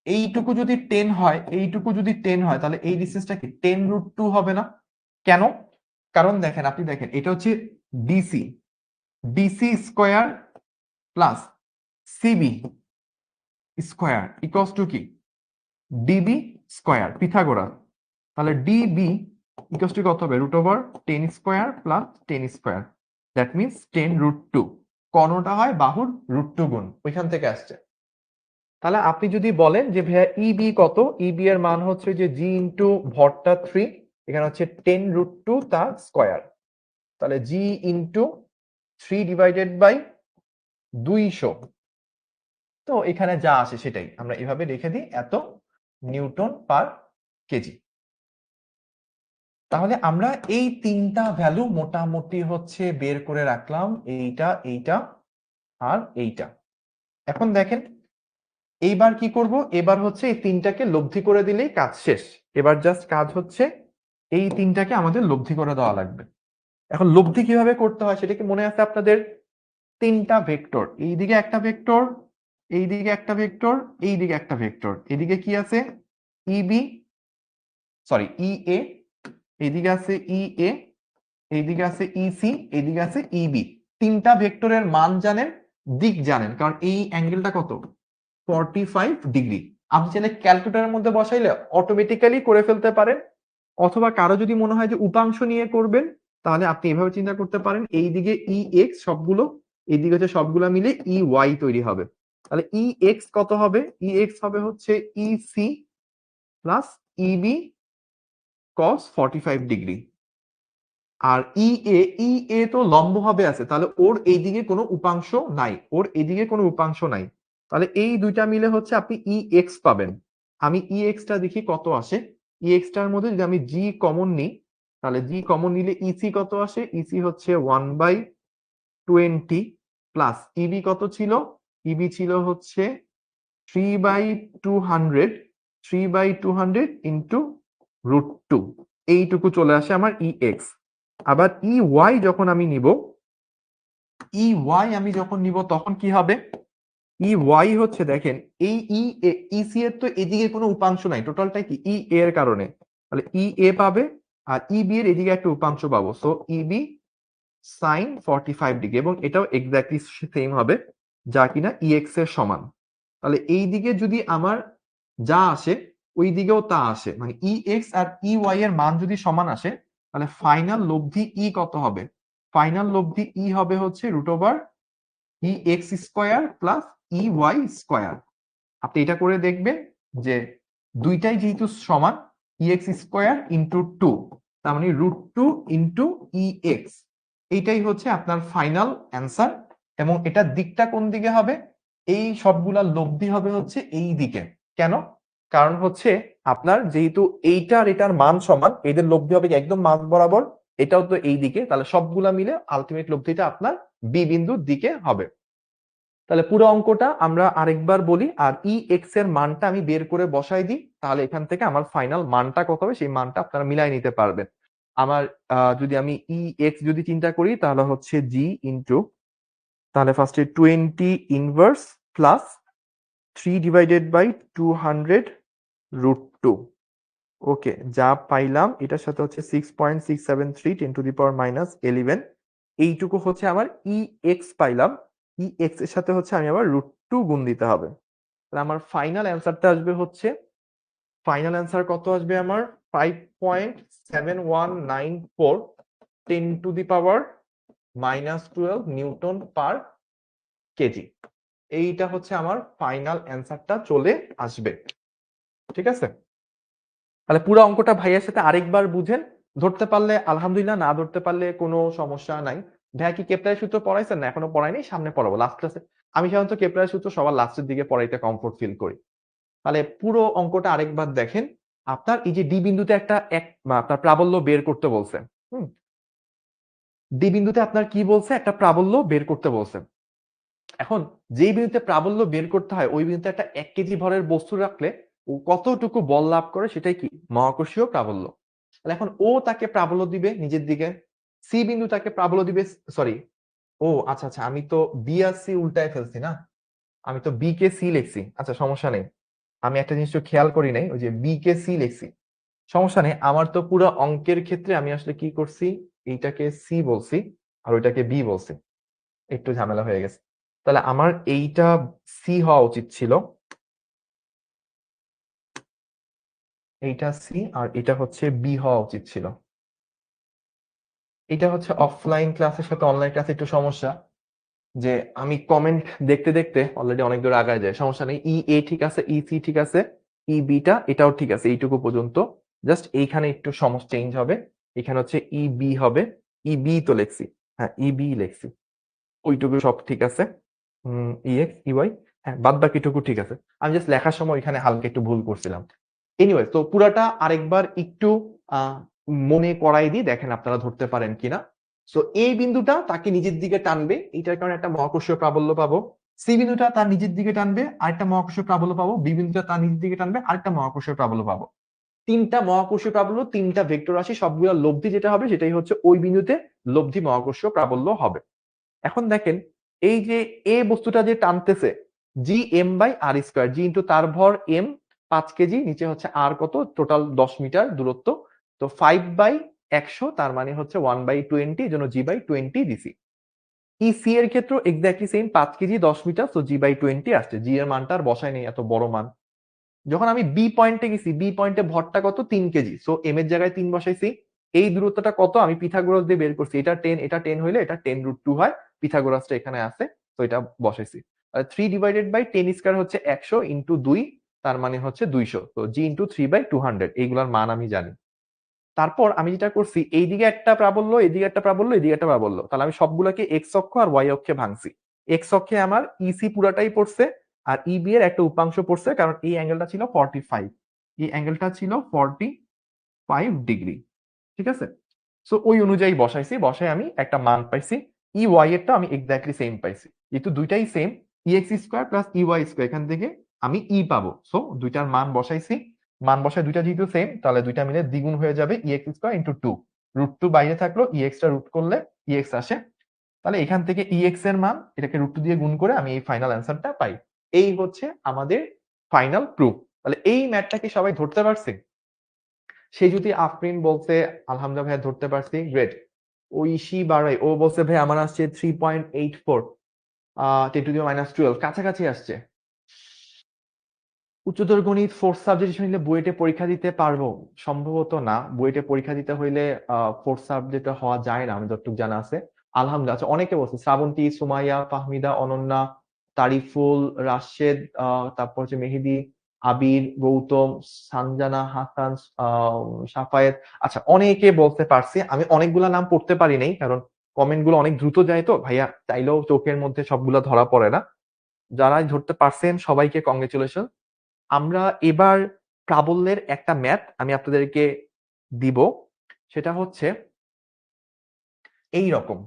এইটুকু যদি 10 হয়, এইটুকু যদি 10 হয়, তাহলে এই ডিস্টেন্সটা কি 10√2 হবে না? কেন? কারণ দেখেন, আপনি দেখেন এটা হচ্ছে DC, DC square plus CB square equals to কি ডিবি স্কোয়ার, পিথাগোরাস। তাহলে ডিবি ইকুয়ালস টু কত হবে? √10 square plus 10 square, that means 10√2। কর্ণটা হয় বাহুর √2 গুণ, ওইখান থেকে আসছে। তাহলে আপনি যদি বলেন যে ভাইয়া ইবি কত, ইবি এর মান হচ্ছে যে জি ইন্টু ভরটা 3, এখানে হচ্ছে 10√2 তার স্কোয়ার, তাহলে জি ইন্টু 3 ডিভাইডেড বাই 200। তো এখানে যা আসে সেটাই আমরা এভাবে রেখে দিই, এত নিউটন পার কেজি। তাহলে আমরা এই 3টা ভ্যালু মোটামুটি হচ্ছে বের করে রাখলাম, এইটা, এইটা আর এইটা। এখন দেখেন, এইবার কি করব, এবার হচ্ছে এই তিনটাকে লব্ধি করে দিলেই কাজ শেষ। এবার জাস্ট কাজ হচ্ছে এই তিনটাকে আমাদের লব্ধি করে দেওয়া লাগবে। এখন লব্ধি কিভাবে করতে হয় সেটা কি মনে আছে আপনাদের? তিনটা ভেক্টর, এইদিকে একটা ভেক্টর, এইদিকে একটা ভেক্টর, এইদিকে একটা ভেক্টর, এদিকে কি আছে ইবি, সরি ইএ, এইদিকে আছে ইএ, এইদিকে আছে ইসি, এইদিকে আছে ইবি। তিনটা ভেক্টরের মান জানেন, দিক জানেন, কারণ এই অ্যাঙ্গেলটা কত 45 ডিগ্রি। আপনি চাইলে ক্যালকুলেটরের মধ্যে বসাইলে অটোমেটিক্যালি করে ফেলতে পারেন, অথবা কারো যদি মনে হয় যে উপাংশ নিয়ে করবেন তাহলে আপনি এভাবে চিন্তা করতে পারেন, এইদিকে ই এক্স সবগুলো, এইদিকে হচ্ছে সবগুলো মিলে ই ওয়াই তৈরি হবে। তাহলে ই এক্স কত হবে? ই এক্স হবে হচ্ছে ই সি প্লাস ইবি কস 45 ডিগ্রি। আর ই এ তো লম্বভাবে আছে, তাহলে ওর এইদিকে কোনো উপাংশ নাই, ওর এইদিকে কোনো উপাংশ নাই। তাহলে এই দুইটা মিলে হচ্ছে আপনি ই এক্স পাবেন। আমি ই এক্সটা দেখি কত আসে। ই এক্সটার মধ্যে যদি আমি জি কমন নিই, তাহলে জি কমন নিলে ইসি কত আসে? ইসি হচ্ছে 1/20 প্লাস ইবি কত ছিল? ইবি ছিল হচ্ছে 3/200, 3/200 ইন্টু √2, এইটুকু চলে আসে আমার ই এক্স। আবার ই ওয়াই যখন আমি নিব, ই ওয়াই আমি যখন নিব তখন কি হবে? ই ওয়াই হচ্ছে দেখেন এই ইসি এর তো এদিকে কোনো উপাংশ নাই, টোটালটাই কি ই এর কারণে, তাহলে ই এ পাবে আর ই বি এর এদিকে একটা উপাংশ পাবো, সো ইবি সাইন 45 ডিগ্রি, এবং এটাও এক্স্যাক্টলি সেম হবে যা কিনা ই এক্স এর সমান। তাহলে এই দিকে যদি আমার যা আসে ওই দিকেও তা আসে, মানে ই এক্স আর ই ওয়াই এর মান যদি সমান আসে, তাহলে ফাইনাল লব্ধি ই কত হবে? ফাইনাল লব্ধি ই হবে হচ্ছে √ওভার E X square plus E Y square. আপনি এটা করে দেখবেন যে দুইটাই যেহেতু সমান, ই এক্স স্কোয়ার ইন্টু 2, তার মানে √2 ইন্টু ই এক্স, এইটাই হচ্ছে আপনার ফাইনাল অ্যান্সার। এবং এটার দিকটা কোন দিকে হবে? এই সবগুলা লব্ধি হবে হচ্ছে এই দিকে। কেন? কারণ হচ্ছে আপনার যেহেতু এইটা আর এটার মান সমান, এদের লব্ধি হবে একদম মাঝ বরাবর, এটাও তো এই দিকে, তাহলে সবগুলা মিলে আলটিমেট লব্ধিটা আপনার বি বিন্দুর দিকে হবে। তাহলে পুরো অঙ্কটা আমরা আরেকবার বলি, আর ই এক্স এর মানটা আমি বের করে বসাই দিই, তাহলে এখান থেকে আমার ফাইনাল মানটা কত হবে সেই মানটা আপনারা মিলাই নিতে পারবেন। আমার যদি আমি ই এক্স যদি চিন্তা করি তাহলে হচ্ছে জি ইন্টু, তাহলে ফার্স্টে 20 ইনভার্স প্লাস 3/200 √2। ওকে, যা পাইলাম এটার সাথে হচ্ছে 6.673 10⁻11, এইটুকু হচ্ছে আমার ই এক্স পাইলাম। ই এক্স এর সাথে হচ্ছে আমি আবার √2 গুণ দিতে হবে। তাহলে আমার ফাইনাল অ্যান্সারটা আসবে হচ্ছে, ফাইনাল অ্যান্সার কত আসবে আমার? 5.7194 10⁻12 নিউটন পার কেজি। এইটা হচ্ছে আমার ফাইনাল অ্যান্সারটা চলে আসবে। ঠিক আছে, তাহলে পুরো অঙ্কটা ভাইয়ার সাথে আরেকবার বুঝেন, ধরতে পারলে আলহামদুলিল্লাহ, না ধরতে পারলে কোনো সমস্যা নাই। ভাইয়া কি কেপলারের সূত্র পড়াইছেন? না এখনো পড়াইনি, সামনে পড়াবো লাস্ট ক্লাসে। আমি সাধারণত কেপলারের সূত্র সবার লাস্টের দিকে পড়াইতে কমফোর্ট ফিল করি। তাহলে পুরো অঙ্কটা আরেকবার দেখেন। আপনার এই যে ডি বিন্দুতে একটা আপনার প্রাবল্য বের করতে বলছে। ডি বিন্দুতে আপনার কি বলছে? একটা প্রাবল্য বের করতে বলছে। এখন যেই বিন্দুতে প্রাবল্য বের করতে হয় ওই বিন্দুতে একটা 1 কেজি ভরের বস্তু রাখলে ও কতটুকু বল লাভ করে সেটাই কি মহাকর্ষীয় প্রাবল্য। তাহলে এখন ও তাকে প্রাবল্য দিবে নিজের দিকে, সি বিন্দু তাকে প্রাবল্য দিবে, সরি ও আচ্ছা আচ্ছা, আমি তো বি আর সি উল্টায় ফেলছি না, আমি তো বি কে সি লিখছি। আচ্ছা সমস্যা নেই, আমি একটা জিনিস খেয়াল করি নাই, ওই যে বি কে সি লিখছি, সমস্যা নেই। আমার তো পুরো অঙ্কের ক্ষেত্রে আমি আসলে কি করছি, এইটাকে সি বলছি আর ওইটাকে বি বলছি, একটু ঝামেলা হয়ে গেছে। তাহলে আমার এইটা সি হওয়া উচিত ছিল, এইটা সি আর এটা হচ্ছে বি হওয়া উচিত ছিল। এটা হচ্ছে অফলাইন ক্লাসের সাথে অনলাইন ক্লাসে একটু সমস্যা, যে আমি কমেন্ট দেখতে দেখতে অলরেডি অনেক দূর আগায় যায়। সমস্যা নেই, ই এ ঠিক আছে, ই সি ঠিক আছে, ই বিটা এটাও ঠিক আছে এইটুকু পর্যন্ত। জাস্ট এইখানে একটু সমস্যা চেঞ্জ হবে, এখানে হচ্ছে ই বি হবে, ই বি তো লেখছি, হ্যাঁ ই বি লেখছি, ওইটুকু সব ঠিক আছে। ই এক্স ই ওয়াই, হ্যাঁ বাদ বাকিটুকু ঠিক আছে। আমি জাস্ট লেখার সময় এখানে হালকা একটু ভুল করছিলাম। এনিওয়ে, তো পুরাটা আরেকবার একটু মনে করাই দিই, দেখেন আপনারা ধরতে পারেন কিনা। সো এই বিন্দুটা তাকে নিজের দিকে টানবে, এইটার কারণে একটা মহাকর্ষীয় প্রাবল্য পাবো। সি বিন্দুটা তার নিচের দিকে টানবে, আরেকটা মহাকর্ষীয় প্রাবল্য পাবো। বি বিন্দুটা তার নিচের দিকে টানবে, আরেকটা মহাকর্ষীয় প্রাবল্য পাবো। তিনটা মহাকর্ষীয় প্রাবল্য, তিনটা ভেক্টর রাশি, সবগুলো লব্ধি যেটা হবে সেটাই হচ্ছে ওই বিন্দুতে লব্ধি মহাকর্ষীয় প্রাবল্য হবে। এখন দেখেন এই যে এ বস্তুটা যে টানতেছে, G M by R square, G into তার ভর এম 5 কেজি, নিচে হচ্ছে আর কত, টোটাল 10 মিটার দূরত্ব। তো 5/100, তার মানে হচ্ছে 1/20, এই জন্য জি বাই 20 দিছি। ইসি এর ক্ষেত্রে এক্স্যাক্টলি সেম, 5 কেজি 10 মিটার, তো জি বাই 20 আসছে। জি এর মানটা আর বসায় নেই, এত বড় মান। যখন আমি বি পয়েন্টে গেছি, বি পয়েন্টে ভরটা কত, 3 কেজি, সো এম এর জায়গায় 3 বসাইছি। এই দূরত্বটা কত আমি পিথাগোরাস দিয়ে বের করছি, এটা 10, এটা 10 হইলে এটা 10√2 হয়, পিথাগোরাসটা এখানে আছে, তো এটা বসাইছি। আর 3/10 স্কয়ার হচ্ছে 100 ইন্টু 2, তার মানে হচ্ছে 200, তো জি ইন্টু 3/200, এইগুলার মান আমি জানি। তারপর আমি যেটা করছি, এইদিকে একটা প্রাবল্য, এদিকে একটা প্রাবল্য, এদিকে একটা প্রাবল্য, তাহলে আমি সবগুলোকে এক্স অক্ষ আর ওয়াই অক্ষে ভাঙছি। এক্স অক্ষে আমার ইসি পুরাটাই পড়ছে, আর ইবি এর একটা উপাংশ পড়ছে, কারণ এই অ্যাঙ্গেলটা ছিল 45, এই অ্যাঙ্গেলটা ছিল 45 ডিগ্রি। ঠিক আছে, সো ওই অনুযায়ী বসাইছি, বসাই আমি একটা মান পাইছি। ই ওয়াই এরটা আমি এক্স্যাক্টলি সেম পাইছি, যেহেতু দুইটাই same, E X square plus E Y square, এখান থেকে আমি ই পাবো। সো দুইটার মান বসাইছি, মান বসায় দুইটা যেহেতু সেম, তাহলে দুইটা মিলে দ্বিগুণ হয়ে যাবে, ই এক্স স্কোয়ার ইন্টু 2, √2 বাইরে থাকলো, ই এক্সটা রুট করলে ই এক্স আসে। তাহলে এখান থেকে ই এক্স এর মান, এটাকে √2 দিয়ে গুণ করে আমি এই ফাইনাল অ্যান্সারটা পাই। এই হচ্ছে আমাদের ফাইনাল প্রুফ। তাহলে এই ম্যাথটা কি সবাই ধরতে পারছে? সে যদি আফরিন বলছে আলহামদুলিল্লাহ ভাইয়া ধরতে পারছি, গ্রেট। ঐশী বাড়াই, ও বলছে ভাই আমার আসছে 3.84, 10⁻12, কাছাকাছি আসছে। উচ্চতর গণিত 4th সাবজেক্ট নিলে বুয়েটে পরীক্ষা দিতে পারবো? সম্ভবত না, বুয়েটে পরীক্ষা দিতে হইলে 4th সাবজেক্টে হওয়া যায় না, আমি যতটুকু জানা আছে। আলহামদুলিল্লাহ। আচ্ছা, অনেকে বলছে, শ্রাবন্তী, সুমাইয়া, ফাহমিদা, অনন্যা, তারিফুল, রাশেদ, তারপর হচ্ছে মেহেদি, আবির, গৌতম, সানজানা, হাসান, সাফায়েত। আচ্ছা, অনেকে বলতে পারছি, আমি অনেকগুলা নাম পড়তে পারি নাই, কারণ কমেন্ট গুলো অনেক দ্রুত যায়, তো ভাইয়া চাইলেও চোখের মধ্যে সবগুলা ধরা পড়ে না। যারা ধরতে পারছেন সবাইকে কংগ্রেচুলেশন। আমরা এবার প্রাবল্যের একটা ম্যাথ আমি আপনাদেরকে দিব, সেটা হচ্ছে এই রকম।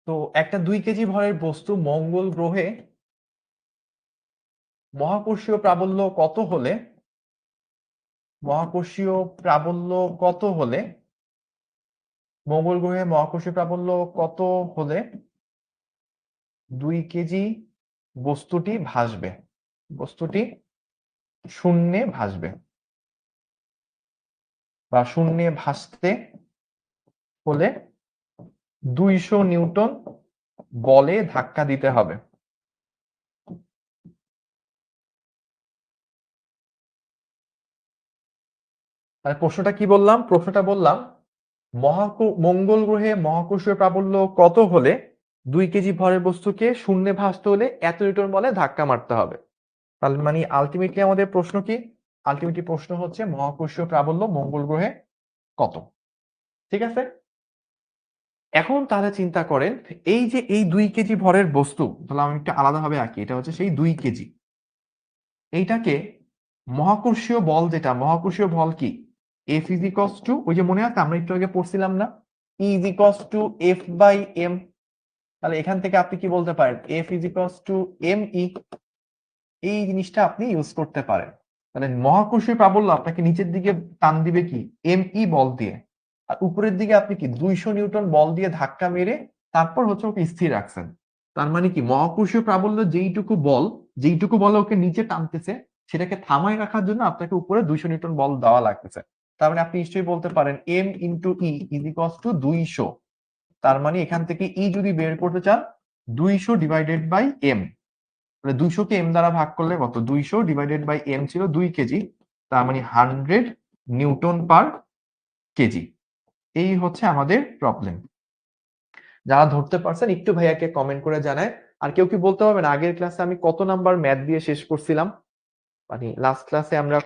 তো একটা 2 কেজি ভরের বস্তু মঙ্গল গ্রহে মহাকর্ষীয় প্রাবল্য কত হলে, মহাকর্ষীয় প্রাবল্য কত হলে, মঙ্গল গ্রহে মহাকর্ষীয় প্রাবল্য কত হলে 2 কেজি বস্তুটি ভাসবে, বস্তুটি শূন্যে ভাসবে, বা শূন্যে ভাসতে হলে 200 নিউটন বলে ধাক্কা দিতে হবে। আর প্রশ্নটা কি বললাম? প্রশ্নটা বললাম মঙ্গল গ্রহে মহাকর্ষীয় প্রাবল্য কত হলে 2 কেজি ভরের বস্তুকে শূন্যে ভাসতে হলে এত নিউটন বলে ধাক্কা মারতে হবে। তাহলে মানে আলটিমেটলি আমাদের প্রশ্ন কি? আলটিমেটলি প্রশ্ন হচ্ছে মহাকর্ষীয় প্রাবল্য মঙ্গল গ্রহে কত। ঠিক আছে, এখন তাহলে চিন্তা করেন, এই যে এই 2 কেজি ভরের বস্তু, তাহলে আমি একটা আলাদাভাবে আঁকি, এটা হচ্ছে সেই 2 কেজি। এইটাকে মহাকর্ষীয় বল, যেটা মহাকর্ষীয় বল কি, এফ ইজ ইকস টু, ওই যে মনে আছে আমরা একটু আগে পড়ছিলাম না, E is equals to F by M. তাহলে এখান থেকে আপনি কি বলতে পারেন, F is equals to M E, এই জিনিসটা আপনি ইউজ করতে পারেন। তাহলে মহাকর্ষীয় প্রাবল্য আপনাকে নিচের দিকে টান দিবে কি, এম ই বল দিয়ে, আর উপরের দিকে আপনি কি 200 নিউটন বল দিয়ে ধাক্কা মেরে তারপর হচ্ছে ওকে স্থির রাখছেন। তার মানে কি মহাকর্ষীয় প্রাবল্য যেইটুকু বল, যেইটুকু বলে ওকে নিচে টানতেছে, সেটাকে থামায় রাখার জন্য আপনাকে উপরে 200 নিউটন বল দেওয়া লাগতেছে। তার মানে আপনি নিশ্চয়ই বলতে পারেন m into E is equals two 200। তার মানে এখান থেকে ই যদি বের করতে চান 200 ডিভাইডেড বাই এম, মানে 200 কে এম দ্বারা ভাগ করলে কত, 200 ডিভাইডেড বাই এম ছিল 2 কেজি, তার মানে 100 নিউটন পার কেজি। এই হচ্ছে আমাদের প্রবলেম। যারা ধরতে পারছেন একটু ভাইয়াকে কমেন্ট করে জানায়। আর কেউ কি বলতে পারবেন আগের ক্লাসে আমি কত নাম্বার ম্যাথ দিয়ে শেষ করছিলাম, মানে লাস্ট ক্লাসে আমরা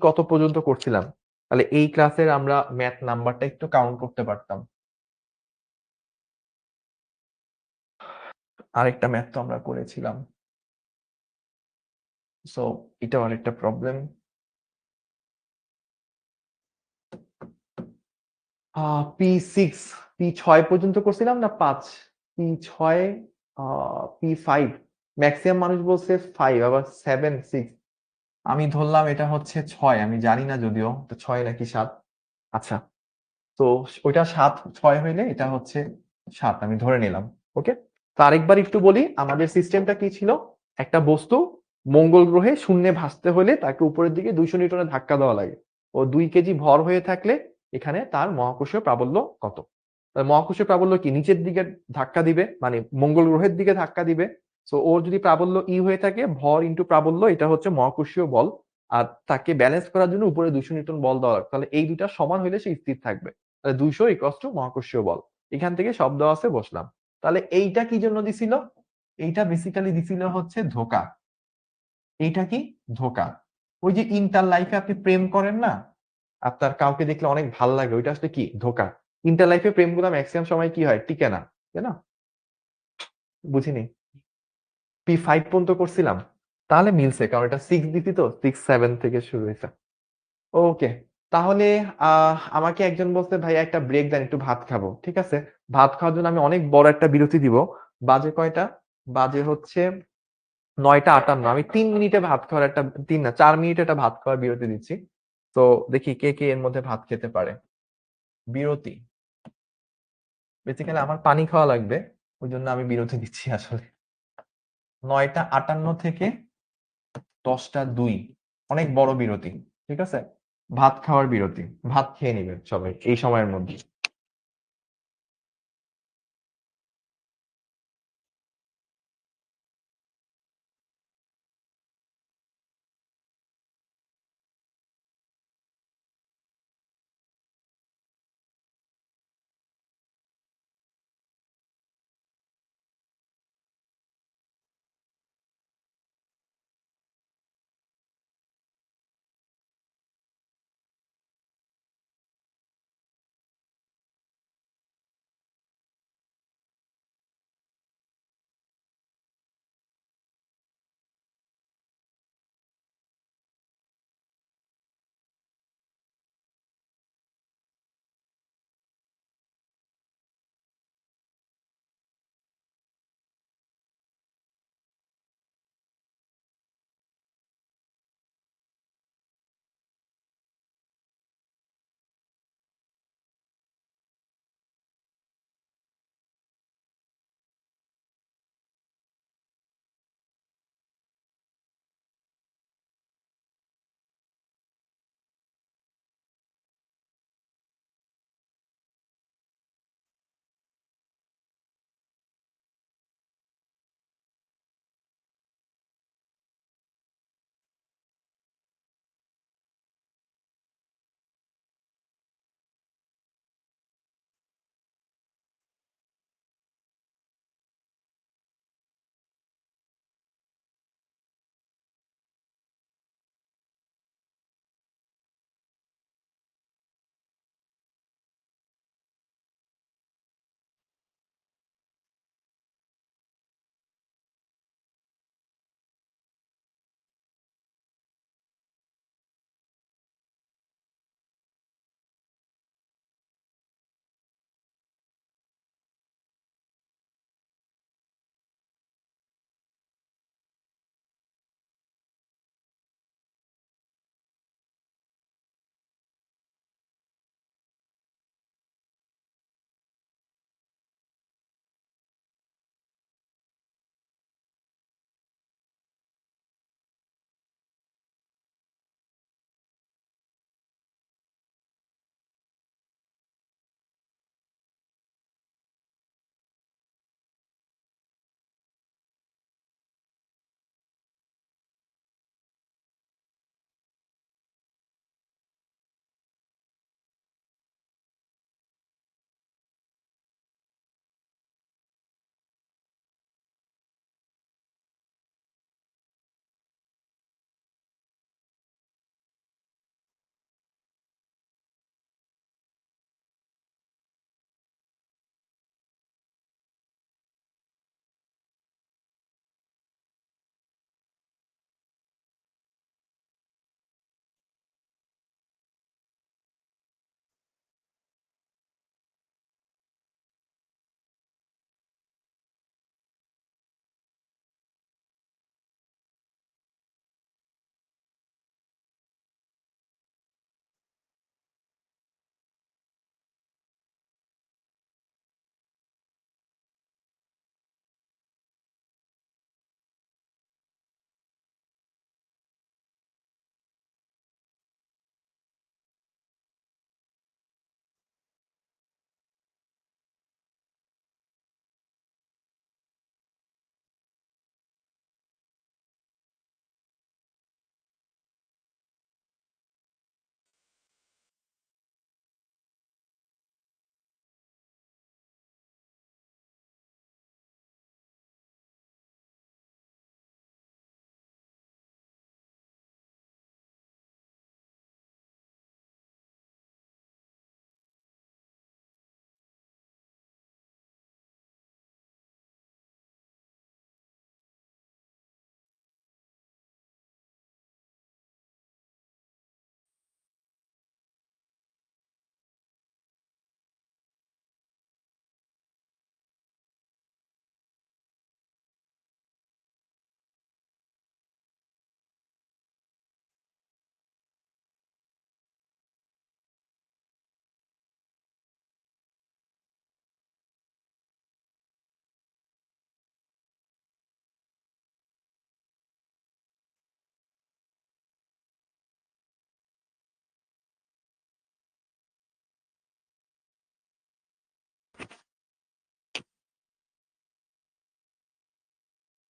কত পর্যন্ত করছিলাম, তাহলে এই ক্লাসের আমরা ম্যাথ নাম্বারটা একটু কাউন্ট করতে পারতাম। আরেকটা ম্যাথ তো আমরা করেছিলাম, সো এটাও আরেকটা প্রবলেম। P6, P6 পর্যন্ত করছিলাম না 5, P6, P5, ম্যাক্সিমাম মানুষ বলছে 5, আবার 7, 6, আমি ধরলাম এটা হচ্ছে 6, আমি জানি না যদিও তো 6 নাকি 7। আচ্ছা, তো ওইটা 7, 6 হইলে এটা হচ্ছে 7, আমি ধরে নিলাম। ওকে, তো আরেকবার একটু বলি আমাদের সিস্টেমটা কি ছিল। একটা বস্তু মঙ্গল গ্রহে শূন্যে ভাসতে হলে তাকে উপরের দিকে 200 নিউটনের ধাক্কা দেওয়া লাগে। ও 2 কেজি ভর হয়ে থাকলে এখানে তার মহাকর্ষীয় প্রাবল্য কত। মহাকর্ষীয় প্রাবল্য কি, নিচের দিকে ধাক্কা দিবে, মানে মঙ্গল গ্রহের দিকে ধাক্কা দিবে। তো ওর যদি প্রাবল্য ই হয়ে থাকে, ভর ইন্টু প্রাবল্য, এটা হচ্ছে মহাকর্ষীয় বল। আর তাকে ব্যালেন্স করার জন্য উপরে 200 নিউটন বল দেওয়া লাগে, তাহলে এই দুটা সমান হলে সে স্থির থাকবে। তাহলে 200 ইকুয়ালস টু মহাকর্ষীয় বল। এখান থেকে শব্দ আছে, বসলাম। তাহলে এইটা কি জন্য দিছিল, এইটা বেসিক্যালি দিছিল হচ্ছে ধোঁকা। এইটা কি, ধোঁকা। ওই যে ইন্টার লাইফে আপনি প্রেম করেন না, আপনার কাউকে দেখলে অনেক ভাল লাগে, ওইটা আসলে কি, ধোঁকা। ইন্টার লাইফে প্রেমগুলো ম্যাক্সিমাম সময় কি হয়, টিকে না, তাই না? বুঝিনি। P5 পর্যন্ত করছিলাম, তাহলে মিলছে, কারণ এটা 6 দিছি তো, 6, 7 থেকে শুরু হয়েছে। ওকে, তাহলে আমাকে একজন বলছে ভাই একটা ব্রেক দেন, একটু ভাত খাবো। ঠিক আছে, ভাত খাওয়ার জন্য আমি অনেক বড় একটা বিরতি দিব। বাজে কয়টা, বাজে হচ্ছে 9টা 58, আমি 3 মিনিটে ভাত খাওয়ার একটা, 3 না 4 মিনিটে একটা ভাত খাওয়ার বিরতি দিচ্ছি। তো দেখি কে কে এর মধ্যে ভাত খেতে পারে। বিরতি, বেসিক্যালি আমার পানি খাওয়া লাগবে, ওই জন্য আমি বিরতি দিচ্ছি আসলে। 9টা 58 থেকে 10টা 2, অনেক বড় বিরতি। ঠিক আছে, ভাত খাওয়ার বিরতি, ভাত খেয়ে নিবেন সবাই এই সময়ের মধ্যে।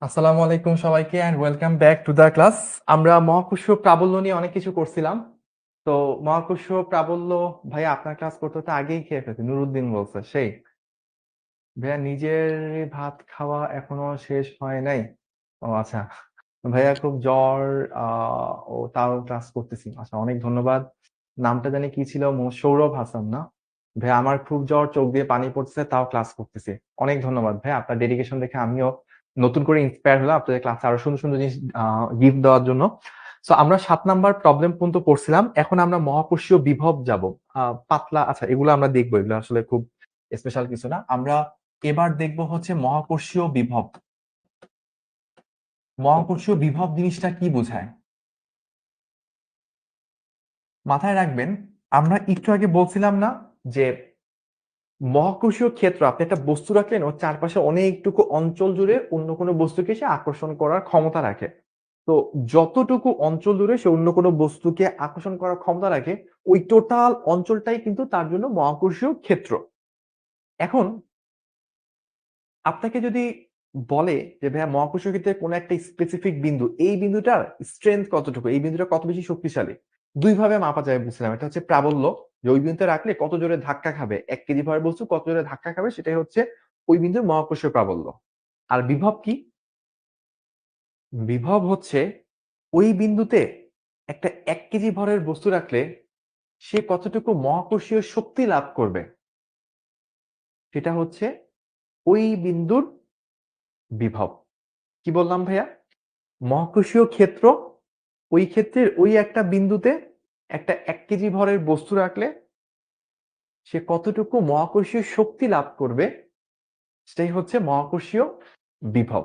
আসসালামু আলাইকুম সবাইকে and welcome back to the class. আমরা মহাকর্ষ প্রাবল্য নিয়ে অনেক কিছু করছিলাম। তো মহাকর্ষ প্রাবল্য ভাইয়া আপনার ক্লাস করতে হতে আগেই খেয়ে ফেলছি, নুরুদ্দিন বলছে সেই। ভাইয়া নিজের ভাত খাওয়া এখনো শেষ হয় নাই। ও আচ্ছা, ভাইয়া খুব জ্বর। ও তাও ক্লাস করতেছি। আচ্ছা, অনেক ধন্যবাদ। নামটা জানি কি ছিল, সৌরভ হাসান না? ভাইয়া আমার খুব জ্বর, চোখ দিয়ে পানি পড়ছে, তাও ক্লাস করতেছি। অনেক ধন্যবাদ ভাই, আপনার ডেডিকেশন দেখে আমিও নতুন করে ইন্সপায়ার হলাম আপনাদের ক্লাসে আরো সুন্দর সুন্দর জিনিস গিফট দেওয়ার জন্য। সো আমরা 7 নাম্বার প্রবলেম পর্যন্ত পড়ছিলাম, এখন আমরা মহাকর্ষীয় বিভব যাব। পাতলা, আচ্ছা এগুলো আমরা দেখবো, এগুলো আসলে খুব স্পেশাল কিছু না। আমরা এবার দেখব হচ্ছে মহাকর্ষীয় বিভব। মহাকর্ষীয় বিভব জিনিসটা কি বোঝায় মাথায় রাখবেন। আমরা একটু আগে বলছিলাম না যে মহাকর্ষীয় ক্ষেত্র, আপনি একটা বস্তু রাখলেন, ওর চারপাশে অনেকটুকু অঞ্চল জুড়ে অন্য কোনো বস্তুকে সে আকর্ষণ করার ক্ষমতা রাখে। তো যতটুকু অঞ্চল জুড়ে সে অন্য কোনো বস্তুকে আকর্ষণ করার ক্ষমতা রাখে, ওই টোটাল অঞ্চলটাই কিন্তু তার জন্য মহাকর্ষীয় ক্ষেত্র। এখন আপনাকে যদি বলে যে ভাইয়া মহাকর্ষীয় ক্ষেত্রে কোনো একটা স্পেসিফিক বিন্দু, এই বিন্দুটার স্ট্রেংথ কতটুকু, এই বিন্দুটা কত বেশি শক্তিশালী, দুই ভাবে মাপা যায় বুঝছিলাম। এটা হচ্ছে প্রাবল্য, যে ওই বিন্দুতে রাখলে কত জোরে ধাক্কা খাবে, 1 কেজি ভরের বস্তু কত জোরে ধাক্কা খাবে, সেটাই হচ্ছে ওই বিন্দুর মহাকর্ষীয় প্রাবল্য। আর বিভব কি? বিভব হচ্ছে ওই বিন্দুতে একটা 1 কেজি ভরের বস্তু রাখলে সে কতটুকু মহাকর্ষীয় শক্তি লাভ করবে, সেটা হচ্ছে ওই বিন্দুর বিভব। কি বললাম ভাইয়া? মহাকর্ষীয় ক্ষেত্র, ওই ক্ষেত্রের ওই একটা বিন্দুতে একটা 1 কেজি ভরের বস্তু রাখলে সে কতটুকু মহাকর্ষীয় শক্তি লাভ করবে, সেটাই হচ্ছে মহাকর্ষীয় বিভব।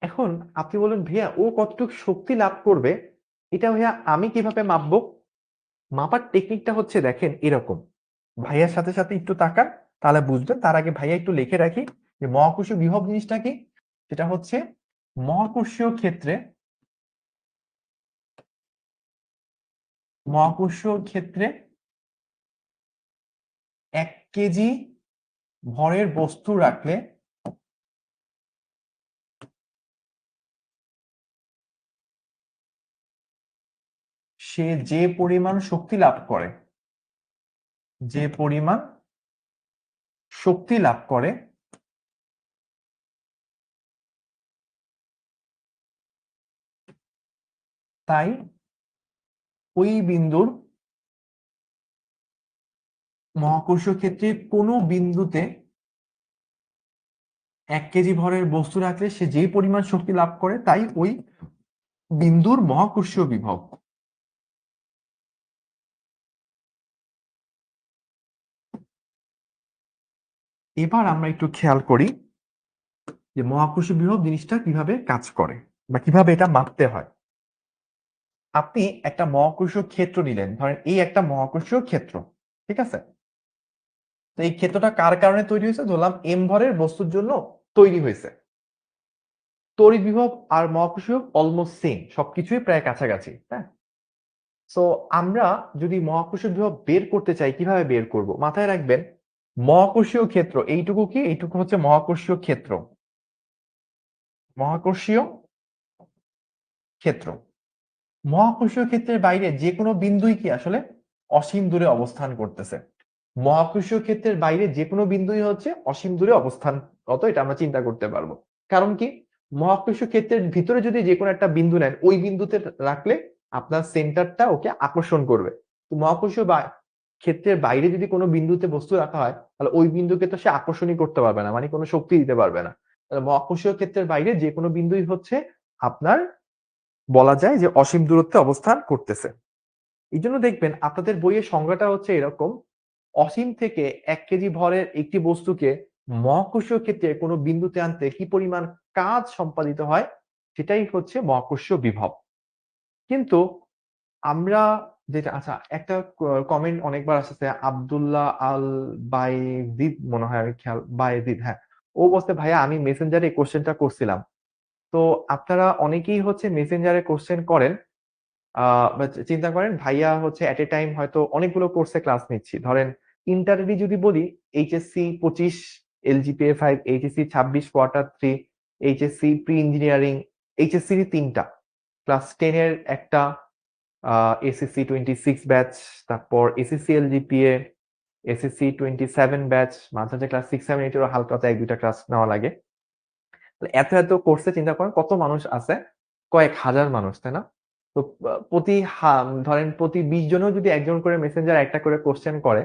এখন আপনি বলেন ভাইয়া ও কতটুকু শক্তি লাভ করবে, এটা ভাইয়া আমি কিভাবে মাপবো? মাপার টেকনিকটা হচ্ছে দেখেন এরকম, ভাইয়ার সাথে সাথে একটু তাকান, তাহলে বুঝবেন। তার আগে ভাইয়া একটু লিখে রাখি যে মহাকর্ষীয় বিভব জিনিসটা কি। সেটা হচ্ছে মহাকর্ষীয় ক্ষেত্রে, মহাকর্ষীয় ক্ষেত্রে 1 কেজি ভরের বস্তু রাখলে সে যে পরিমাণ শক্তি লাভ করে, যে পরিমাণ শক্তি লাভ করে তাই ওই বিন্দুর মহাকর্ষীয় ক্ষেত্রে কোনো বিন্দুতে 1 কেজি ভরের বস্তু রাখলে সে যে পরিমাণ শক্তি লাভ করে তাই ওই বিন্দুর মহাকর্ষীয় বিভব। এবার আমরা একটু খেয়াল করি যে মহাকর্ষীয় বিভব জিনিসটা কিভাবে কাজ করে বা কিভাবে এটা মাপতে হয়। আপনি একটা মহাকর্ষীয় ক্ষেত্র নিলেন, ধরেন এই একটা মহাকর্ষীয় ক্ষেত্র, ঠিক আছে? তো এই ক্ষেত্রটা কার কারণে তৈরি হয়েছে? ধরলাম এম ভরের বস্তুর জন্য তৈরি হয়েছে। তড়িৎ বিভব আর মহাকর্ষীয় অলমোস্ট সেম, সবকিছুই প্রায় কাছাকাছি, হ্যাঁ। সো আমরা যদি মহাকর্ষীয় বিভব বের করতে চাই, কিভাবে বের করব? মাথায় রাখবেন মহাকর্ষীয় ক্ষেত্র এইটুকু কি, এইটুকু হচ্ছে মহাকর্ষীয় ক্ষেত্র। মহাকর্ষীয় ক্ষেত্র, মহাকর্ষীয় ক্ষেত্রের বাইরে যে কোনো বিন্দুই কি আসলে অসীম দূরে অবস্থান করতেছে। মহাকর্ষীয় ক্ষেত্রের বাইরে যে কোনো বিন্দুই হচ্ছে অসীম দূরে অবস্থানরত, এটা আমরা চিন্তা করতে পারবো। কারণ কি, মহাকর্ষীয় ক্ষেত্রের ভিতরে যদি যে কোনো একটা বিন্দু নেন, ওই বিন্দুতে রাখলে আপনার সেন্টারটা ওকে আকর্ষণ করবে। তো মহাকর্ষীয় ক্ষেত্রের বাইরে যদি কোনো বিন্দুতে বস্তু রাখা হয়, তাহলে ওই বিন্দুকে তো সে আকর্ষণই করতে পারবে না, মানে কোনো শক্তি দিতে পারবে না। তাহলে মহাকর্ষীয় ক্ষেত্রের বাইরে যে কোনো বিন্দুই হচ্ছে আপনার বলা যায় যে অসীম দূরত্বে অবস্থান করতেছে। এই জন্য দেখবেন আপনাদের বইয়ের সংজ্ঞাটা হচ্ছে এরকম, অসীম থেকে 1 কেজি ভরের একটি বস্তুকে মহাকর্ষীয় ক্ষেত্রে কোনো বিন্দুতে আনতে কি পরিমাণ কাজ সম্পাদিত হয়, সেটাই হচ্ছে মহাকর্ষীয় বিভব। কিন্তু আমরা যেটা, আচ্ছা একটা কমেন্ট অনেকবার আসছে, আব্দুল্লাহ আল বাইজিদ মনে হয়, আমি খেয়াল বাইজিদ, হ্যাঁ। ও বলছে ভাইয়া আমি মেসেঞ্জারে এই কোশ্চেনটা করছিলাম। তো আপনারা অনেকেই হচ্ছে মেসেঞ্জারে কোশ্চেন করেন, চিন্তা করেন ভাইয়া হচ্ছে এট এ টাইম হয়তো অনেকগুলো কোর্সে ক্লাস নিচ্ছি। ধরেন ইন্টারনি যদি বলি, HSC 25, LGPA 5, HSC 26 quarter 3, HSC pre engineering, এইচএসসির ৩টা, ক্লাস 10 এর একটা, এসএসসি 26 ব্যাচ, তারপর এসএসসি এলজিপিএ, এসএসসি 27 ব্যাচ, মাঝে মাঝে ক্লাস 6, 7, 8 এরও হালকা 1-2টা ক্লাস নেওয়া লাগে। এত এত কোর্সে চিন্তা করেন কত মানুষ আছে, কয়েক হাজার মানুষ, তাই না? তো ধরেন প্রতি 20 জনেও যদি একজন করে মেসেঞ্জার একটা করে কোশ্চেন করে,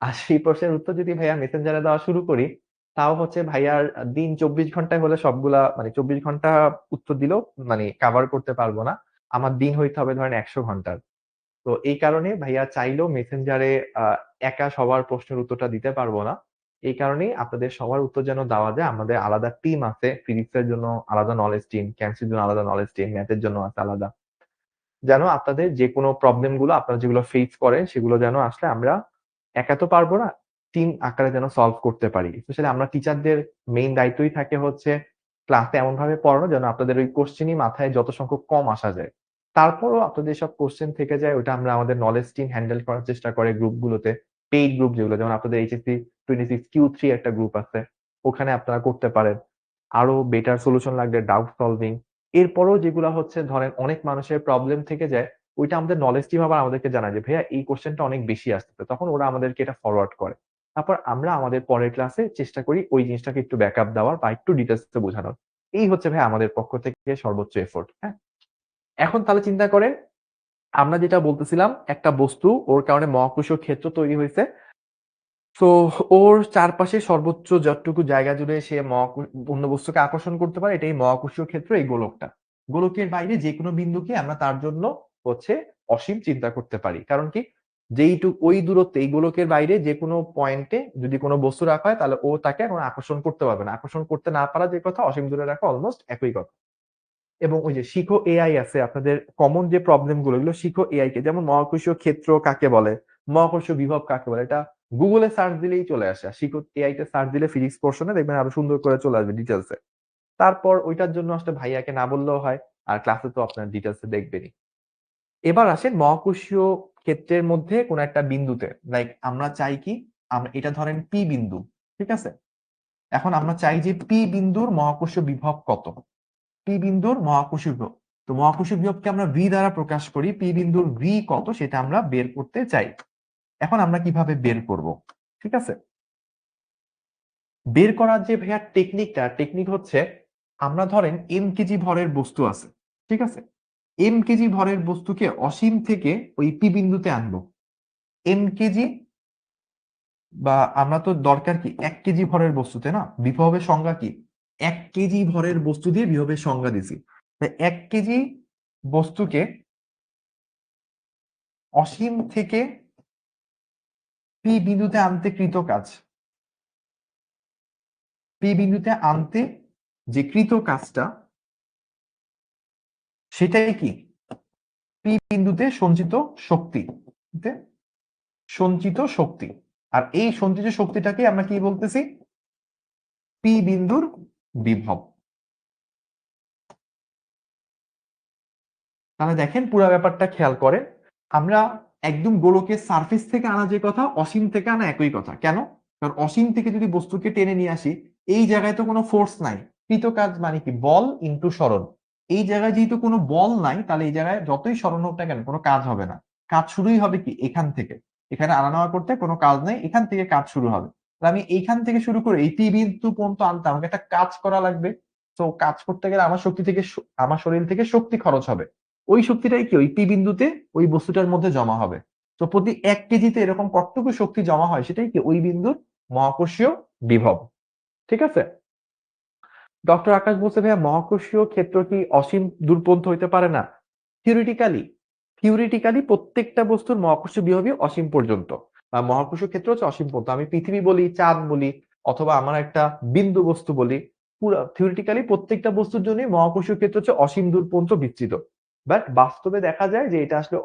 আর সেই প্রশ্নের উত্তর যদি ভাইয়া মেসেঞ্জারে দেওয়া শুরু করি, তাও হচ্ছে ভাইয়ার দিন 24 ঘন্টায় হলে সবগুলা, মানে 24 ঘন্টা উত্তর দিলেও মানে কাভার করতে পারবো না। আমার দিন হইতে হবে ধরেন 100 ঘন্টার। তো এই কারণে ভাইয়া চাইলেও মেসেঞ্জারে একা সবার প্রশ্নের উত্তরটা দিতে পারবো না। এই কারণেই আপনাদের সবার উত্তর যেন দেওয়া যায়, আমাদের আলাদা টিম আছে। ফিজিক্সের জন্য আলাদা নলেজ টিম, কেমিস্ট্রির জন্য আলাদা নলেজ টিম, ম্যাথের জন্য আছে আলাদা। যেন আপনাদের যেকোনো প্রবলেম গুলো আপনারা যেগুলো ফেস করেন সেগুলো যেন আসলে আমরা একা তো পারবো না, টিম আকারে যেন সলভ করতে পারি। স্পেশালি আমরা টিচারদের মেইন দায়িত্বই থাকে হচ্ছে ক্লাসে এমন ভাবে পড়ানো যেন আপনাদের ওই কোশ্চেনই মাথায় যত সংখ্যক কম আসা যায়। তারপরও আপনাদের সব কোশ্চেন থেকে যায়, ওটা আমরা আমাদের নলেজ টিম হ্যান্ডেল করার চেষ্টা করে গ্রুপগুলোতে, পেইড গ্রুপ যেগুলো, যেমন আপনাদের এইচএসসি 26 Q3 একটা গ্রুপ আছে, ওখানে আপনারা করতে পারেন। আরো বেটার সলিউশন লাগলে ডাউট সলভিং। এরপরও যেগুলা হচ্ছে ধরেন অনেক মানুষের প্রবলেম থেকে যায়, ওইটা আমাদের নলেজ টিম আবার আমাদেরকে জানায় যে ভাইয়া এই কোশ্চেনটা অনেক বেশি আসতেছে, তখন ওরা আমাদেরকে এটা ফরওয়ার্ড করে। তারপর আমরা আমাদের পরের ক্লাসে চেষ্টা করি ওই জিনিসটাকে একটু ব্যাকআপ দেওয়ার বা একটু ডিটেলস বোঝানোর। এই হচ্ছে ভাই আমাদের পক্ষ থেকে সর্বোচ্চ এফোর্ট। হ্যাঁ, এখন তাহলে চিন্তা করেন, আমরা যেটা বলতেছিলাম, একটা বস্তু, ওর কারণে মহাকর্ষীয় ক্ষেত্র তৈরি হয়েছে। তো ওর চারপাশে সর্বোচ্চ যতটুকু জায়গা জুড়ে সে অন্য বস্তুকে আকর্ষণ করতে পারে, এটাই মহাকর্ষীয় ক্ষেত্র, এই গোলকটা। গোলকের বাইরে যে কোনো বিন্দুকে আমরা তার জন্য হচ্ছে অসীম চিন্তা করতে পারি। কারণ কি, ওই দূরত্বে, এই গোলকের বাইরে যে কোনো পয়েন্টে যদি কোনো বস্তু রাখা হয়, তাহলে ও তাকে এখন আকর্ষণ করতে পারবে না। আকর্ষণ করতে না পারা যে কথা, অসীম দূরে রাখা অলমোস্ট একই কথা। এবং ওই যে শিখো এআই আছে, আপনাদের কমন যে প্রবলেম গুলো, এগুলো শিখো এআই কে, যেমন মহাকর্ষীয় ক্ষেত্র কাকে বলে, মহাকর্ষীয় বিভব কাকে বলে, এটা গুগলে সার্চ দিলেই চলে আসে। আর শিখো এআই তে সার্চ দিলে ফিজিক্স পোর্শনে দেখবেন আরো সুন্দর করে চলে আসবে ডিটেলসে। তারপর ওইটার জন্য আসলে ভাইয়াকে না বললেও হয়, আর ক্লাসে তো আপনার ডিটেলসে দেখবেনই। এবার আসেন মহাকর্ষীয় ক্ষেত্রের মধ্যে কোন একটা বিন্দুতে, লাইক আমরা চাই কি, আমরা এটা ধরেন পি বিন্দু, ঠিক আছে? এখন আমরা চাই যে পি বিন্দুর মহাকর্ষীয় বিভব কত, পি বিন্দুর মহাকর্ষীয় বিভব। তো মহাকর্ষীয় বিভবকে আমরা ভি দ্বারা প্রকাশ করি, পি বিন্দুর ভি কত সেটা আমরা বের করতে চাই। এখন আমরা কিভাবে বের করব? ঠিক আছে, বের করার যে ভাইয়া টেকনিক হচ্ছে, আমরা ধরেন এম কেজি ভরের বস্তু আছে, ঠিক আছে? এম কেজি ভরের বস্তুকে অসীম থেকে ওই পি বিন্দুতে আনবো। এম কেজি, বা আমরা তো দরকার কি 1 কেজি ভরের বস্তুতে না, বিভবের সংজ্ঞা কি, 1 কেজি ভরের বস্তু দিয়ে বিভবের সংজ্ঞা দিছি। তাই 1 কেজি বস্তুকে অসীম থেকে পি বিন্দুতে আনতে কৃত কাজ, পি বিন্দুতে আনতে যে কৃত কাজটা, সেটাই কি পি বিন্দুতে সঞ্চিত শক্তি, সঞ্চিত শক্তি। আর এই সঞ্চিত শক্তিটাকে আমরা কি বলতেছি, পি বিন্দুর বিভব। তাহলে দেখেন পুরো ব্যাপারটা খেয়াল করেন, আমরা একদম গোলকের সারফেস থেকে আনা যে কথা, অসীম থেকে আনা একই কথা। কেন? কারণ অসীম থেকে যদি বস্তুকে টেনে নিয়ে আসি, এই জায়গায় তো কোনো ফোর্স নাই। কৃত কাজ মানে কি, বল ইনটু সরণ। এই জায়গায় যেহেতু কোনো বল নাই, তাহলে এই জায়গায় যতই সরণ হোক না কেন কোনো কাজ হবে না। কাজ শুরুই হবে কি এখান থেকে, এখানে আনা নেওয়া করতে কোনো কাজ নেই, এখান থেকে কাজ শুরু হবে। তাহলে আমি এইখান থেকে শুরু করে এই পি বিন্দু পর্যন্ত আনতে আমাকে একটা কাজ করা লাগবে। তো কাজ করতে গেলে আমার শক্তি থেকে, আমার শরীর থেকে শক্তি খরচ হবে। ওই শক্তিটাই কি ওই পি বিন্দুতে ওই বস্তুটার মধ্যে জমা হবে। তো প্রতি 1 কেজিতে এরকম কতটুকু শক্তি জমা হয়, সেটাই কি ওই বিন্দুর মহাকর্ষীয় বিভব। ঠিক আছে, ডক্টর আকাশ বলছে ভাইয়া মহাকর্ষীয় ক্ষেত্র কি অসীম দূর পর্যন্ত হইতে পারে না? থিওরিটিক্যালি, প্রত্যেকটা বস্তুর মহাকর্ষীয় বিভবই অসীম পর্যন্ত, বা মহাকর্ষীয় ক্ষেত্র হচ্ছে অসীম পর্যন্ত। আমি পৃথিবী বলি, চাঁদ বলি, অথবা আমার একটা বিন্দু বস্তু বলি, পুরো থিওরিটিক্যালি প্রত্যেকটা বস্তুর জন্য মহাকর্ষীয় ক্ষেত্র হচ্ছে অসীম দূর পর্যন্ত বিস্তৃত। বাট বাস্তবে দেখা যায় যে এটা আসলে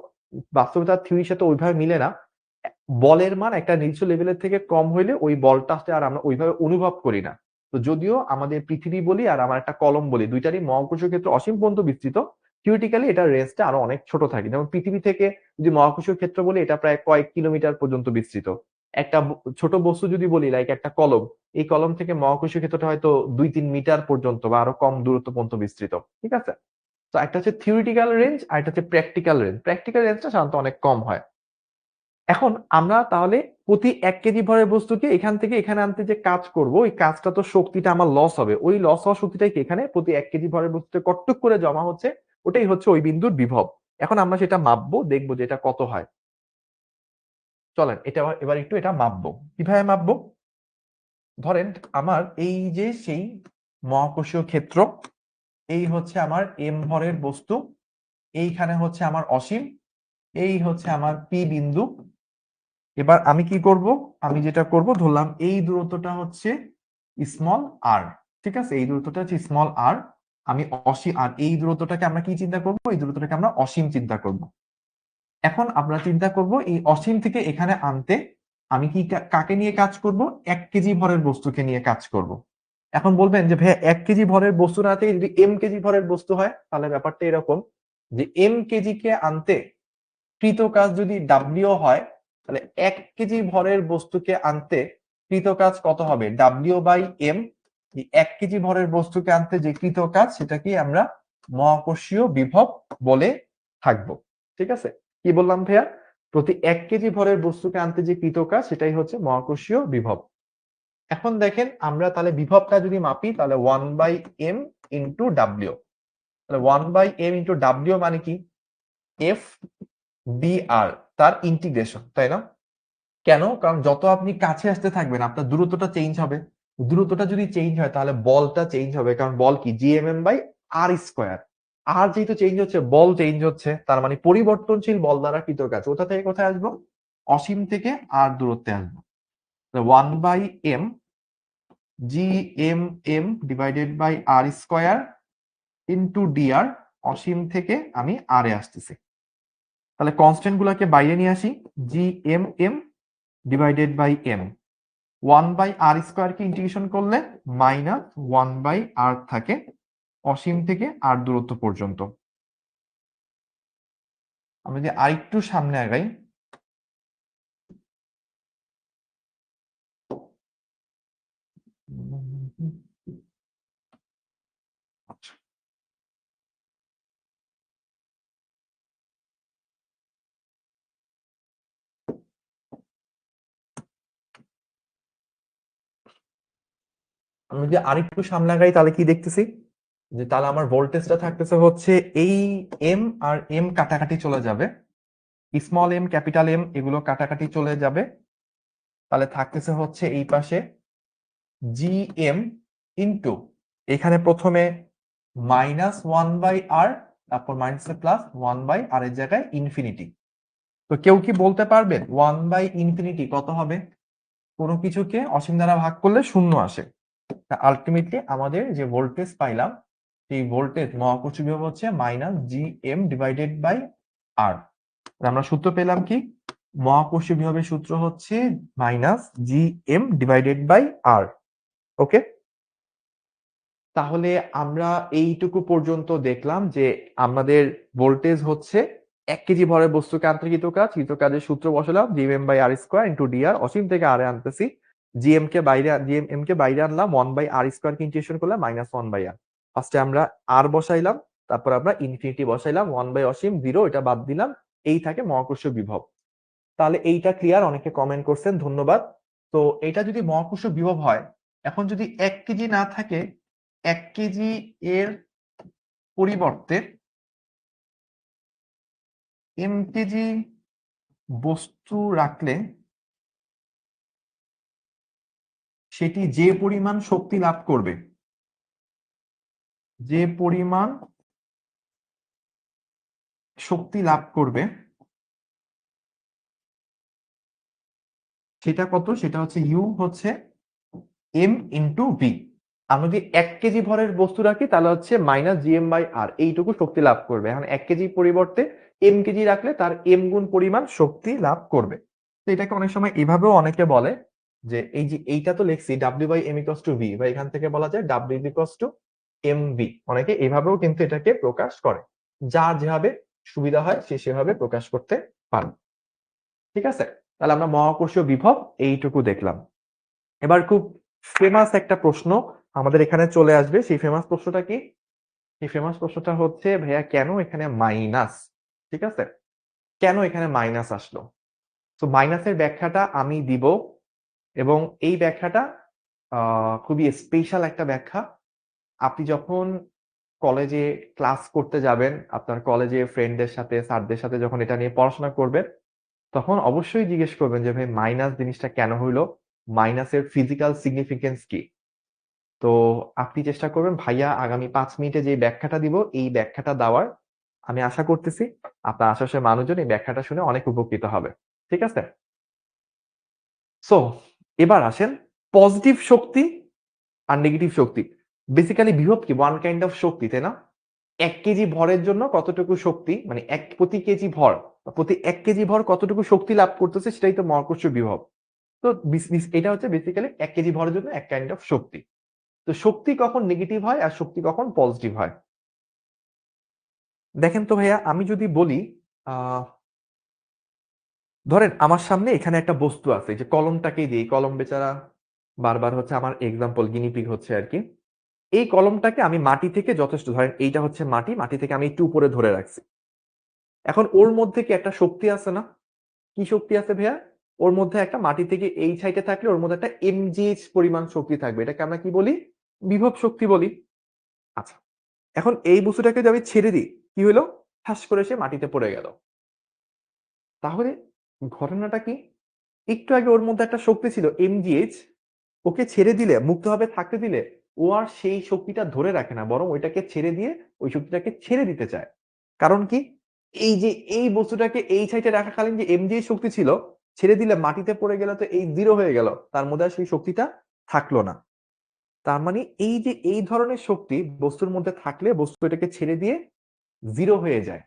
বাস্তবে তার থিওরির সাথে ওইভাবে মিলে না। বলের মান একটা নির্দিষ্ট লেভেলের থেকে কম হইলে ওই বলটা আসলে আর আমরা ওইভাবে অনুভব করি না। তো যদিও আমাদের পৃথিবী বলি আর আমার একটা কলম বলি, দুইটারই মহাকর্ষীয় ক্ষেত্র অসীম পর্যন্ত বিস্তৃত, থিওরিটিক্যালি এটার রেঞ্জটা আরো অনেক ছোট থাকে। যেমন পৃথিবী থেকে যদি মহাকর্ষীয় ক্ষেত্র বলি, এটা প্রায় কয়েক কিলোমিটার পর্যন্ত বিস্তৃত। একটা ছোট বস্তু যদি বলি লাইক একটা কলম, এই কলম থেকে মহাকর্ষীয় ক্ষেত্রটা হয়তো 2-3 মিটার পর্যন্ত বা আরো কম দূরত্ব পর্যন্ত বিস্তৃত, ঠিক আছে? তো একটা হচ্ছে থিওরিটিক্যাল রেঞ্জ আর একটা হচ্ছে প্র্যাকটিক্যাল রেঞ্জ। প্র্যাকটিক্যাল রেঞ্জটা সাধারণত অনেক কম হয়। এখন আমরা তাহলে প্রতি 1 কেজি ভরের বস্তুকে এখান থেকে এখানে আনতে যে কাজ করব, ওই কাজটা তো শক্তিটা আমার লস হবে। ওই লস হওয়া শক্তিটাই কি এখানে প্রতি 1 কেজি ভরের বস্তুতে কতটুক করে জমা হচ্ছে, ওটাই হচ্ছে ওই বিন্দুর বিভব। এখন আমরা সেটা মাপবো, দেখবো যে এটা কত হয়। চলেন এটা এবার একটু এটা মাপবো। কিভাবে মাপবো? ধরেন আমার এই যে সেই মহাকর্ষীয় ক্ষেত্র, এই হচ্ছে আমার এম ভরের বস্তু, এইখানে হচ্ছে আমার অসীম, এই হচ্ছে আমার পি বিন্দু। এবার আমি কি করব? আমি যেটা করব, ধরলাম এই দূরত্বটা হচ্ছে স্মল আর, ঠিক আছে? এই দূরত্বটা হচ্ছে স্মল আর। আমি অসীম, আর এই দূরত্বটাকে আমরা কি চিন্তা করব? এই দূরত্বটাকে আমরা অসীম চিন্তা করব। এখন আমরা চিন্তা করব এই অসীম থেকে এখানে আনতে আমি কি কাকে নিয়ে কাজ করব? 1 কেজি ভরের বস্তুকে নিয়ে কাজ করব। এখন বলবেন যে ভাইয়া 1 কেজি ভরের বস্তু না থেকে যদি এম কেজি ভরের বস্তু হয়, তাহলে ব্যাপারটা এরকম যে এম কেজি কে আনতে কৃত কাজ যদি ডাব্লিউ হয়, তাহলে 1 কেজি ভরের বস্তুকে আনতে কৃত কাজ কত হবে? W by M. 1 কেজি ভরের বস্তুকে আনতে যে কৃত কাজ, সেটাকে আমরা মহাকর্ষীয় বিভব বলে থাকবো, ঠিক আছে? কি বললাম ভাইয়া? প্রতি 1 কেজি ভরের বস্তুকে আনতে যে কৃত কাজ, সেটাই হচ্ছে মহাকর্ষীয় বিভব। এখন দেখেন আমরা তাহলে বিভবটা যদি মাপি, তাহলে 1 বাই এম ইন্টু ডাব্লিউ। তাহলে 1 বাই এম ইন্টু ডাব্লিউ মানে কি? এফ ডিআর, তার ইন্টিগ্রেশন, তাই না? কেন? কারণ যত আপনি কাছে আসতে থাকবেন আপনার দূরত্বটা চেঞ্জ হবে। দূরত্বটা যদি চেঞ্জ হয় তাহলে বলটা চেঞ্জ হবে, কারণ বল কি? GMM by R square. আর যেহেতু চেঞ্জ হচ্ছে, বল চেঞ্জ হচ্ছে, তার মানে পরিবর্তনশীল বল দ্বারা কৃত কাজ। কোথা থেকে কোথায় আসবো? অসীম থেকে আর দূরত্বে আসবো। 1 by M G M M divided by R square into DR, অসীম থেকে আমি আর এ আসতেছি। তাহলে কনস্ট্যান্ট গুলাকে বাইরে নিয়ে আসি। G M M divided by M, 1 by R স্কোয়ারকে ইন্টিগ্রেশন করলে মাইনাস 1 বাই আর থাকে, অসীম থেকে আর দূরত্ব পর্যন্ত। আমি যদি আরেকটু সামনে আগাই, আমি যদি আরেকটু সামনে আগাই তাহলে কি দেখতেছি? যে তাহলে আমার ভোল্টেজটা থাকতেছে হচ্ছে এই এম আর এম কাটাকাটি চলে যাবে, স্মল এম ক্যাপিটাল এম এগুলো কাটাকাটি চলে যাবে। তাহলে থাকতেছে হচ্ছে এই পাশে জি এম ইন্টু, এখানে প্রথমে মাইনাস 1 বাই আর, তারপর মাইনাস প্লাস 1 বাই আর এর জায়গায় ইনফিনিটি। তো কেউ কি বলতে পারবেন 1 বাই ইনফিনিটি কত হবে? কোনো কিছুকে অসীম দ্বারা ভাগ করলে শূন্য আসে। আলটিমেটলি আমাদের যে ভোল্টেজ পাইলাম, সেই ভোল্টেজ মহাকর্ষীয় বিভব হচ্ছে minus G M divided by R. আমরা সূত্র পেলাম কি? মহাকর্ষীয় বিভবের সূত্র হচ্ছে minus G M divided by R. Okay, তাহলে আমরা এইটুকু পর্যন্ত দেখলাম যে আমাদের ভোল্টেজ হচ্ছে 1 কেজি ভরের বস্তুকে আনতে কৃত কাজ, কৃত কাজের সূত্র বসালাম GM by R square into DR, অসীম থেকে আর এ আনতেছি, জিএম কে বাইরে আনলাম, 1 বাই আর স্কোয়ার কে ইন্টিগ্রেশন করলাম মাইনাস 1 বাই আর। ফার্স্টে আমরা আর বসাইলাম, তারপর আমরা ইনফিনিটি বসাইলাম, 1 বাই অসীম 0, এটা বাদ দিলাম, এই থাকে মহাকর্ষীয় বিভব। তাহলে এইটা ক্লিয়ার? অনেকে কমেন্ট করছেন, ধন্যবাদ। তো এটা যদি মহাকর্ষীয় বিভব হয়, এখন যদি 1 কেজি না থাকে, 1 কেজি এর পরিবর্তে এম কেজি বস্তু রাখলে সেটি যে পরিমাণ শক্তি লাভ করবে, যে পরিমাণ শক্তি লাভ করবে সেটা কত? সেটা হচ্ছে ইউ হচ্ছে এম ইন্টু ভি। আমরা যদি 1 কেজি ভরের বস্তু রাখি তাহলে হচ্ছে মাইনাস জিএম বাই আর, এইটুকু শক্তি লাভ করবে। এখন 1 কেজি পরিবর্তে এম কেজি রাখলে তার এম গুণ পরিমাণ শক্তি লাভ করবে। তো এটাকে অনেক সময় এভাবেও অনেকে বলে যে এই যে এইটা তো লিখছি W by M equals to V, বা এখান থেকে বলা যায় W equals to M V. অনেকে এভাবেও কিন্তু এটাকে প্রকাশ করে, যার যেভাবে সুবিধা হয় সে সেভাবে প্রকাশ করতে পারে, ঠিক আছে? তাহলে আমরা মহাকর্ষীয় বিভব এইটুকু দেখলাম। এবার খুব ফেমাস একটা প্রশ্ন আমাদের এখানে চলে আসবে। সেই ফেমাস প্রশ্নটা কি? সেই ফেমাস প্রশ্নটা হচ্ছে, ভাইয়া কেন এখানে মাইনাস? ঠিক আছে? কেন এখানে মাইনাস আসলো? তো মাইনাসের ব্যাখ্যাটা আমি দিব এবং এই ব্যাখ্যাটা খুবই স্পেশাল একটা ব্যাখ্যা। আপনি যখন কলেজে ক্লাস করতে যাবেন, আপনার কলেজে ফ্রেন্ডদের সাথে, স্যারদের সাথে যখন এটা নিয়ে পড়াশোনা করবেন, তখন অবশ্যই জিজ্ঞেস করবেন যে, "ভাই মাইনাস জিনিসটা কেন হইলো? মাইনাসের ফিজিক্যাল সিগনিফিকেন্স কি?" তো আপনি চেষ্টা করবেন ভাইয়া আগামী ৫ মিনিটে যে ব্যাখ্যাটা দিব, এই ব্যাখ্যাটা দেওয়ার। আমি আশা করতেছি আপনার আশেপাশের মানুষজন এই ব্যাখ্যাটা শুনে অনেক উপকৃত হবে। ঠিক আছে? সো এবার আসেন পজিটিভ শক্তি আর নেগেটিভ শক্তি। বেসিক্যালি বিভব কি? ওয়ান কাইন্ড অফ শক্তি, তাই না? ১ কেজি ভরের জন্য কতটুকু শক্তি মানে প্রতি কেজি ভর প্রতি ১ কেজি ভর কতটুকু শক্তি লাভ করতেছে সেটাই তো মহাকর্ষীয় বিভব। তো এটা হচ্ছে বেসিক্যালি ১ কেজি ভরের জন্য এক কাইন্ড অফ শক্তি। তো শক্তি কখন নেগেটিভ হয় আর শক্তি কখন পজিটিভ হয়? দেখেন তো ভাইয়া, আমি যদি বলি আ ধরেন আমার সামনে এখানে একটা বস্তু আছে। এই যে কলমটাকেই দিই, কলম বেচারা বারবার হচ্ছে আমার এক্সাম্পল গিনি পিগ হচ্ছে আরকি। এই কলমটাকে আমি মাটি থেকে যথেষ্ট ধরেন এইটা হচ্ছে মাটি, মাটি থেকে আমি একটু উপরে ধরে রাখছি। এখন ওর মধ্যে কি একটা শক্তি আছে না? কি শক্তি আছে ভাইয়া? ওর মধ্যে একটা মাটি থেকে এই সাইডে থাকলে ওর মধ্যে একটা mgh পরিমাণ শক্তি থাকবে। এটাকে আমরা কি বলি? বিভব শক্তি বলি। আচ্ছা। এখন এই বস্তুটাকে যদি আমি ছেড়ে দিই, কি হইল? ঠাস করে সে মাটিতে পড়ে গেল। তাহলে ঘটনাটা কি? একটু আগে ওর মধ্যে একটা শক্তি ছিল mgh, ওকে ছেড়ে দিলে, মুক্তভাবে থাকতে দিলে ও আর সেই শক্তিটা ধরে রাখে না। বরং ওইটাকে ছেড়ে দিয়ে ওই শক্তিটাকে ছেড়ে দিতে চায়। কারণ কি? এই যে এই বস্তুটাকে এই সাইডে রাখাকালীন যে mgh শক্তি ছিল, ছেড়ে দিলে মাটিতে পড়ে গেলে তো এই 0 হয়ে গেল। তার মধ্যে আর সেই শক্তিটা থাকলো না। তার মানে এই যে এই ধরনের শক্তি বস্তুর মধ্যে থাকলে বস্তু এটাকে ছেড়ে দিয়ে 0 হয়ে যায়।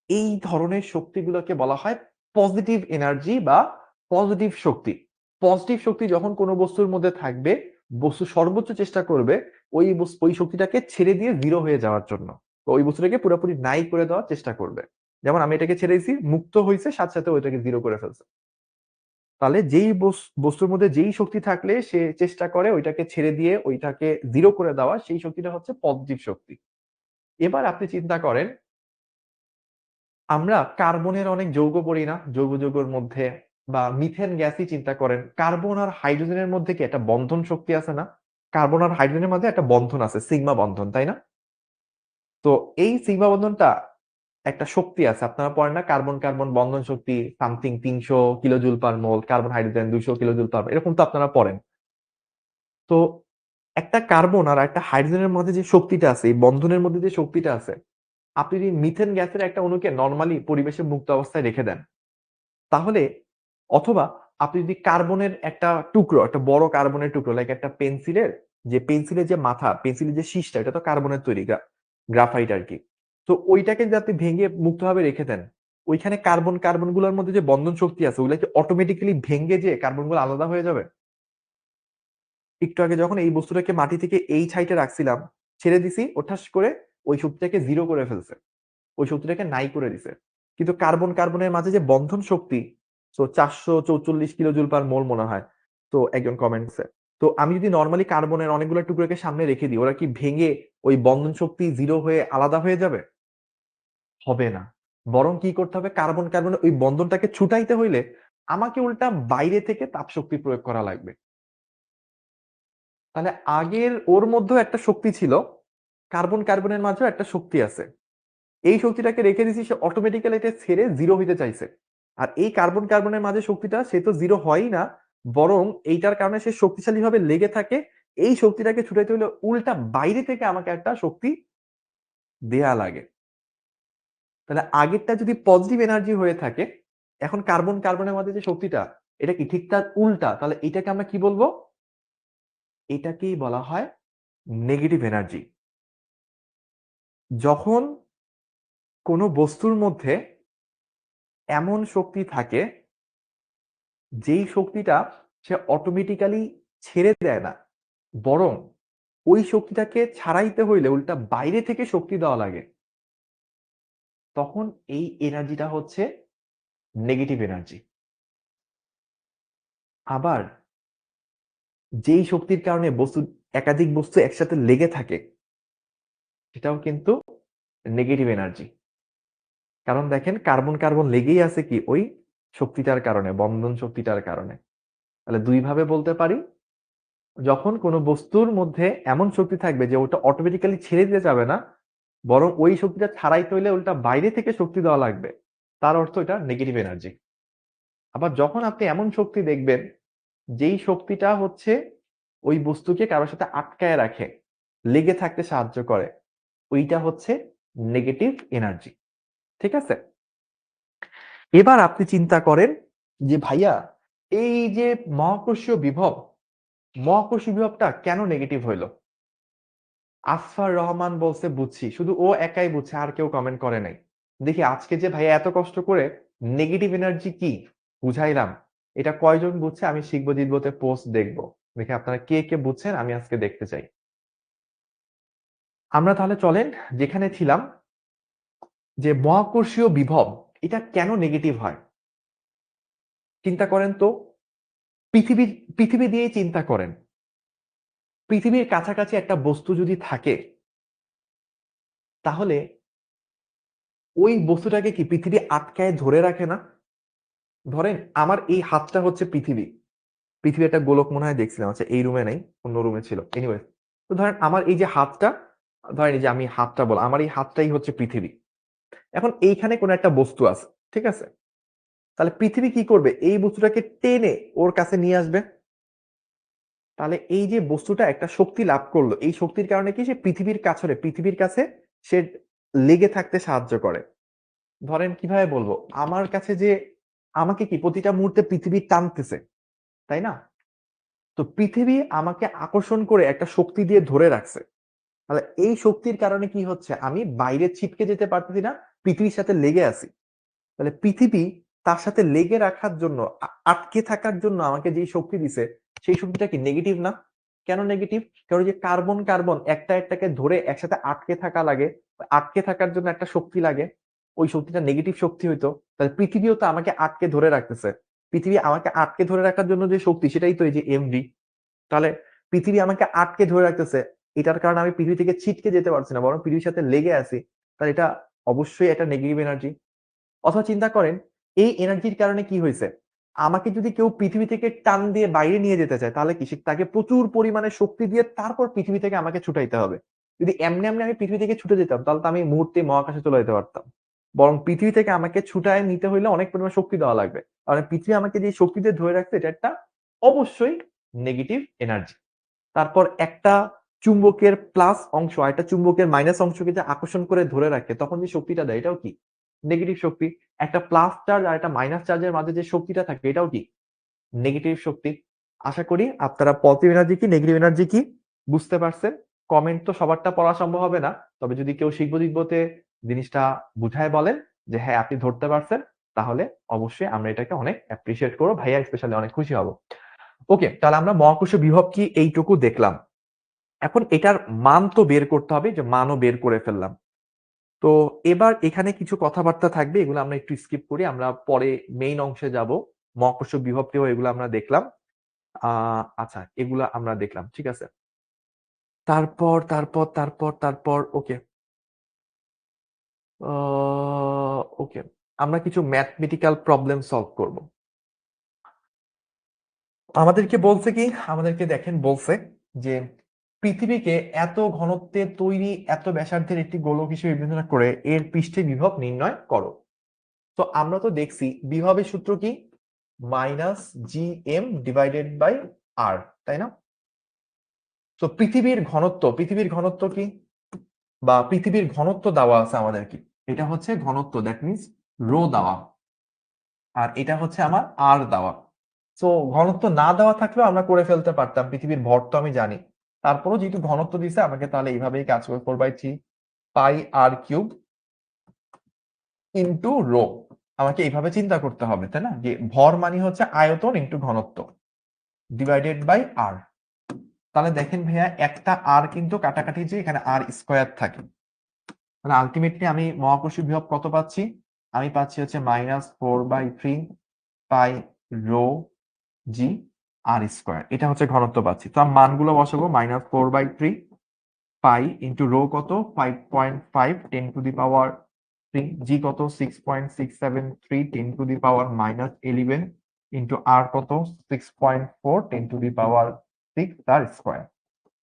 এই ধরনের শক্তিগুলোকে বলা হয় পজিটিভ এনার্জি বা পজিটিভ শক্তি। পজিটিভ শক্তি যখন কোনো বস্তুর মধ্যে থাকবে, বস্তু সর্বোচ্চ চেষ্টা করবে ওই শক্তিটাকে ছেড়ে দিয়ে 0 হয়ে যাওয়ার জন্য। ওই বস্তুটাকে পুরোপুরি নাই করে দেওয়ার চেষ্টা করবে। যেমন আমি এটাকে ছেড়ে দিছি, মুক্ত হইছে, সাথে, সাথে ওইটাকে 0 করে ফেলছে। তাহলে যেই বস্তুর মধ্যে যেই শক্তি থাকলে সে চেষ্টা করে ওইটাকে ছেড়ে দিয়ে ওইটাকে 0 করে দেওয়া, সেই শক্তিটা হচ্ছে পজিটিভ শক্তি। এবার আপনি চিন্তা করেন আমরা কার্বনের অনেক যৌগ পড়ি না? যৌগের মধ্যে বা মিথেন গ্যাসই চিন্তা করেন। কার্বন আর হাইড্রোজেনের মধ্যে কি একটা বন্ধন শক্তি আছে না? কার্বন আর হাইড্রোজেনের মধ্যে একটা বন্ধন আছে, সিগমা বন্ধন, তাই না? তো এই সিগমা বন্ধনটা একটা শক্তি আছে। আপনারা পড়েন না কার্বন কার্বন বন্ধন শক্তি সামথিং ৩০০ কিলোজুল পার মোল, কার্বন হাইড্রোজেন ২০০ কিলোজুল পার মোল, এরকম তো আপনারা পড়েন। তো একটা কার্বন আর একটা হাইড্রোজেনের মধ্যে যে শক্তিটা আছে, এই বন্ধনের মধ্যে যে শক্তিটা আছে, আপনি যদি মিথেন গ্যাসের একটা অণুকে নরমালি পরিবেশে মুক্ত অবস্থায় রেখে দেন, তাহলে অথবা আপনি যদি কার্বনের একটা টুকরো, একটা বড় কার্বনের টুকরো লাইক একটা পেন্সিলের যে মাথা, পেন্সিলের যে শীষটা এটা তো কার্বনের তৈরি, গ্রাফাইট আরকি। তো ওইটাকে যদি আপনি ভেঙে মুক্তভাবে রেখে দেন, ওইখানে কার্বন গুলোর মধ্যে যে বন্ধন শক্তি আছে ওগুলা কি অটোমেটিক্যালি ভেঙে যেয়ে কার্বন গুলো আলাদা হয়ে যাবে? একটু আগে যখন এই বস্তুটাকে মাটি থেকে এই সাইডে রাখছিলাম, ছেড়ে দিছি, ও ঠাস করে ওই শক্তিটাকে 0 করে ফেলছে। ওই শক্তিটাকে নাই করে দিছে। কিন্তু কার্বনের মাঝে যে বন্ধন শক্তি, সো 444 কিলোজুল পার মোল মনে হয়। তো একজন কমেন্টসে। তো আমি যদি নরমালি কার্বনের অনেকগুলো টুকরোকে সামনে রেখে দিই, ওরা কি ভেঙে ওই বন্ধন শক্তি 0 হয়ে আলাদা হয়ে যাবে? হবে না। বরং কি করতে হবে? কার্বনের ওই বন্ধনটাকে ছুটাইতে হইলে আমাকে উল্টা বাইরে থেকে তাপশক্তি প্রয়োগ করা লাগবে। তাহলে আগের ওর মধ্যেও একটা শক্তি ছিল, কার্বনের মাঝেও একটা শক্তি আছে। এই শক্তিটাকে রেখে দিছি, সে অটোমেটিক্যালি এটা ছেড়ে 0 হইতে চাইছে। আর এই কার্বনের মাঝে শক্তিটা সে তো 0 হয়ই না, বরং এইটার কারণে সে শক্তিশালীভাবে লেগে থাকে। এই শক্তিটাকে ছুটাইতে হলে উল্টা বাইরে থেকে আমাকে একটা শক্তি দেয়া লাগে। তাহলে আগেরটা যদি পজিটিভ এনার্জি হয়ে থাকে, এখন কার্বনের মধ্যে যে শক্তিটা, এটা কি ঠিক তার উল্টা। তাহলে এটাকে আমরা কি বলবো? এটাকেই বলা হয় নেগেটিভ এনার্জি। যখন কোনো বস্তুর মধ্যে এমন শক্তি থাকে যেই শক্তিটা সে অটোমেটিক্যালি ছেড়ে দেয় না, বরং ওই শক্তিটাকে ছাড়াইতে হইলে উল্টা বাইরে থেকে শক্তি দেওয়া লাগে, তখন এই এনার্জিটা হচ্ছে নেগেটিভ এনার্জি। আবার যেই শক্তির কারণে একাধিক বস্তু একসাথে লেগে থাকে সেটাও কিন্তু নেগেটিভ এনার্জি। কারণ দেখেন কার্বন কার্বন লেগেই আছে কি ওই শক্তিটার কারণে, বন্ধন শক্তিটার কারণে। তাহলে দুই ভাবে বলতে পারি, যখন কোনো বস্তুর মধ্যে এমন শক্তি থাকবে যে ওটা অটোমেটিক্যালি ছেড়ে দিতে যাবে না, বরং ওই শক্তিটা ছাড়াইতে হইলে উল্টা বাইরে থেকে শক্তি দেওয়া লাগবে, তার অর্থ এটা নেগেটিভ এনার্জি। আবার যখন আপনি এমন শক্তি দেখবেন যেই শক্তিটা হচ্ছে ওই বস্তুকে কারোর সাথে আটকায় রাখে, লেগে থাকতে সাহায্য করে, ওইটা হচ্ছে নেগেটিভ এনার্জি। ঠিক আছে? এবার আপনি চিন্তা করেন যে ভাইয়া এই যে মহাকর্ষীয় বিভব, মহাকর্ষীয় বিভবটা কেন নেগেটিভ হইলো? আসফার রহমান বলছে বুঝছি, শুধু ও একাই বুঝছে, আর কেউ কমেন্ট করে নাই। দেখি আজকে যে ভাইয়া এত কষ্ট করে নেগেটিভ এনার্জি কি বুঝাইলাম, এটা কয়জন বুঝছে আমি শিখবো জিতবোতে পোস্ট দেখবো। দেখি আপনারা কে কে বুঝছেন আমি আজকে দেখতে চাই। আমরা তাহলে চলেন যেখানে ছিলাম, যে মহাকর্ষীয় বিভব এটা কেন নেগেটিভ হয়। চিন্তা করেন তো, পৃথিবী পৃথিবী দিয়ে চিন্তা করেন, পৃথিবীর কাছাকাছি একটা বস্তু যদি থাকে তাহলে ওই বস্তুটাকে কি পৃথিবী আটকায় ধরে রাখে না? ধরেন আমার এই হাতটা হচ্ছে পৃথিবী, পৃথিবী একটা গোলক মনে হয় দেখছিলাম, আচ্ছা এই রুমে নাই, অন্য রুমে ছিল, এনিওয়েজ। তো ধরেন আমার এই যে হাতটা, ধরেন এই যে আমি হাতটা বল, আমার এই হাতটাই হচ্ছে পৃথিবী। এখন এইখানে কোনো একটা বস্তু আছে, ঠিক আছে? তাহলে পৃথিবী কি করবে, এই বস্তুটাকে টেনে ওর কাছে নিয়ে আসবে। তাহলে এই যে বস্তুটা একটা শক্তি লাভ করলো, এই শক্তির কারণে কি সে পৃথিবীর কাছে সে লেগে থাকতে সাহায্য করে। ধরেন কিভাবে বলবো, আমার কাছে যে আমাকে কি প্রতিটা মুহূর্তে পৃথিবী টানতেছে, তাই না? তো পৃথিবী আমাকে আকর্ষণ করে একটা শক্তি দিয়ে ধরে রাখছে। তাহলে এই শক্তির কারণে কি হচ্ছে, আমি বাইরে ছিটকে যেতে পারতেছি না, পৃথিবীর সাথে লেগে আছি। তাহলে পৃথিবী তার সাথে লেগে রাখার জন্য, আটকে থাকার জন্য আমাকে যে শক্তি দিছে, সেই শক্তিটা কি নেগেটিভ না? কেন নেগেটিভ? কারণ যে কার্বন কার্বন একটা একটাকে ধরে একসাথে আটকে থাকা লাগে, আটকে থাকার জন্য একটা শক্তি লাগে, ওই শক্তিটা নেগেটিভ শক্তি হইতো। তাহলে পৃথিবীও তো আমাকে আটকে ধরে রাখতেছে, পৃথিবী আমাকে আটকে ধরে রাখার জন্য যে শক্তি সেটাই তো এই যে এমভি। তাহলে পৃথিবী আমাকে আটকে ধরে রাখতেছে, এটার কারণে আমি পৃথিবী থেকে ছিটকে যেতে পারছি না, বরং পৃথিবীর সাথে লেগে আছি। তাহলে এটা অবশ্যই একটা নেগেটিভ এনার্জি। অথবা চিন্তা করেন এই এনার্জির কারণে কি হয়েছে, আমাকে যদি কেউ পৃথিবী থেকে টান দিয়ে বাইরে নিয়ে যেতে চায় তাহলে কি তাকে প্রচুর পরিমাণে শক্তি দিয়ে তারপর পৃথিবী থেকে আমাকে ছুটাইতে হবে। যদি এমনি এমনি আমি পৃথিবী থেকে ছুটে যেতাম তাহলে তো আমি মুহূর্তে মহাকাশে চলে যেতে পারতাম। বরং পৃথিবী থেকে আমাকে ছুটায় নিতে হইলে অনেক পরিমাণ শক্তি দেওয়া লাগবে, কারণ পৃথিবী আমাকে যে শক্তি দিয়ে ধরে রাখছে এটা একটা অবশ্যই নেগেটিভ এনার্জি। তারপর একটা চুম্বকের প্লাস অংশ আর একটা চুম্বকের মাইনাস অংশকে যে আকর্ষণ করে ধরে রাখে তখন যে শক্তিটা দেয় এটাও কি নেগেটিভ শক্তি। একটা প্লাস চার্জ আর একটা মাইনাস চার্জের মাঝে যে শক্তিটা থাকে এটাও কি নেগেটিভ শক্তি। আশা করি আপনারা পজিটিভ এনার্জি কি নেগেটিভ এনার্জি কি বুঝতে পারছেন। কমেন্ট তো সবারটা পড়া সম্ভব হবে না, তবে যদি কেউ শিখবো দিগবোতে জিনিসটা বুঝায় বলেন যে হ্যাঁ আপনি ধরতে পারছেন, তাহলে অবশ্যই আমরা এটাকে অনেক অ্যাপ্রিসিয়েট করবো, ভাইয়া স্পেশালি অনেক খুশি হব। ওকে, তাহলে আমরা মহাকর্ষ বিভব কি এইটুকু দেখলাম। এখন এটার মান তো বের করতে হবে, যে মানও বের করে ফেললাম। তো এবার এখানে কিছু কথাবার্তা থাকবে, এগুলো আমরা একটু স্কিপ করি, আমরা পরে মেইন অংশে যাব। মহাকর্ষ বিভব কি হয় এগুলো আমরা দেখলাম। আচ্ছা এগুলা আমরা দেখলাম, ঠিক আছে। তারপর ওকে, ওকে, আমরা কিছু ম্যাথমেটিক্যাল প্রবলেম সলভ করব। আমাদেরকে বলছে কি, আমাদেরকে দেখেন বলছে যে পৃথিবীকে এত ঘনত্বের তৈরি এত ব্যাসার্ধের একটি গোলক হিসেবে বিবেচনা করে এর পৃষ্ঠে বিভব নির্ণয় করো। তো আমরা তো দেখছি বিভবের সূত্র কি, minus G M divided by R, তাই না? তো পৃথিবীর ঘনত্ব কি, বা পৃথিবীর ঘনত্ব দেওয়া আছে আমাদের কি, এটা হচ্ছে ঘনত্ব, দ্যাট মিনস রো দেওয়া, আর এটা হচ্ছে আমার আর দেওয়া। তো ঘনত্ব না দেওয়া থাকলেও আমরা করে ফেলতে পারতাম, পৃথিবীর ভর তো আমি জানি। তারপরও যেহেতু ঘনত্ব দিছে আমাকে, তাহলে এইভাবেই কাজ করে, 4/3 পাই আর কিউব ইন্টু রো। আমাকে এইভাবে চিন্তা করতে হবে, তাই না, যে ভর মানে হচ্ছে আয়তন ইন্টু ঘনত্ব ডিভাইডেড বাই আর। তাহলে দেখেন ভাইয়া একটা আর কিন্তু কাটাকাটি, যে এখানে আর স্কোয়ার থাকে, মানে আলটিমেটলি আমি মহাকর্ষীয় বিভব কত পাচ্ছি, আমি পাচ্ছি হচ্ছে -4/3 পাই রো জি আর স্কোয়ার, এটা হচ্ছে ঘনত্ব পাচ্ছি। তো আমি মানগুলো বসাবো, -4/3 পাই ইন্টু রো কত 5.5 10 টু দি পাওয়ার 3, জি কত 6.673 10 টু দি পাওয়ার -11 ইন্টু আর কত 6.4 10 টু দি পাওয়ার 6 তার স্কোয়ার।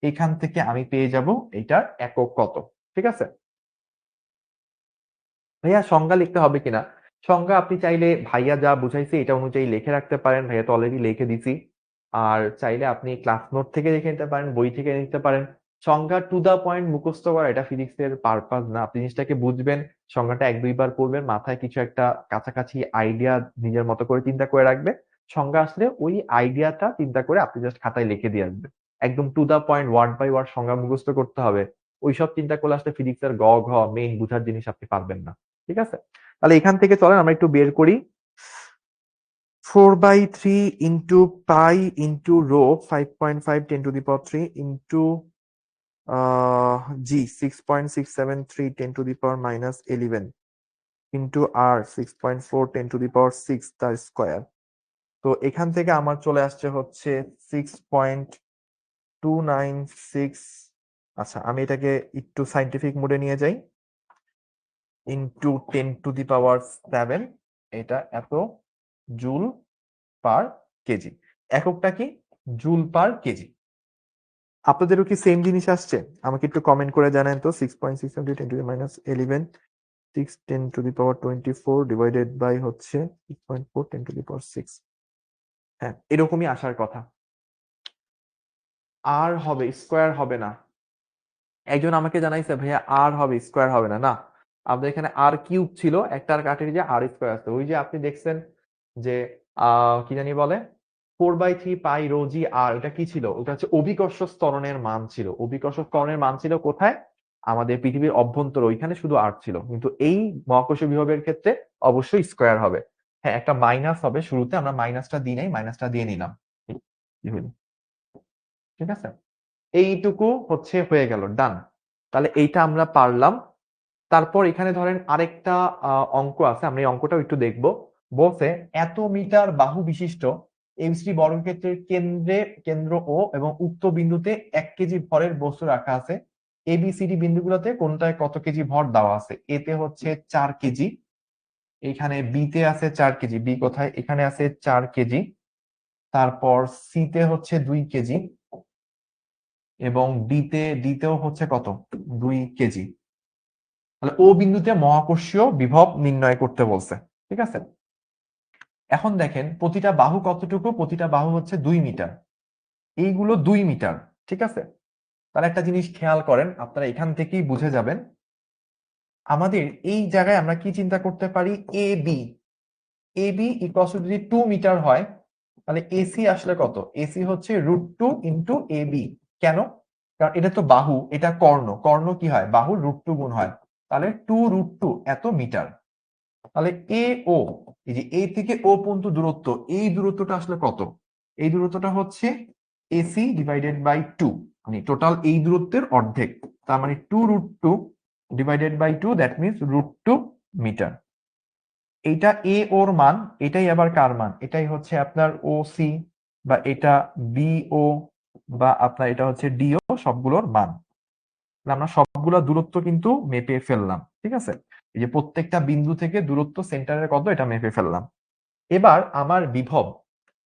এখান থেকে আমি পেয়ে যাব এটার একক কত। ঠিক আছে ভাইয়া, সংজ্ঞা লিখতে হবে কিনা? সংজ্ঞা আপনি চাইলে ভাইয়া যা বুঝাইছে এটা অনুযায়ী লিখে রাখতে পারেন, ভাইয়া তো অলরেডি লিখে দিছি। আর চাইলে আপনি ক্লাস নোট থেকে লিখে নিতে পারেন, বই থেকে নিতে পারেন। সংজ্ঞা টু দা পয়েন্ট মুখস্থ করা এটা ফিজিক্সের পারপাস না। আপনি জিনিসটাকে বুঝবেন, সংজ্ঞাটা 1-2 বার পড়বেন, মাথায় কিছু একটা কাছাকাছি আইডিয়া নিজের মতো করে চিন্তা করে রাখবে। সংজ্ঞা আসলে ওই আইডিয়াটা চিন্তা করে আপনি জাস্ট খাতায় লিখে দিয়ে আসবেন। একদম to the point word by word সংজ্ঞা মুখস্থ করতে হবে, ওইসব চিন্তা করলে আসলে ফিজিক্সের গ ঘ মেইন বুঝার জিনিস আপনি পারবেন না। ঠিক আছে, তাহলে এখান থেকে চলেন আমরা একটু বের করি। 4/3 into pi into rho 5.5 10 to the power 3 into G 6.673 10 to the power -11 into R 6.4 10 to the power 6 তার স্কোয়ার। তো এখান থেকে আমার চলে আসছে হচ্ছে 6.296। আচ্ছা, আমি এটাকে একটু সাইন্টিফিক মোডে নিয়ে যাই, ইন্টু 10 টু দি পাওয়ার 7, এটা এত জুল পার কেজি। এককটা কি? Joule per KG. আপনাদেরও কি সেম জিনিস আসছে? আমাকে একটু কমেন্ট করে জানেন তো। 6.6 10 to the -11 6 10 to the power 24 divided by হচ্ছে 6.4 10 টু দি পাওয়ার 6। হ্যাঁ, এরকমই আসার কথা। আর হবে, স্কোয়ার হবে না। একজন আমাকে জানাইছে ভাইয়া আর হবে, স্কোয়ার হবে না। না, আমাদের এখানে আর কিউব ছিল, একটা আর কাটের যে আর স্কোয়ার আছে। ওই যে আপনি দেখছেন যে কি জানি বলে 4/3 পাই রো জি আর, এটা কি ছিল? ওটা হচ্ছে অভিকর্ষ ত্বরণের মান ছিল। অভিকর্ষ ত্বরণের মান ছিল কোথায়? আমাদের পৃথিবীর অভ্যন্তর, ওইখানে শুধু আর ছিল। কিন্তু এই মহাকর্ষীয় বিভবের ক্ষেত্রে অবশ্যই স্কোয়ার হবে। হ্যাঁ, একটা মাইনাস হবে শুরুতে, আমরা মাইনাসটা দিই নাই, মাইনাসটা দিয়ে নিলাম। ঠিক আছে, এইটুকু হচ্ছে হয়ে গেল, ডান। তাহলে এইটা আমরা পারলাম। তারপর এখানে ধরেন আরেকটা অঙ্ক আছে, আমরা এই অঙ্কটাও একটু দেখব। বলছে এত মিটার বাহু বিশিষ্ট এমসি বর্গক্ষেত্রের কেন্দ্র ও এবং উক্ত বিন্দুতে 1 কেজি ভরের বস্তু রাখা আছে। এবিসিডি বিন্দুগুলোতে কোনটায় কত কেজি ভর দেওয়া আছে? এতে হচ্ছে 4 কেজি, এখানে বিতে আছে 4 কেজি, বি কোথায়? এখানে আছে 4 কেজি। তারপর সিতে হচ্ছে 2 কেজি এবং ডিতেও হচ্ছে কত? 2 কেজি। তাহলে ও বিন্দুতে মহাকর্ষীয় বিভব নির্ণয় করতে বলছে। ঠিক আছে, এখন দেখেন প্রতিটা বাহু কতটুকু? প্রতিটা বাহু হচ্ছে 2 মিটার, এইগুলো 2 মিটার। ঠিক আছে, তাহলে একটা জিনিস খেয়াল করেন, আপনারা এখান থেকেই বুঝে যাবেন। আমাদের এই জায়গায় আমরা কি চিন্তা করতে পারি? A B, A B equal to যদি 2 মিটার হয়, তাহলে এসি আসলে কত? এসি হচ্ছে √2 ইন্টু এ বি। কেন? কারণ এটা তো বাহু, এটা কর্ণ, কর্ণ কি হয়? বাহু √2 গুণ হয়। তাহলে 2√2 এত মিটার। তাহলে এ ও, এই যে এ থেকে ও পর্যন্ত দূরত্ব, এই দূরত্বটা আসলে কত? এই দূরত্বটা হচ্ছে এসি ডিভাইডেড বাই 2, মানে টোটাল এই দূরত্বের অর্ধেক। তার মানে 2√2 divided by 2, that means √2 metre. এইটা এ ওর মান, এটাই আবার কার মান? এটাই হচ্ছে আপনার ও সি, বা এটা বিও, বা আপনার এটা হচ্ছে ডিও, সবগুলোর মান। আমরা সবগুলা দূরত্ব কিন্তু মেপে ফেললাম। ঠিক আছে, এই যে প্রত্যেকটা বিন্দু থেকে দূরত্ব সেন্টারের কত, এটা মেপে ফেললাম। এবার আমার বিভব,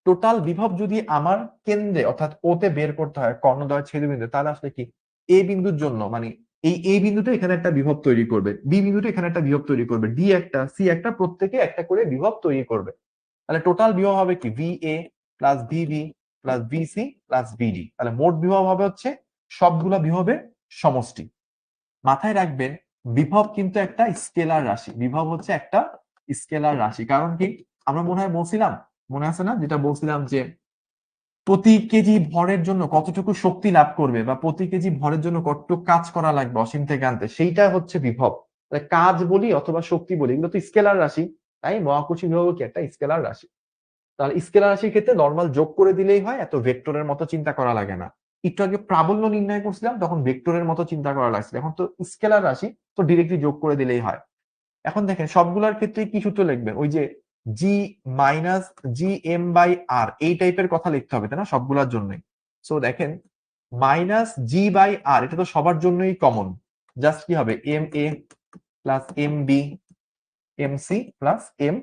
টোটাল বিভব যদি আমার কেন্দ্রে অর্থাৎ ওতে বের করতে হয়, কর্ণদ্বয় ছেদবিন্দু, তাহলে আসলে কি এ বিন্দুর জন্য, মানে এই এ বিন্দুটা এখানে একটা বিভব তৈরি করবে, বি বিন্দুটা এখানে একটা বিভব তৈরি করবে, ডি একটা, সি একটা, প্রত্যেকে একটা করে বিভব তৈরি করবে। তাহলে টোটাল বিভব হবে কি? V A plus VB plus VC plus VD. তাহলে মোট বিভব হবে হচ্ছে সবগুলা বিভবের সমষ্টি। মাথায় রাখবেন, বিভব কিন্তু একটা স্কেলার রাশি। বিভব হচ্ছে একটা স্কেলার রাশি। কারণ কি? আমরা মনে হয় বলছিলাম, মনে আছে না, যেটা বলছিলাম যে প্রতি কেজি ভরের জন্য কতটুকু শক্তি লাভ করবে, বা প্রতি কেজি ভরের জন্য কতটুকু কাজ করা লাগবে অসীম থেকে আনতে, সেইটা হচ্ছে বিভব। কাজ বলি অথবা শক্তি বলি, এগুলো তো স্কেলার রাশি। তাই মহাকর্ষী বিভব কি একটা স্কেলার রাশি। তাহলে স্কেলার রাশির ক্ষেত্রে নর্মাল যোগ করে দিলেই হয়, এত ভেক্টরের মতো চিন্তা করা লাগে না। একটু আগে প্রাবল্য নির্ণয় করছিলাম, তখন ভেক্টরের মতো চিন্তা করা লাগছিল। এখন তো স্কেলার রাশি, তো ডিরেক্টলি যোগ করে দিলেই হয়। এখন দেখেন সবগুলোর ক্ষেত্রে কি সূত্র লিখবেন? ওই যে জি মাইনাস জি এম বাই আর, এই টাইপের কথা লিখতে হবে তাই না সবগুলোর জন্যই। সো দেখেন মাইনাস জি বাই আর, এটা তো সবার জন্যই কমন। জাস্ট কি হবে, M A plus M B M C plus M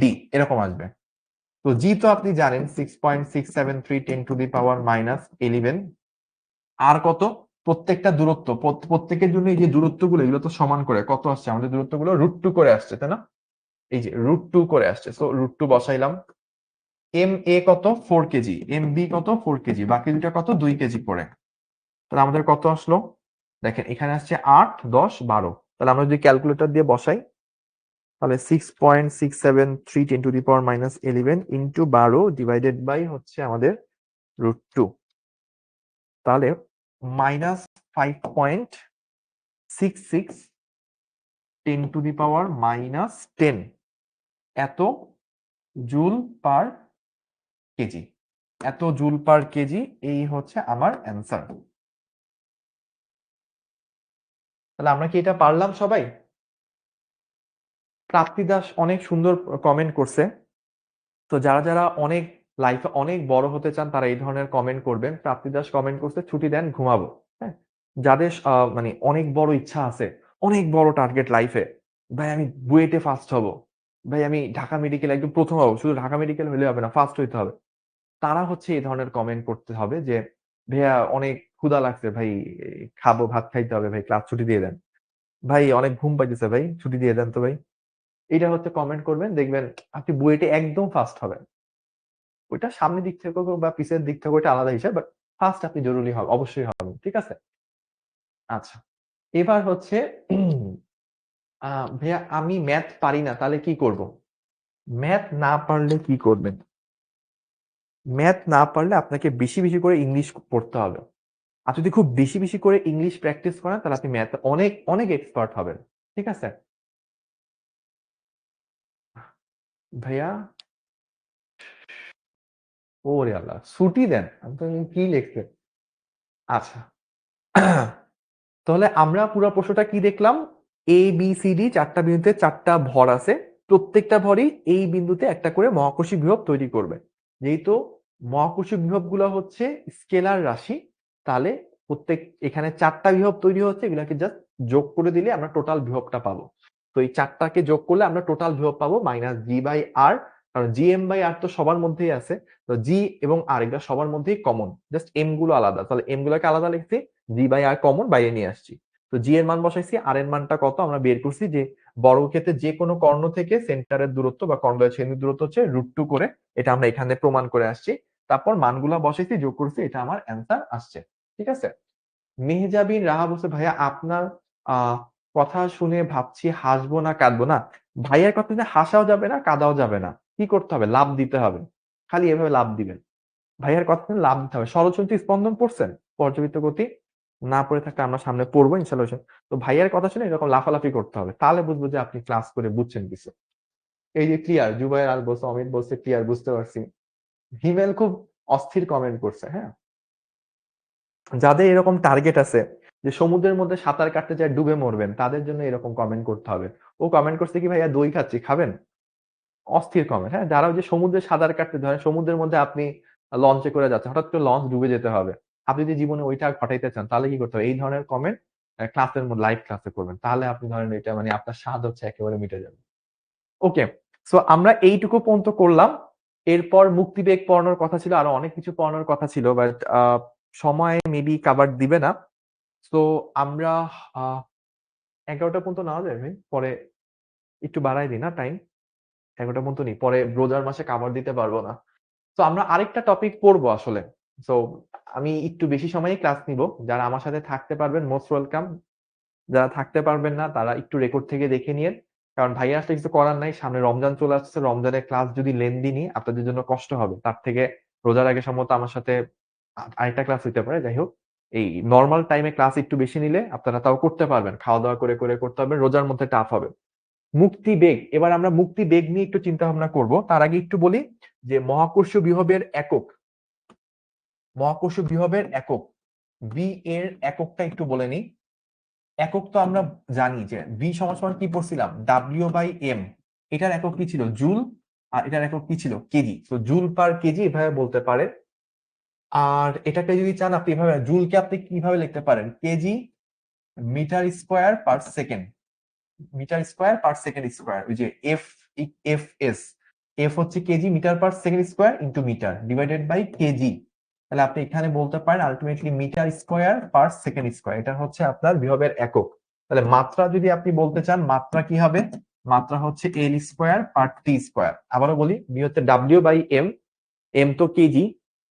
D এরকম আসবে। তো জি তো আপনি জানেন 6.673 10⁻⁻11। আর কত, প্রত্যেকটা দূরত্ব প্রত্যেকের জন্য এই যে দূরত্বগুলো এগুলো তো সমান করে কত আসছে, আমাদের দূরত্বগুলো √2 করে আসছে তাই না, এই যে √2 করে আসছে। সো √2 বসাইলাম। এম এ কত 4 কেজি, এম বি কত 4 কেজি, বাকি দুটা কত 2 কেজি করে। তাহলে আমাদের কত আসলো, দেখেন এখানে আসছে 8 10 12। তাহলে আমরা যদি ক্যালকুলেটর দিয়ে বসাই তাহলে 6.673 10⁻⁻11 ইন্টু 12 ডিভাইডেড বাই হচ্ছে আমাদের √2, তাহলে -5.66 10⁻⁻10 এত জুল পার কেজি, এত জুল পার কেজি, এই হচ্ছে আমার অ্যান্সার। তাহলে আমরা কি এটা পারলাম সবাই? প্রাপ্তি দাস অনেক সুন্দর কমেন্ট করছে। তো যারা যারা অনেক লাইফে অনেক বড় হতে চান তারা এই ধরনের কমেন্ট করবেন। প্রাপ্তি দাস কমেন্ট করছে ছুটি দেন ঘুমাবো। হ্যাঁ, যাদের মানে অনেক বড় ইচ্ছা আছে, অনেক বড় টার্গেট লাইফে, ভাই আমি বুয়েটে ফার্স্ট হব, ভাই আমি ঢাকা মেডিকেল একদম প্রথম হবো, শুধু ঢাকা মেডিকেল হলে হবে না, ফার্স্ট হইতে হবে, তারা হচ্ছে এই ধরনের কমেন্ট করতে হবে যে ভাইয়া অনেক ক্ষুধা লাগছে ভাই, খাবো, ভাত খাইতে হবে ভাই, ক্লাস ছুটি দিয়ে দেন, ভাই অনেক ঘুম পাইতেছে ভাই, ছুটি দিয়ে দেন তো ভাই। এটা হচ্ছে কমেন্ট করবেন, দেখবেন আপনি বুয়েটে একদম ফার্স্ট হবেন। ওইটা সামনের দিক থেকে হোক বা পিছের দিক থেকে ওইটা আলাদা হিসাব, বাট ফার্স্ট আপনি জরুরি হবে, অবশ্যই হবেন, ঠিক আছে। আচ্ছা, এবার হচ্ছে ভাইয়া আমি ম্যাথ পারি না তাহলে কি করব? ম্যাথ না পারলে কি করবেন? ম্যাথ না পারলে আপনাকে বেশি বেশি করে ইংলিশ পড়তে হবে। আর যদি খুব বেশি বেশি করে ইংলিশ প্র্যাকটিস করেন তাহলে আপনি ম্যাথ অনেক অনেক এক্সপার্ট হবেন, ঠিক আছে। ভাইয়া ওরে আল্লাহ, ছুটি দেন, আমি তো কি লিখছে। আচ্ছা, তাহলে আমরা পুরো প্রশ্নটা কি দেখলাম, এ বি সি ডি চারটা বিন্দুতে চারটা ভর আছে, প্রত্যেকটা ভরই এই বিন্দুতে একটা করে মহাকর্ষী বিভব তৈরি করবে। যেহেতু মহাকর্ষী বিভব গুলো হচ্ছে স্কেলার রাশি, তাহলে প্রত্যেক এখানে চারটা বিভব তৈরি হচ্ছে, এগুলাকে জাস্ট যোগ করে দিলে আমরা টোটাল বিভবটা পাবো। তো এই চারটাকে যোগ করলে আমরা টোটাল বিভব পাবো মাইনাস জি বাই আর, কারণ জি এম বাই আর তো সবার মধ্যেই আছে। তো জি এবং আর এগুলো সবার মধ্যেই কমন, জাস্ট এম গুলো আলাদা, তাহলে এম গুলোকে আলাদা লিখছি, জি বাই আর কমন বাইরে নিয়ে আসছি। তো জি এর মান বসাইছি, আর এর মানটা কত আমরা বের করছি যে বর্গক্ষেত্রে যে কোনো কর্ণ থেকে সেন্টারের দূরত্ব বা কর্ণদ্বয়ের ছেদের দূরত্ব হচ্ছে √2 করে, এটা আমরা এখানে প্রমাণ করে আসছি। তারপর মানগুলা বসাইছি, যোগ করছি, এটা আমার অ্যান্সার আসছে, ঠিক আছে। মেহজাবিন রাহা বলছে ভাইয়া আপনার আহ কথা শুনে ভাবছি হাসবো না কাঁদবো না। ভাইয়ার কথা শুনে হাসাও যাবে না কাদাও যাবে না, কি করতে হবে, লাভ দিতে হবে, খালি এভাবে লাভ দিবেন। ভাইয়ার কথা শুনে লাভ দিতে হবে। ষড়যন্ত্র স্পন্দন পড়ছেন, পর্যাবৃত্ত গতি? না পড়ে থাকলে আমরা সামনে পড়বো ইনশাল্লাহ। তো ভাইয়ার কথা শুনে এরকম লাফালাফি করতে হবে, তাহলে বুঝবো যে আপনি ক্লাস করে বুঝছেন কিছু। এই যে ক্লিয়ার, জুবাইর আল বলছে, অমিত বলছে ক্লিয়ার, বুঝতে পারছি। হিমেল খুব অস্থির কমেন্ট করছে। হ্যাঁ, যাদের এরকম টার্গেট আছে যে সমুদ্রের মধ্যে সাঁতার কাটতে যায় ডুবে মরবেন, তাদের জন্য এরকম কমেন্ট করতে হবে। ও কমেন্ট করছে কি ভাইয়া দই খাচ্ছি খাবেন, অস্থির কমেন্ট। হ্যাঁ, যারা ওই যে সমুদ্রে সাঁতার কাটতে, ধরেন সমুদ্রের মধ্যে আপনি লঞ্চে করে যাচ্ছেন, হঠাৎ করে লঞ্চ ডুবে যেতে হবে, আপনি যদি জীবনে ওইটা ঘটাইতে চান তাহলে কি করতে হবে, এই ধরনের কমেন্ট ক্লাসের মধ্যে লাইভ ক্লাসে করবেন, তাহলে আপনি ধরেন এটা মানে আপনার স্বাদ হচ্ছে একেবারে মিটে যাবে। ওকে, সো আমরা এইটুকু পর্যন্ত করলাম। এরপর মুক্তিবেগ পড়ানোর কথা ছিল, আরো অনেক কিছু পড়ানোর কথা ছিল, বাট সময় মেবি কাভার দিবে না। তো আমরা 11টা পর্যন্ত নেওয়া যায় ভাই, পরে একটু বাড়াই দিই না টাইম, 11টা পর্যন্ত নিই, পরে রোজার মাসে কাভার দিতে পারবো না। তো আমরা আরেকটা টপিক পড়বো আসলে। তো আমি একটু বেশি সময়ই ক্লাস নিব, যারা আমার সাথে থাকতে পারবেন মোস্ট ওয়েলকাম, যারা থাকতে পারবেন না তারা একটু রেকর্ড থেকে দেখে নিন, কারণ ভাইয়া আসলে কিছু করার নাই, সামনে রমজান চলে আসছে, রমজানের ক্লাস যদি লেন্দি নি আপনাদের জন্য কষ্ট হবে, তার থেকে রোজার আগে সম্ভবত আমার সাথে আরেকটা ক্লাস হইতে পারে। যাই হোক, এই নর্মাল টাইমে ক্লাস একটু বেশি নিলে আপনারা তাও করতে পারবেন, খাওয়া দাওয়া করে করে করতে পারবেন, রোজার মধ্যে টাফ হবে। মুক্তি বেগ, এবার আমরা মুক্তি বেগ নিয়ে একটু চিন্তা ভাবনা করব, তার আগে একটু বলি যে মহাকর্ষ বিভবের একক, মহাকর্ষ বিভবের একক বি এর এককটা একটু বলে নিই। একক তো আমরা জানি যে ভি সমান সমান কি পড়ছিলাম, ডাব্লিউ বাই এম, এটার একক কি ছিল, জুল। আর এটার একক কি ছিল? কেজি। তো জুল পার কেজি এভাবে বলতে পারে। আর এটাকে যদি চান আপনি এভাবে, জুলকে আপনি কিভাবে লিখতে পারেন? KG metre square per second, metre square per second square, ওই যে এফ, এফ এস, এফ হচ্ছে KG metre per second square into metre divided by KG. তাহলে আপনি এখানে বলতে পারেন ultimately metre square per second square, এটা হচ্ছে আপনার বিভবের একক। তাহলে মাত্রা যদি আপনি বলতে চান, মাত্রা কি হবে? মাত্রা হচ্ছে এল স্কোয়ার পার টি স্কোয়ার। আবারও বলি, বি হচ্ছে ডাব্লিউ বাই এম, এম তো কেজি,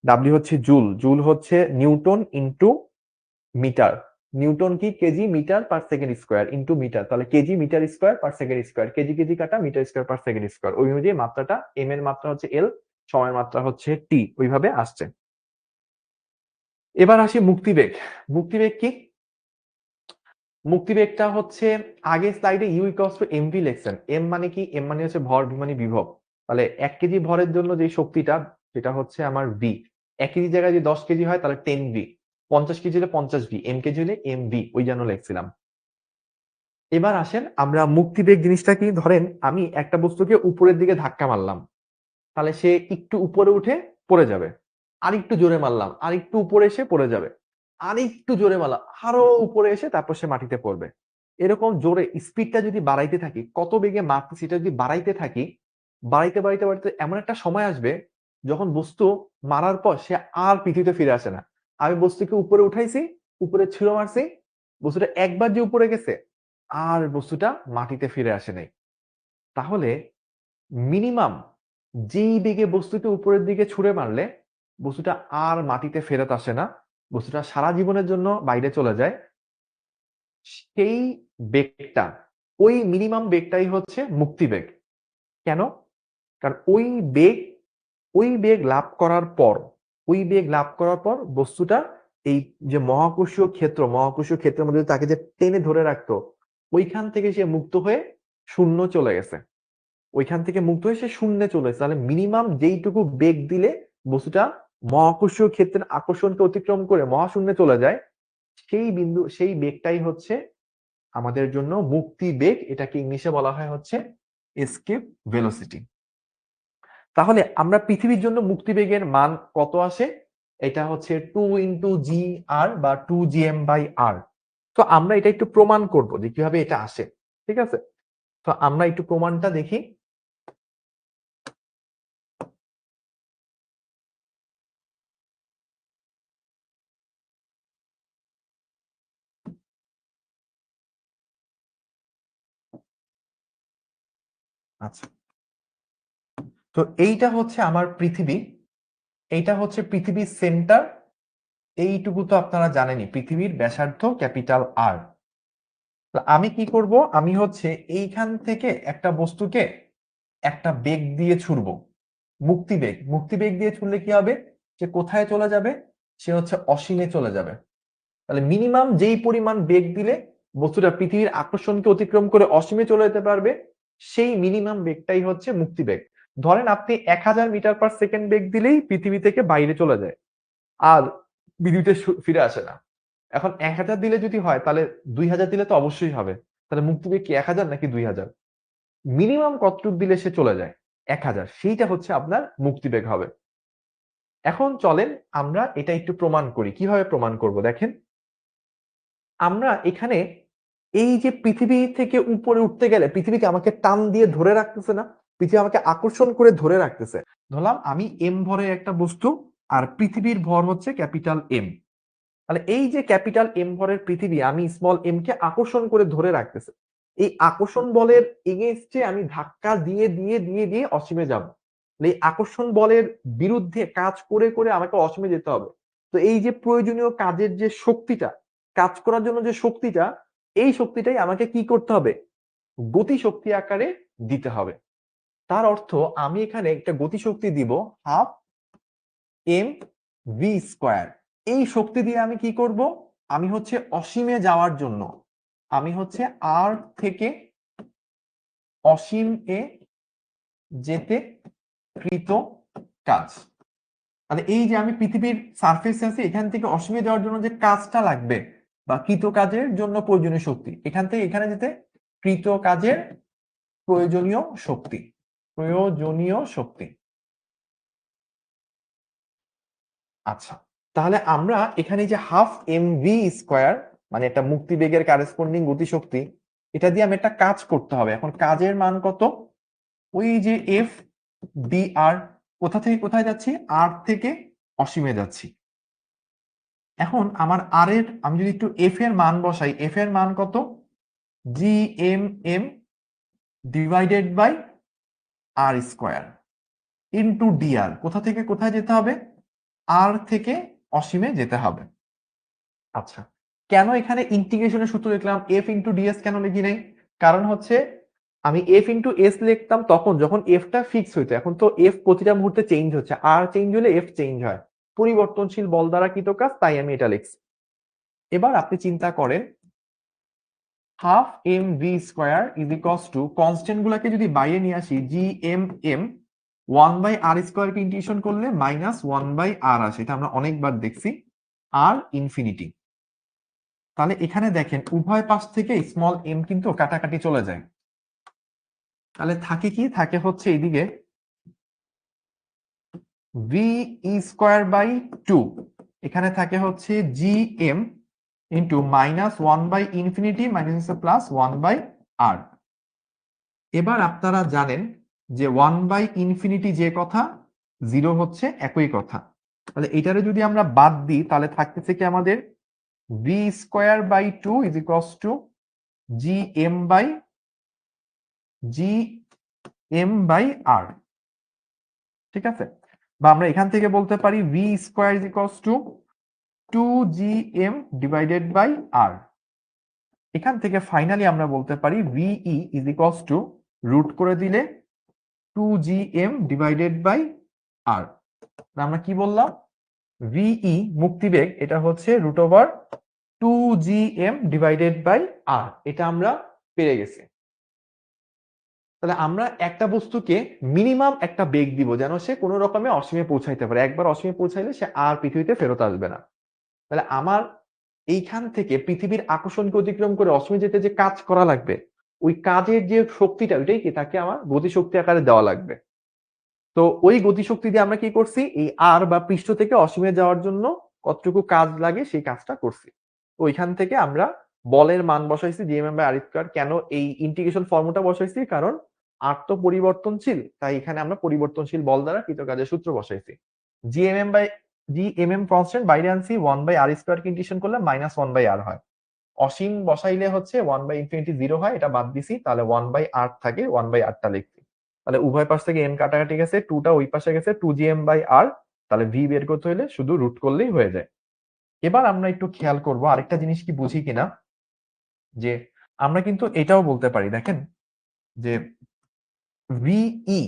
ডাব্লিউ হচ্ছে জুল, জুল হচ্ছে নিউটন ইন্টু মিটার, নিউটন কি? KG metre per second square into metre, তাহলে KG metre square per second square, KG KG কাটা metre square per second square, ওই অনুযায়ী মাত্রাটা, M এর মাত্রা হচ্ছে এল, সময়ের মাত্রা হচ্ছে টি, ওইভাবে আসছে। এবার আসি মুক্তিবেগ। মুক্তিবেগ কি? মুক্তিবেগটা হচ্ছে, আগে স্লাইডে ইউ ইকুয়ালস টু এমভি লিখছেন। এম মানে কি? এম মানে হচ্ছে ভর, ভি মানে বিভব। তাহলে 1 কেজি ভরের জন্য যে শক্তিটা, সেটা হচ্ছে আমার ভি। 1 কেজি জায়গায় যদি 10 কেজি হয় তাহলে 10 ভি, 50 কেজি হলে 50 ভি, এম কেজি হলে এম ভি, ওই জন্য লিখছিলাম। এবার আসেন আমরা মুক্তিবেগ জিনিসটা কি, ধরেন আমি একটা বস্তুকে উপরের দিকে ধাক্কা মারলাম, তাহলে সে একটু উপরে উঠে পড়ে যাবে। আর একটু জোরে মারলাম, আর একটু উপরে এসে পড়ে যাবে। আর একটু জোরে মারলাম, আরো উপরে এসে তারপর সে মাটিতে পড়বে। এরকম জোরে স্পিডটা যদি বাড়াইতে থাকি, কত বেগে মারতেছি সেটা যদি বাড়াইতে থাকি, বাড়াইতে বাড়াইতে বাড়াইতে এমন একটা সময় আসবে যখন বস্তু মারার পর সে আর পৃথিবীতে ফিরে আসে না। আমি বস্তুকে উপরে উঠাইছি, উপরে ছুঁড়ে মারছি, বস্তুটা একবার যে উপরে গেছে, আর বস্তুটা মাটিতে ফিরে আসে নাই। তাহলে মিনিমাম যেই বেগে বস্তুকে উপরের দিকে ছুঁড়ে মারলে বস্তুটা আর মাটিতে ফেরত আসে না, বস্তুটা সারা জীবনের জন্য বাইরে চলে যায়, সেই বেগটা, ওই মিনিমাম বেগটাই হচ্ছে মুক্তিবেগ। কেন? কারণ বেগ ওই বেগ লাভ করার পর, ওই বেগ লাভ করার পর বস্তুটা, এই যে মহাকর্ষীয় ক্ষেত্রের মধ্যে তাকে যে টেনে ধরে রাখতো, ওইখান থেকে সে মুক্ত হয়ে শূন্য চলে গেছে, ওইখান থেকে মুক্ত হয়ে সে শূন্যে চলে গেছে। তাহলে মিনিমাম যেইটুকু বেগ দিলে বস্তুটা মহাকর্ষীয় ক্ষেত্রের আকর্ষণকে অতিক্রম করে মহাশূন্যে চলে যায়, সেই বিন্দু, সেই বেগটাই হচ্ছে আমাদের জন্য মুক্তি বেগ। এটাকে ইংলিশে বলা হয় হচ্ছে এসকেপ ভেলোসিটি। তাহলে আমরা পৃথিবীর জন্য মুক্তিবেগের মান কত আসে? এটা হচ্ছে 2 × g r বা 2gm/r। তো আমরা এটা একটু প্রমাণ করব যে কিভাবে এটা আসে। ঠিক আছে, তো আমরা একটু প্রমাণটা দেখি। আচ্ছা, তো এইটা হচ্ছে আমার পৃথিবী, এইটা হচ্ছে পৃথিবীর সেন্টার। এইটুকু তো আপনারা জানেনই, পৃথিবীর ব্যাসার্ধ ক্যাপিটাল আর। আমি কি করব, আমি হচ্ছে এইখান থেকে একটা বস্তুকে একটা বেগ দিয়ে ছুড়বো, মুক্তিবেগ। মুক্তিবেগ দিয়ে ছুড়লে কি হবে? সে কোথায় চলে যাবে? সে হচ্ছে অসীমে চলে যাবে। তাহলে মিনিমাম যেই পরিমাণ বেগ দিলে বস্তুটা পৃথিবীর আকর্ষণকে অতিক্রম করে অসীমে চলে যেতে পারবে, সেই মিনিমাম বেগটাই হচ্ছে মুক্তিবেগ। ধরেন আপনি 1000 মিটার/সেকেন্ড বেগ দিলেই পৃথিবী থেকে বাইরে চলে যায়, আর পৃথিবীতে ফিরে আসে না। এখন 1000 দিলে যদি হয়, তাহলে 2000 দিলে তো অবশ্যই হবে। তাহলে মুক্তিবেগ কি 1000 নাকি 2000? মিনিমাম কতটুকু দিলে সে চলে যায়? 1000, সেইটা হচ্ছে আপনার মুক্তিবেগ হবে। এখন চলেন আমরা এটা একটু প্রমাণ করি। কিভাবে প্রমাণ করব দেখেন। আমরা এখানে এই যে পৃথিবী থেকে উপরে উঠতে গেলে পৃথিবীকে আমাকে টান দিয়ে ধরে রাখতেছে না, পৃথিবী আমাকে আকর্ষণ করে ধরে রাখতেছে। ধরলাম আমি এম ভরের একটা বস্তু, আর পৃথিবীর ভর হচ্ছে ক্যাপিটাল এম। তাহলে এই যে ক্যাপিটাল এম ভরের পৃথিবী, আমি স্মল এম কে আকর্ষণ করে ধরে রাখতেছে। এই আকর্ষণ বলের এগেইনস্টে আমি ধাক্কা দিয়ে দিয়ে দিয়ে দিয়ে অসীমে যাব। এই আকর্ষণ বলের বিরুদ্ধে কাজ করে করে আমাকে অসীমে যেতে হবে। তো এই যে প্রয়োজনীয় কাজের যে শক্তিটা, কাজ করার জন্য যে শক্তিটা, এই শক্তিটাই আমাকে কি করতে হবে? গতি শক্তি আকারে দিতে হবে। তার অর্থ আমি এখানে একটা গতি শক্তি দিব 12 mv²। এই শক্তি দিয়ে আমি কি করব? আমি হচ্ছে অসীমে যাওয়ার জন্য, আমি হচ্ছে আর থেকে অসীম এ যেতে কৃত কাজ। মানে এই যে আমি পৃথিবীর সারফেসে আছি, এখান থেকে অসীমে যাওয়ার জন্য যে কাজটা লাগবে বা কৃত কাজের জন্য প্রয়োজনীয় শক্তি, এখান থেকে এখানে যেতে কৃত কাজের প্রয়োজনীয় শক্তি। প্রয়োজনীয় শক্তি। আচ্ছা, তাহলে আমরা এখানে যে হাফ mv স্কয়ার মানে একটা মুক্তিবেগের কারেসপন্ডিং গতিশক্তি, এটা দিয়ে আমি একটা কাজ করতে হবে। এখন কাজের মান কত? ওই যে এফ ডি আর, কোথা থেকে কোথায় যাচ্ছি? আর থেকে অসীমে যাচ্ছি। এখন আমার আর এর, আমি যদি একটু এফ এর মান বসাই, এফ এর মান কত? G M M divided by R square into DR. কোথা থেকে কোথায় যেতে হবে? আর থেকে অসীমে যেতে হবে। আচ্ছা, কেন এখানে ইন্টিগ্রেশনের সূত্র লিখলাম? এফ ইন্টু ডিএস কেন লিখি নাই? কারণ হচ্ছে আমি এফ ইন্টু এস লিখতাম তখন যখন এফটা ফিক্স হইতো। এখন তো এফ প্রতিটা মুহূর্তে চেঞ্জ হচ্ছে, আর চেঞ্জ হলে এফ চেঞ্জ হয়। পরিবর্তনশীল বল দ্বারা কৃত কাজ, তাই আমি এটা লিখছি। এবার আপনি চিন্তা করেন, half M V square is equals to, constant গুলাকে যদি বাইরে নিয়ে আসি, G M M 1/r square কে ইন্টিগ্রেশন করলে -1/r আসে। এটা আমরা অনেকবার দেখছি। আর ইনফিনিটি। তাহলে এখানে দেখেন উভয় পাশ থেকে স্মল এম কিন্তু কাটাকাটি চলে যায়। তাহলে থাকে কি? থাকে হচ্ছে এইদিকে ভি স্কোয়ার বাই 2, এখানে থাকে হচ্ছে জি এম ইন্টু -1/ইনফিনিটি মাইনাস +1/r। এবার আপনারা জানেন যে 1/ইনফিনিটি যে কথা, 0 হচ্ছে একই কথা। তাহলে এটারে যদি আমরা বাদ দিই তাহলে থাকতেছে কি আমাদের V square by 2 is equals to G M by r। ঠিক আছে? বা আমরা এখান থেকে বলতে পারি V square is equals to 2gm divided by r। এখান থেকে ফাইনালি আমরা বলতে পারি VE is equals to, root করে দিলে 2gm ডিভাইডেড বাই r। আমরা কি বললাম? ভিই মুক্তিবেগ, এটা হচ্ছে √2gm ডিভাইডেড বাই r। এটা আমরা পেয়ে গেছি। তাহলে আমরা একটা বস্তুকে মিনিমাম একটা বেগ দিব যেন সে কোনো রকমে অসীমে পৌঁছাইতে পারে। একবার অসীমে পৌঁছাইলে সে আর পৃথিবীতে ফেরত আসবে না। তাহলে আমার এইখান থেকে পৃথিবীর আকর্ষণকে অতিক্রম করে অসীমে যেতে যে কাজ করা লাগবে, ওই কাজের যে শক্তিটা, ওইটাই কি তাকে আমার গতিশক্তি আকারে দেওয়া লাগবে। তো ওই গতিশক্তি দিয়ে আমরা কি করছি? এই আর বা পৃষ্ঠ থেকে অসীমে যাওয়ার জন্য কতটুকু কাজ লাগে সেই কাজটা করছি। তো ওইখান থেকে আমরা বলের মান বসাইছি gm/r²। কেন এই ইন্টিগ্রেশন ফর্মুলা বসাইছি? কারণ আর তো পরিবর্তনশীল, তাই এখানে আমরা পরিবর্তনশীল বল দ্বারা কৃত কাজের সূত্র বসাইছি। gmm কনস্ট্যান্ট বাইরে আনছি, 1/r² কে ইন্টিগ্রেশন করলে -1/r হয়। অসীম বসাইলে হচ্ছে 1/ইনফিনিটি 0 হয়, এটা বাদ দিছি, তাহলে 1/r থাকে, 1/r টা লিখছি। তাহলে উভয় পাশ থেকে m কাটাকাটি গেছে, 2 টা ওই পাশে গেছে, 2gm/r। তাহলে v বের করতে হলে শুধু রুট করলেই হয়ে যায়। এবার আমরা একটু খেয়াল করব আরেকটা জিনিস কি বুঝি কিনা, যে আমরা কিন্তু এটাও বলতে পারি, দেখেন যে ভিই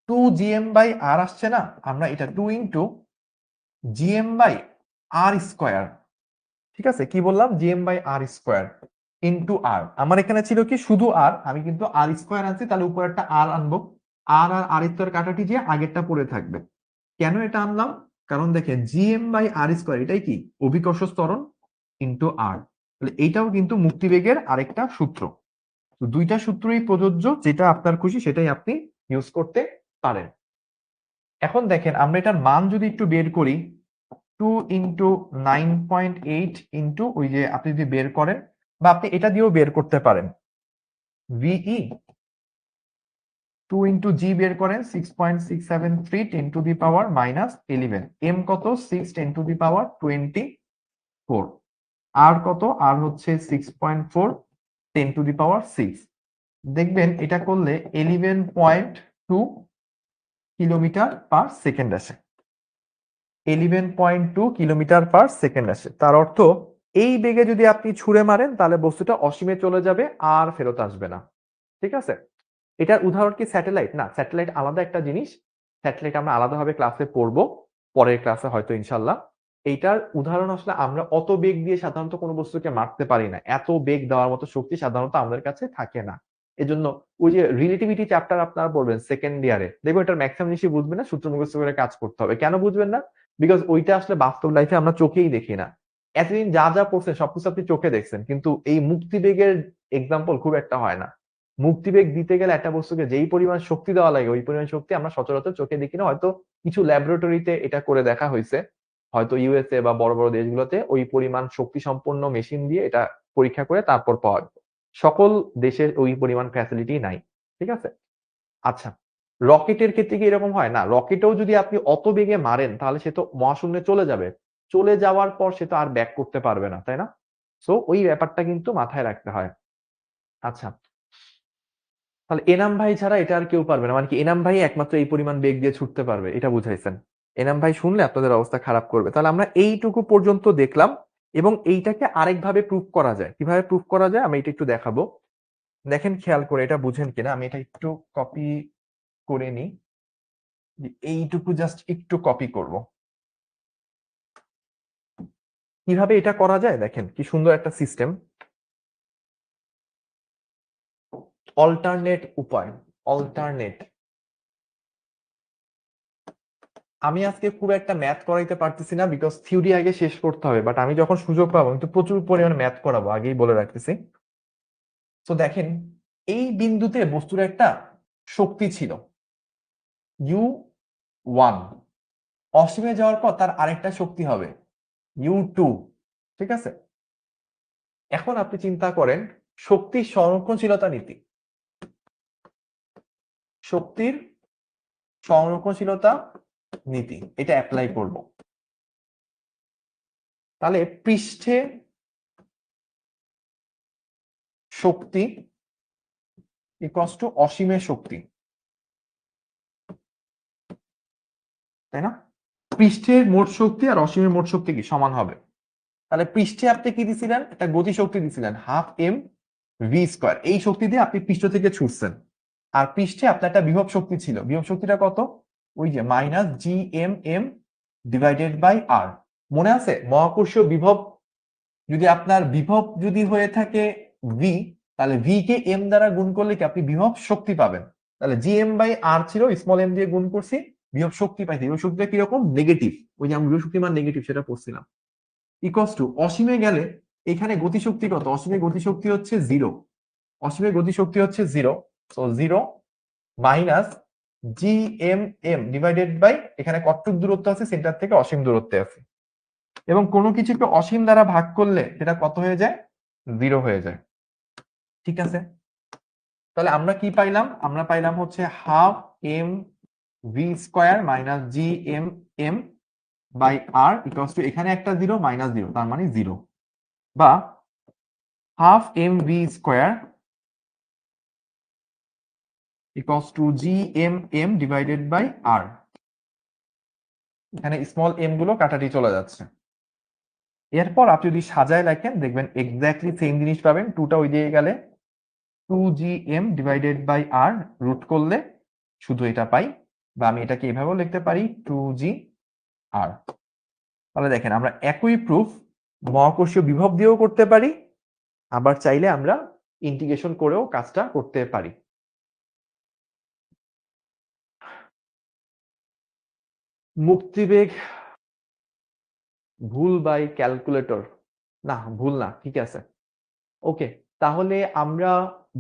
2gm/r আসছে না, আমরা এটা 2 ইন্টু gm/r², ঠিক আছে? কি বললাম? gm/r² ইন্টু আর। আমার এখানে ছিল কি শুধু আর, আমি কিন্তু r² আনছি, তাহলে উপরে একটা আর আনবো। আর আর আর স্তর কাটাটি যে আগেরটা পড়ে থাকবে। কেন এটা আনলাম? কারণ দেখেন gm/r², এটাই কি? অভিকর্ষ ত্বরণ ইন্টু আর। তাহলে এইটাও কিন্তু মুক্তিবেগের আরেকটা সূত্র। তো দুইটা সূত্রই প্রযোজ্য, যেটা আপনার খুশি সেটাই আপনি ইউজ করতে পারেন। এখন দেখেন আমরা এটার মান যদি একটু বের করি, 2 ইন্টু 9.8 ইন্টু, ওই যে আপনি যদি বের করেন, বা আপনি এটা দিয়েও বের করতে পারেন, ভিই 2 ইন্টু জি বের করেন, 6.673 10⁻⁻11। এম কত? 6 10⁻24। আর কত? আর হচ্ছে 6.4 10⁻6। দেখবেন এটা করলে 11.2 কিলোমিটার পার সেকেন্ড আসে। 11.2 কিলোমিটার পার সেকেন্ড আসে। তার অর্থ এই বেগে যদি আপনি ছুঁড়ে মারেন তাহলে বস্তুটা অসীমে চলে যাবে, আর ফেরত আসবে না। ঠিক আছে? এটার উদাহরণ কি স্যাটেলাইট? না, স্যাটেলাইট আলাদা একটা জিনিস। স্যাটেলাইট আমরা আলাদাভাবে ক্লাসে পড়বো, পরের ক্লাসে হয়তো ইনশাল্লাহ। এইটার উদাহরণ আসলে আমরা অত বেগ দিয়ে সাধারণত কোনো বস্তুকে মারতে পারি না। এত বেগ দেওয়ার মতো শক্তি সাধারণত আমাদের কাছে থাকে না। এজন্য ওই যে রিলেটিভিটি চ্যাপ্টার আপনারা পড়বেন সেকেন্ড ইয়ারে, দেখবেন এটার ম্যাক্সিমাম জিনিসই বুঝবেন না, সূত্র মুখস্থ করে কাজ করতে হবে। কেন বুঝবেন না? বিকজ ওইটা আসলে বাস্তব লাইফে আমরা চোখেই দেখি না। এতদিন যা যা পড়ছেন সবকিছু আপনি চোখে দেখছেন, কিন্তু এই মুক্তিবেগের এক্সাম্পল খুব একটা হয় না। মুক্তিবেগ দিতে গেলে একটা বস্তুকে যেই পরিমাণ শক্তি দেওয়া লাগে ওই পরিমাণ শক্তি আমরা সচরাচর চোখে দেখি না, হয়তো কিছু ল্যাবরেটরিতে এটা করে দেখা হয়েছে, হয়তো ইউএসএ বা বড় বড় দেশগুলোতে ওই পরিমাণ শক্তি সম্পন্ন মেশিন দিয়ে এটা পরীক্ষা করে তারপর পাওয়া যায়। সকল দেশের ওই পরিমাণ ফ্যাসিলিটি নাই, ঠিক আছে? আচ্ছা, রকেটের ক্ষেত্রে কি এরকম হয়? না, রকেটেও যদি আপনি অত বেগে মারেন তাহলে সে তো মহাশূন্যে চলে যাবে। চলে যাওয়ার পর সে তো আর ব্যাক করতে পারবে না, তাই না? সো ওই ব্যাপারটা কিন্তু মাথায় রাখতে হয়। আচ্ছা, তাহলে এনাম ভাই ছাড়া এটা আর কেউ পারবে না, মানে কি এনাম ভাই একমাত্র এই পরিমাণ বেগ দিয়ে ছুটতে পারবে, এটা বুঝাইছেন? এনাম ভাই শুনলে আপনাদের অবস্থা খারাপ করবে। তাহলে আমরা এইটুকু পর্যন্ত দেখলাম এবং এইটাকে আরেকভাবে প্রুফ করা যায়। কিভাবে প্রুফ করা যায় আমি এটা একটু দেখাবো। দেখেন খেয়াল করে এটা বুঝেন কিনা, আমি এটা একটু কপি করে নিই। এইটুকু জাস্ট একটু কপি করব। কিভাবে এটা করা যায় দেখেন কি সুন্দর একটা সিস্টেম। অল্টারনেট উপায়, অল্টারনেট। আমি আজকে খুব একটা ম্যাথ করাইতে পারতেছি না বিকজ থিওরি আগে শেষ করতে হবে, বাট আমি যখন সুযোগ পাবো কিন্তু প্রচুর পরিমাণে ম্যাথ করাবো, আগেই বলে রাখতেছি। তো দেখেন এই বিন্দুতে বস্তুর একটা শক্তি ছিল U1, অসীমে যাওয়ার পর তার আরেকটা শক্তি হবে U2, ঠিক আছে? এখন আপনি চিন্তা করেন শক্তির সংরক্ষণশীলতা নীতি, শক্তির সংরক্ষণশীলতা নীতি এটা অ্যাপ্লাই করব। তাহলে পৃষ্ঠে শক্তি ইকুয়ালস টু অসীমের শক্তি, তাই না? পৃষ্ঠের মোট শক্তি আর অসীমের মোট শক্তি কি সমান হবে? তাহলে পৃষ্ঠে আপনি কি দিছিলেন? একটা গতি শক্তি দিছিলেন ½ mv², এই শক্তি দিয়ে আপনি পৃষ্ঠ থেকে ছুটছেন। আর পৃষ্ঠে আপনার একটা বিভব শক্তি ছিল, বিভব শক্তিটা কত? ওই যে -gmm ডিভাইডেড বাই r। মনে আছে মহাকর্ষীয় বিভব যদি আপনার বিভব যদি হয়ে থাকে v, তাহলে v কে m দ্বারা গুণ করলে কি আপনি বিভব শক্তি পাবেন। তাহলে gm/r ছিল, স্মল m দিয়ে গুণ করছি, বিভব শক্তি পাইছি। বিভব শক্তিটা কিরকম? নেগেটিভ। ওই যে আমি বিভব শক্তি মান নেগেটিভ সেটা পড়ছিলাম। ইকুয়ালস টু অসীমে গেলে এখানে গতিশক্তি কত? অসীমে গতিশক্তি হচ্ছে 0, অসীমে গতিশক্তি হচ্ছে 0। So 0 minus gmm divided by এখানে কতটুক দূরত্ব আছে সেন্টার থেকে? অসীম দূরত্বে আছে। এবং কোনো কিছুকে অসীম দ্বারা ভাগ করলে সেটা কত হয়ে যায়? 0 হয়ে যায়, ঠিক আছে? তাহলে আমরা কি পাইলাম? আমরা পাইলাম হচ্ছে ½ mv² minus gmm by r equals to এখানে একটা 0 মাইনাস 0 তার মানে 0, বা ½ mv² equals to gmm divided by r। এখানে স্মল m গুলো কাটাটি চলে যাচ্ছে। এরপর আপনি যদি সাজায় লেখেন দেখবেন এক্স্যাক্টলি সেম জিনিস পাবেন। 2টা ওই দিকে গেলে 2gm divided by r root করলে শুধু এটা পাই, বা আমি এটাকে এভাবেও লিখতে পারি 2gr। তাহলে দেখেন আমরা একই প্রুফ মহাকর্ষীয় বিভব দিয়েও করতে পারি, আবার চাইলে আমরা ইন্টিগ্রেশন করেও কাজটা করতে পারি। মুক্তিবেগ ভুল বাই ক্যালকুলেটর, না ভুল না, ঠিক আছে। ওকে, তাহলে আমরা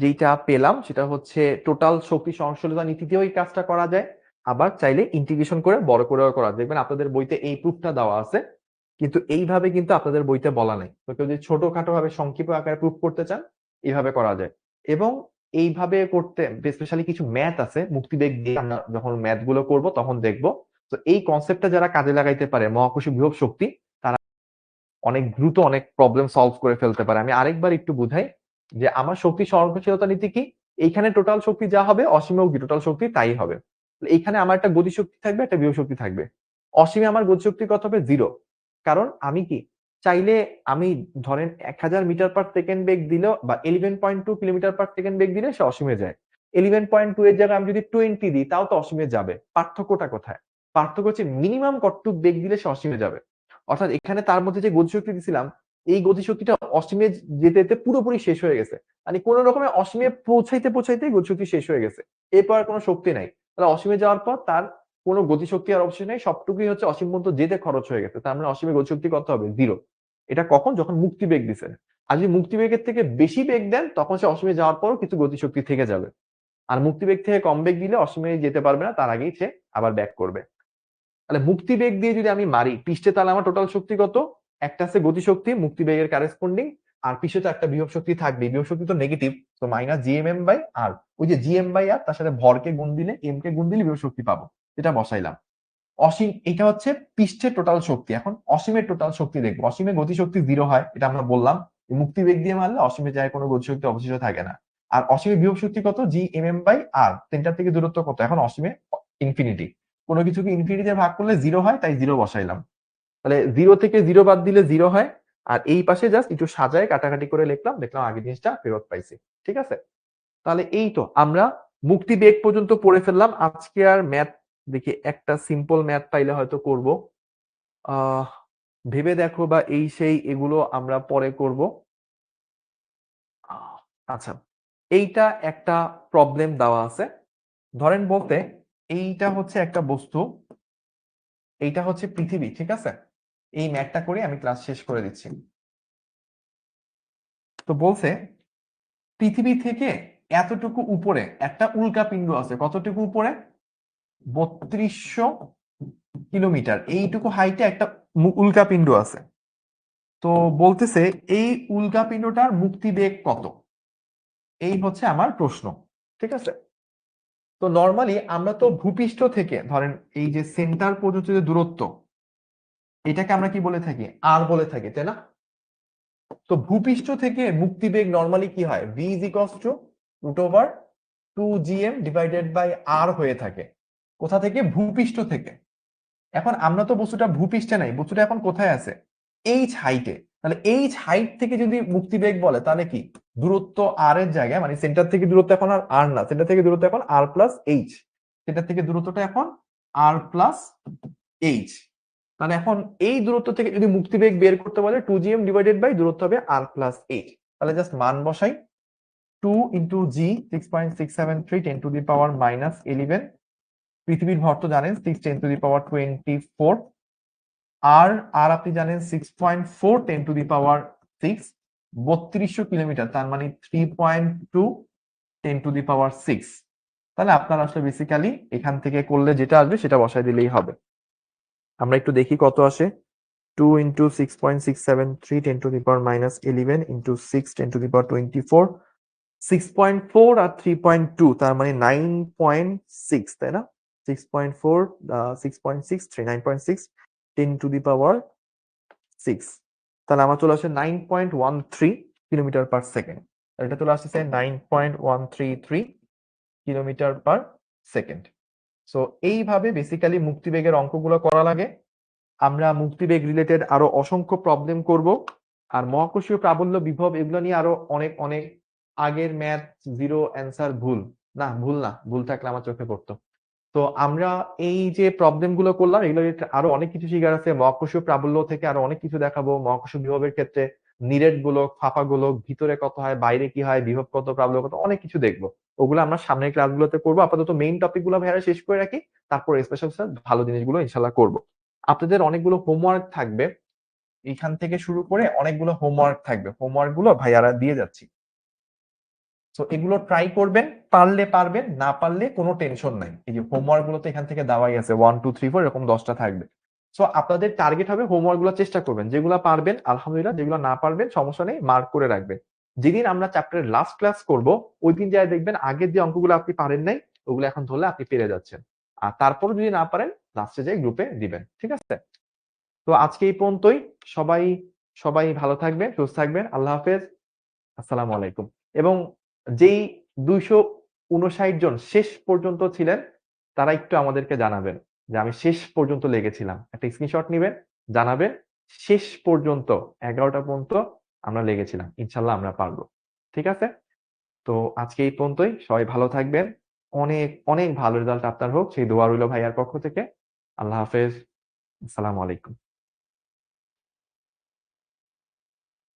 যেটা পেলাম সেটা হচ্ছে টোটাল শক্তি সহনশীলতা নীতি দিয়েও এই কাজটা করা যায়, আবার চাইলে ইন্টিগ্রেশন করে বড় করেও করা যায়। দেখবেন আপনাদের বইতে এই প্রুফটা দেওয়া আছে, কিন্তু এইভাবে কিন্তু আপনাদের বইতে বলা নেই। তো কেউ যদি ছোটখাটো ভাবে সংক্ষিপ্ত আকারে প্রুফ করতে চান এইভাবে করা যায়। এবং এইভাবে করতে স্পেশালি কিছু ম্যাথ আছে মুক্তিবেগ দিয়ে, আমরা যখন ম্যাথ গুলো করবো তখন দেখবো। তো এই কনসেপ্টটা যারা কাজে লাগাইতে পারে মহাকর্ষীয় বিভব শক্তি, তারা অনেক দ্রুত অনেক প্রবলেম সলভ করে ফেলতে পারে। আমি আরেকবার একটু বুঝাই যে আমার শক্তি সংরক্ষণশীলতা নীতি কি। এইখানে টোটাল শক্তি যা হবে অসীমেও কি টোটাল শক্তি তাই হবে। এইখানে আমার একটা গতিশক্তি থাকবে, একটা বিভব শক্তি থাকবে। অসীমে আমার গতিশক্তি কত হবে? 0, কারণ আমি কি চাইলে আমি ধরেন 1000 মিটার/সেকেন্ড বেগ দিলেও বা 11.2 কিলোমিটার/সেকেন্ড বেগ দিলে সে অসীমে যায়। 11.2 এর জায়গায় আমি যদি 20 দিই তাও তো অসীমে যাবে। পার্থক্যটা কোথায়? পার্থক্য হচ্ছে মিনিমাম কতটুক বেগ দিলে সে অসীমে যাবে। অর্থাৎ এখানে তার মধ্যে যে গতিশক্তি দিছিলাম এই গতিশক্তিটা অসীমে যেতে যেতে পুরোপুরি শেষ হয়ে গেছে, মানে কোন রকমে অসীমে পৌঁছাইতে পৌঁছাইতে গতিশক্তি শেষ হয়ে গেছে, এরপর আর কোনো শক্তি নাই। তাহলে অসীমে যাওয়ার পর তার কোনো গতিশক্তি আর অবশ্যই নেই, সবটুকুই হচ্ছে অসীম পর্যন্ত যেতে খরচ হয়ে গেছে। তার মানে অসীমে গতিশক্তি কত হবে? 0। এটা কখন? যখন মুক্তি বেগ দিছে। আর যদি মুক্তিবেগের থেকে বেশি বেগ দেন তখন সে অসীমে যাওয়ার পরও কিছু গতিশক্তি থেকে যাবে। আর মুক্তিবেগ থেকে কম বেগ দিলে অসীমে যেতে পারবে না, তার আগেই সে আবার ব্যাক করবে। তাহলে মুক্তিবেগ দিয়ে যদি আমি মারি পৃষ্ঠে, তাহলে আমার টোটাল শক্তি কত? একটা আছে গতিশক্তি মুক্তিবেগের কারেসপন্ডিং, আর পৃষ্ঠে তো একটা বিভব শক্তি থাকবে, বিভব শক্তি তো নেগেটিভ, তো মাইনাস জিএমএম বাই আর। ওই যে জিএম বাই আর তার সাথে ভরকে গুণ দিলে, এম কে গুণ দিলে বিভব শক্তি পাবো, এটা বসাইলাম। অসীম, এটা হচ্ছে পৃষ্ঠের টোটাল শক্তি। এখন অসীমের টোটাল শক্তি দেখবো। অসীমে গতিশক্তি 0 হয়, এটা আমরা বললাম। মুক্তিবেগ দিয়ে মারলে অসীমে যায় কোনো গতিশক্তি অবশিষ্ট থাকে না। আর অসীমে বিভব শক্তি কত? G M M by R. Centre থেকে দূরত্ব কত? এখন অসীমে ইনফিনিটি, কোনো কিছুকে ইনফিনিটি ভাগ করলে 0 হয়, তাই 0 বসাইলাম। তাহলে 0 থেকে 0 বাদ দিলে 0 হয়। আর এই পাশে জাস্ট একটু সাজায় কাটাকাটি করে লিখলাম, দেখলাম আগে জিনিসটা ফেরত পাইছি। ঠিক আছে, তাহলে এই তো আমরা মুক্তি বেগ পর্যন্ত পড়ে ফেললাম। আজকে আর ম্যাথ দেখি, একটা সিম্পল ম্যাথ পাইলে হয়তো করব। ভেবে দেখো বা এই সেই, এগুলো আমরা পরে করব। আচ্ছা, এইটা একটা প্রবলেম দেওয়া আছে। ধরেন বলতে, এইটা হচ্ছে একটা বস্তু, এইটা হচ্ছে পৃথিবী। ঠিক আছে, এই ম্যাথটা করে আমি ক্লাস শেষ করে দিচ্ছি। তো বলছে পৃথিবী থেকে এতটুকু উপরে একটা উল্কাপিণ্ড আছে। কতটুকু উপরে? 3200 কিলোমিটার। এইটুকু হাইটে একটা উল্কাপিণ্ড আছে। তো বলতেছে এই উল্কাপিণ্ডটার মুক্তিবেগ কত? এই হচ্ছে আমার প্রশ্ন। ঠিক আছে, তো নরমালি আমরা তো ভূপৃষ্ঠ থেকে ধরেন এই যে সেন্টার পর্যন্ত যে দূরত্ব, এটাকে আমরা কি বলে থাকি? আর বলে থাকি, তাই না? তো ভূপৃষ্ঠ থেকে মুক্তিবেগ নরমালি কি হয়? v is equals to √2gm divided by R হয়ে থাকে। কোথা থেকে? ভূপৃষ্ঠ থেকে। এখন আমরা তো বস্তুটা ভূপৃষ্ঠে নাই, বস্তুটা এখন কোথায় আছে? এইচ হাইটে। তাহলে এইচ হাইট থেকে যদি মুক্তিবেগ বলে, তাহলে কি দূরত্ব আর এর জায়গায়, মানে সেন্টার থেকে দূরত্ব এখন আর আর না, সেন্টার থেকে দূরত্ব এখন আর প্লাস এইচ। সেন্টার থেকে দূরত্বটা এখন আর প্লাস এইচ। তাহলে এখন এই দূরত্ব থেকে যদি মুক্তিবেগ বের করতে বলে, 2gm ডিভাইডেড বাই দূরত্ব হবে আর প্লাস এইচ। তাহলে জাস্ট মান বসাই, 2 ইন্টু জি 6.673 10⁻11। পৃথিবীর ভর তো জানেন 6 10⁻24। আর আর আপনি জানেন 6.4 10⁻6, 3200 কিলোমিটার, তার মানে 3.2 10⁻6। তাহলে আপনার আসলে বেসিক্যালি এখান থেকে করলে যেটা আসবে সেটা বসাই দিলেই হবে। আমরা একটু দেখি কত আসে। 2 ইন্টু 6.673 10⁻11 ইন্টু 6 10⁻24, 6.4 আর 3.2, তার মানে 9.6, তাই না? 6.4 6.63 9.6 10⁻6। তাহলে আমার চলে আসে 9.13 কিলোমিটার পার সেকেন্ড। এটা চলে আসছে 9.133 কিলোমিটার পার সেকেন্ড। সো এইভাবে বেসিক্যালি মুক্তিবেগের অঙ্কগুলো করা লাগে। আমরা মুক্তিবেগ রিলেটেড আরো অসংখ্য প্রবলেম করব। আর মহাকর্ষীয় প্রাবল্য, বিভব, এগুলো নিয়ে আরো অনেক অনেক। আগের ম্যাথ 0 অ্যান্সার ভুল না, ভুল না, ভুল থাকলে আমার চোখে পড়তো। তো আমরা এই যে প্রবলেম গুলো করলাম, এগুলো আরো অনেক কিছু শিখার আছে। মহাকর্ষীয় প্রাবল্য থেকে আরো অনেক কিছু দেখাবো। মহাকর্ষীয় বিভবের ক্ষেত্রে নিরেট গোলক, ফাঁপা গোলক, ভিতরে কত হয়, বাইরে কি হয়, বিভব কত, প্রাবল্য কত, অনেক কিছু দেখবো। ওগুলো আমরা সামনের ক্লাসগুলোতে করবো। আপাতত মেইন টপিক গুলো ভাইয়া শেষ করে রাখি, তারপর স্পেশাল ভালো জিনিসগুলো ইনশাল্লাহ করবো। আপনাদের অনেকগুলো হোমওয়ার্ক থাকবে, এখান থেকে শুরু করে অনেকগুলো হোমওয়ার্ক থাকবে। হোমওয়ার্ক গুলো ভাইয়ারা দিয়ে যাচ্ছি। তো এগুলো ট্রাই করবেন, পারলে পারবেন, না পারলে কোনো টেনশন নাই। এই যে হোমওয়ার্ক গুলো তো এখান থেকে দেওয়াই আছে, 1 2 3 4 এরকম 10টা থাকবে। সো আপনাদের টার্গেট হবে হোমওয়ার্ক গুলো চেষ্টা করবেন, যেগুলো পারবেন আলহামদুলিল্লাহ, যেগুলো না পারবেন সমস্যা নেই, মার্ক করে রাখবেন। যেদিন আমরা চ্যাপ্টারের লাস্ট ক্লাস করব, ওই দিন যা দেখবেন আগের যে অঙ্কগুলো আপনি পারেন নাই, ওগুলো এখন ধরলে আপনি পেরে যাচ্ছেন। আর তারপর যদি না পারেন, লাস্টে যে গ্রুপে দিবেন। ঠিক আছে, তো আজকে এই পর্যন্তই। সবাই সবাই ভালো থাকবেন, সুস্থ থাকবেন। আল্লাহ হাফেজ, আসসালামু আলাইকুম। এবং যেই 259 জন শেষ পর্যন্ত ছিলেন, তারা একটু আমাদেরকে জানাবেন যে আমি শেষ পর্যন্ত লেগেছিলাম। একটা স্ক্রিনশট নিবেন, জানাবেন শেষ পর্যন্ত 11টা পর্যন্ত আমরা লেগেছিলাম। ইনশাল্লাহ আমরা পারবো। ঠিক আছে, তো আজকে এই পর্যন্তই। সবাই ভালো থাকবেন। অনেক অনেক ভালো রেজাল্ট আপনার হোক, সেই দোয়া রইল ভাইয়ার পক্ষ থেকে। আল্লাহ হাফেজ, আসসালামু আলাইকুম।